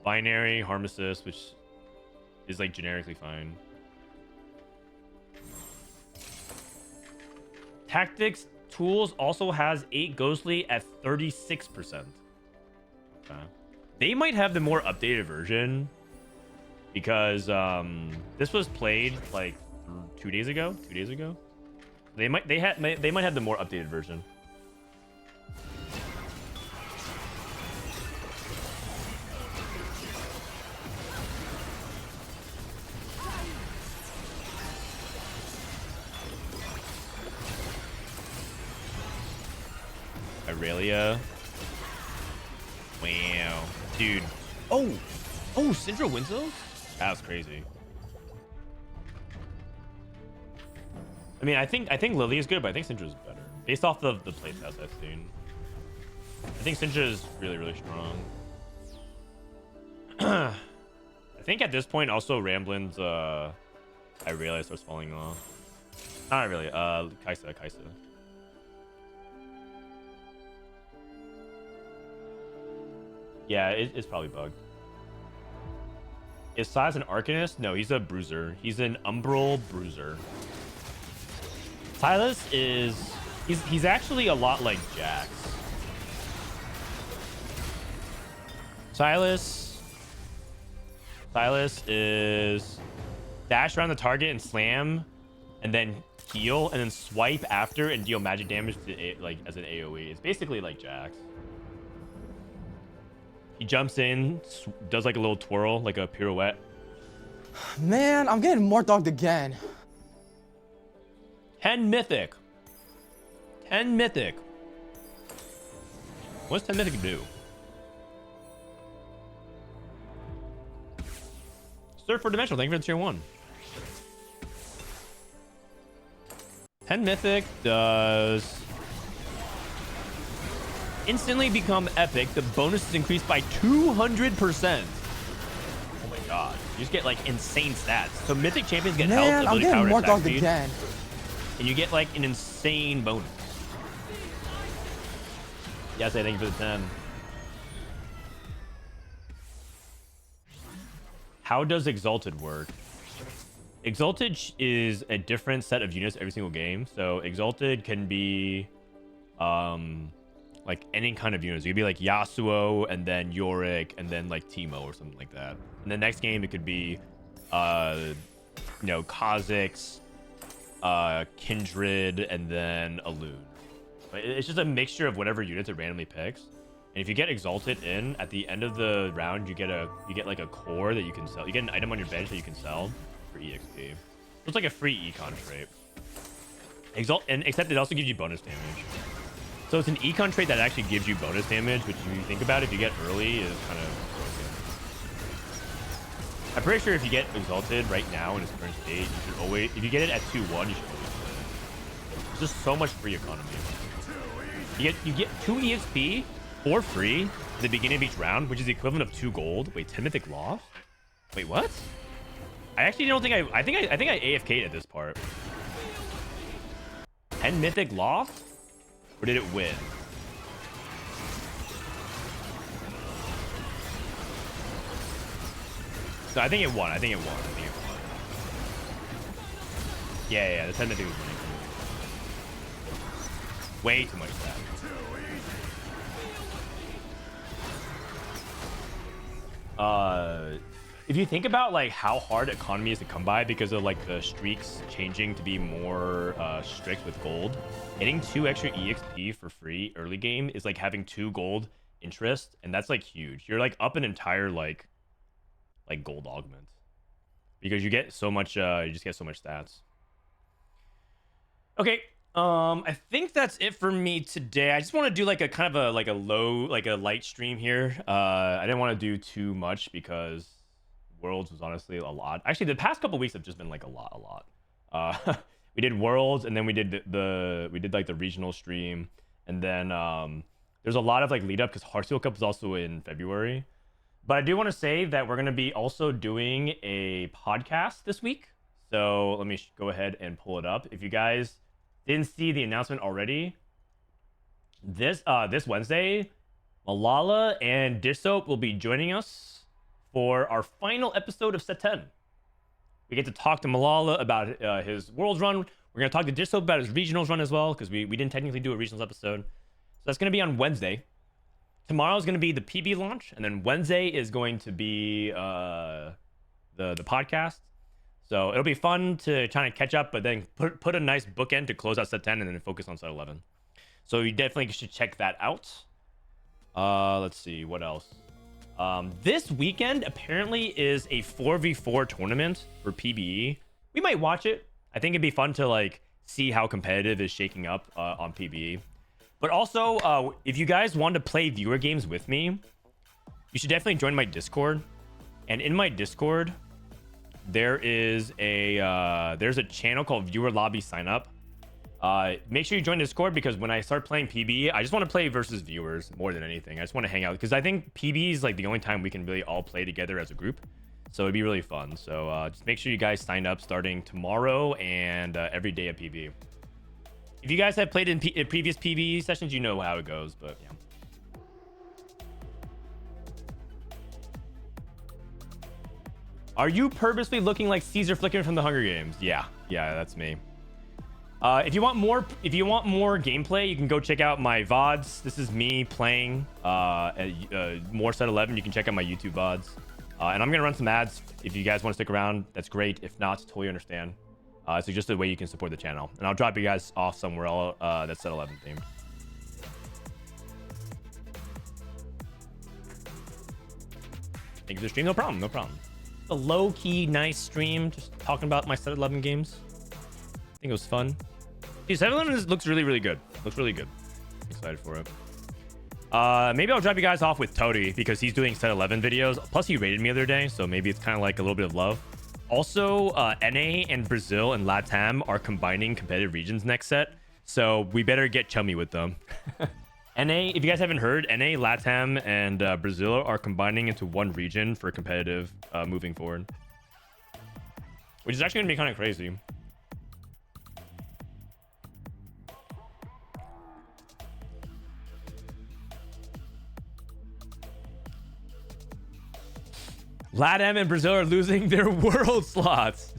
Binary, harm assist, which is like generically fine. Tactics tools also has 8 ghostly at 36%. Okay. They might have the more updated version because this was played like 2 days ago. They might have the more updated version. Aurelia. Wow, dude. Oh, Syndra wins those? That was crazy. I mean, I think Lily is good, but I think Syndra is better based off the playtest I've seen. I think Syndra is really, really strong. I think at this point also Ramblin's Aurelia starts falling off. Not really. Kaisa. Yeah, it's probably bugged. Is Silas an Arcanist? No, he's a Bruiser. He's an Umbral Bruiser. Silas is... He's actually a lot like Jax. Silas is... dash around the target and slam, and then heal, and then swipe after and deal magic damage to like as an AoE. It's basically like Jax. He jumps in, does like a little twirl, like a pirouette. Man, I'm getting more dogged again. 10 mythic. 10 mythic. What's 10 mythic do? Surf for Dimensional, thank you for the tier 1. 10 mythic does... instantly become epic. The bonus is increased by 200%. Oh my god. You just get like insane stats. So mythic champions get health, I'm ability, getting power, more attack dogged speed, again. and you get like an insane bonus. Yes, I thank you for the 10. How does Exalted work? Exalted is a different set of units every single game. So Exalted can be like any kind of units. It could be like Yasuo and then Yorick and then like Teemo or something like that. And the next game it could be Kha'Zix, Kindred, and then Alune. But it's just a mixture of whatever units it randomly picks. And if you get Exalted in at the end of the round, you get like a core that you can sell. You get an item on your bench that you can sell for EXP. It's like a free econ trait. Except it also gives you bonus damage. So it's an econ trait that actually gives you bonus damage, which if you think about it, if you get early, is kind of I'm pretty sure if you get Exalted right now in its current state, you should always, if you get it at 2-1, you should always play it. There's just so much free economy. You get 2 EXP for free at the beginning of each round, which is the equivalent of 2 gold. Wait, 10 mythic lost? Wait, what? I actually don't think I think I AFK'd at this part. 10 mythic lost? Or did it win? So I think it won. I think it won. Yeah, the 10 mythic was winning. Way too much stat. If you think about like how hard economy is to come by because of like the streaks changing to be more strict with gold, getting 2 extra EXP for free early game is like having 2 gold interest, and that's like huge. You're like up an entire like gold augment because you get so much. You just get so much stats. Okay. I think that's it for me today. I just want to do like a kind of a light stream here. I didn't want to do too much because Worlds was honestly a lot. Actually, the past couple weeks have just been like a lot. We did Worlds, and then we did like the regional stream, and then there's a lot of like lead up because Hearthstone Cup is also in February. But I do want to say that we're gonna be also doing a podcast this week. So let me go ahead and pull it up. If you guys didn't see the announcement already, this Wednesday, Malala and Dish Soap will be joining us for our final episode of Set 10. We get to talk to Malala about his Worlds run. We're going to talk to Dish Soap about his Regionals run as well, because we didn't technically do a Regionals episode. So that's going to be on Wednesday. Tomorrow is going to be the PB launch, and then Wednesday is going to be the podcast. So it'll be fun to try and catch up, but then put a nice bookend to close out Set 10 and then focus on Set 11. So you definitely should check that out. Let's see, what else? This weekend apparently is a 4v4 tournament for PBE. We might watch it. I think it'd be fun to like see how competitive is shaking up on PBE. But also, if you guys want to play viewer games with me, you should definitely join my Discord. And in my Discord, there's a channel called Viewer Lobby Sign Up. Make sure you join Discord because when I start playing PB, I just want to play versus viewers more than anything. I just want to hang out because I think PB is like the only time we can really all play together as a group. So it'd be really fun. So just make sure you guys sign up starting tomorrow and every day at PB. If you guys have played in previous PB sessions, you know how it goes, but yeah. Are you purposely looking like Caesar Flicker from the Hunger Games? Yeah, that's me. If you want more gameplay, you can go check out my VODs. This is me playing more Set 11. You can check out my YouTube VODs. And I'm gonna run some ads. If you guys want to stick around, that's great. If not, totally understand. So just a way you can support the channel. And I'll drop you guys off somewhere else that's Set 11 themed. Thank you for the stream. No problem. A low-key, nice stream, just talking about my Set 11 games. I think it was fun. Dude, Set 11 looks really, really good. Looks really good. I'm excited for it. Maybe I'll drop you guys off with Tody because he's doing Set 11 videos. Plus, he rated me the other day, so maybe it's kind of like a little bit of love. Also, NA and Brazil and LATAM are combining competitive regions next set, so we better get chummy with them. NA, if you guys haven't heard, NA, LATAM, and Brazil are combining into one region for competitive moving forward. Which is actually going to be kind of crazy. LATAM and Brazil are losing their world slots.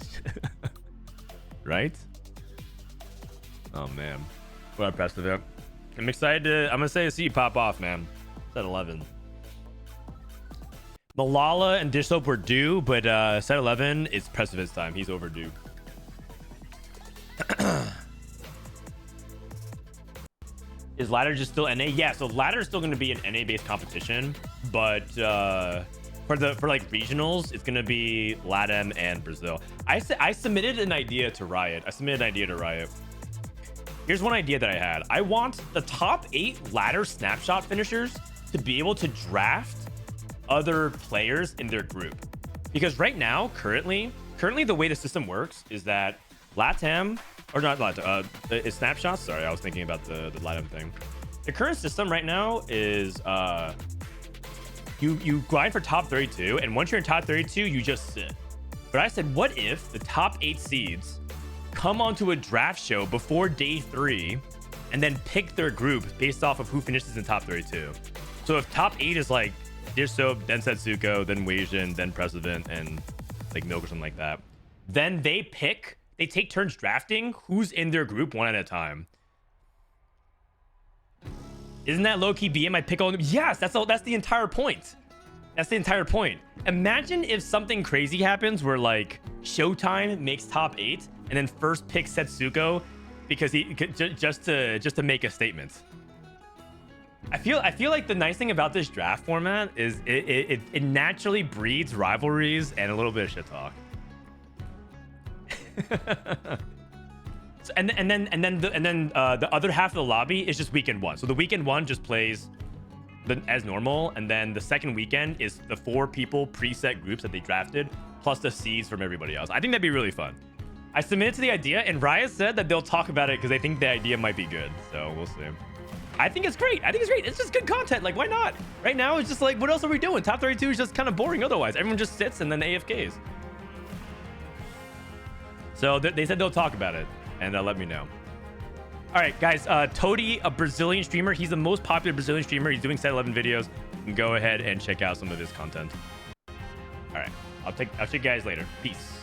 Right? Oh, man. What a press event. I'm excited I'm gonna say to see you pop off, man. Set 11. Malala and Dish Soap were due, but Set 11 is Precipice time. He's overdue. Is ladder just still NA? Yeah, so ladder is still going to be an NA based competition, but for like regionals, it's going to be LATAM and Brazil. I submitted an idea to Riot. Here's one idea that I had. I want the top 8 ladder snapshot finishers to be able to draft other players in their group. Because right now, currently the way the system works is that LATAM, or not LATAM, it's snapshots. Sorry, I was thinking about the LATAM thing. The current system right now is you grind for top 32, and once you're in top 32, you just sit. But I said, what if the top 8 seeds come onto a draft show before day 3 and then pick their group based off of who finishes in top 32? So if top 8 is like Dirsoap, then Setsuko, then Weijin, then President, and like Milk or something like that, then they take turns drafting who's in their group one at a time. Isn't that low-key BM? I pick all. Yes, that's the entire point. That's the entire point. Imagine if something crazy happens where like Showtime makes top 8 and then first picks Setsuko because he just to make a statement. I feel like the nice thing about this draft format is it naturally breeds rivalries and a little bit of shit talk. So, and then the other half of the lobby is just weekend 1. So the weekend 1 just plays as normal, and then the second weekend is the 4 people preset groups that they drafted plus the seeds from everybody else. I think that'd be really fun. I submitted to the idea, and Raya said that they'll talk about it because they think the idea might be good. So we'll see. I think it's great. It's just good content. Like, why not? Right now, it's just like, what else are we doing? Top 32 is just kind of boring otherwise. Everyone just sits and then AFKs. So they said they'll talk about it, and let me know. All right, guys. Toady, a Brazilian streamer. He's the most popular Brazilian streamer. He's doing set 11 videos. You can go ahead and check out some of his content. All right. I'll check you guys later. Peace.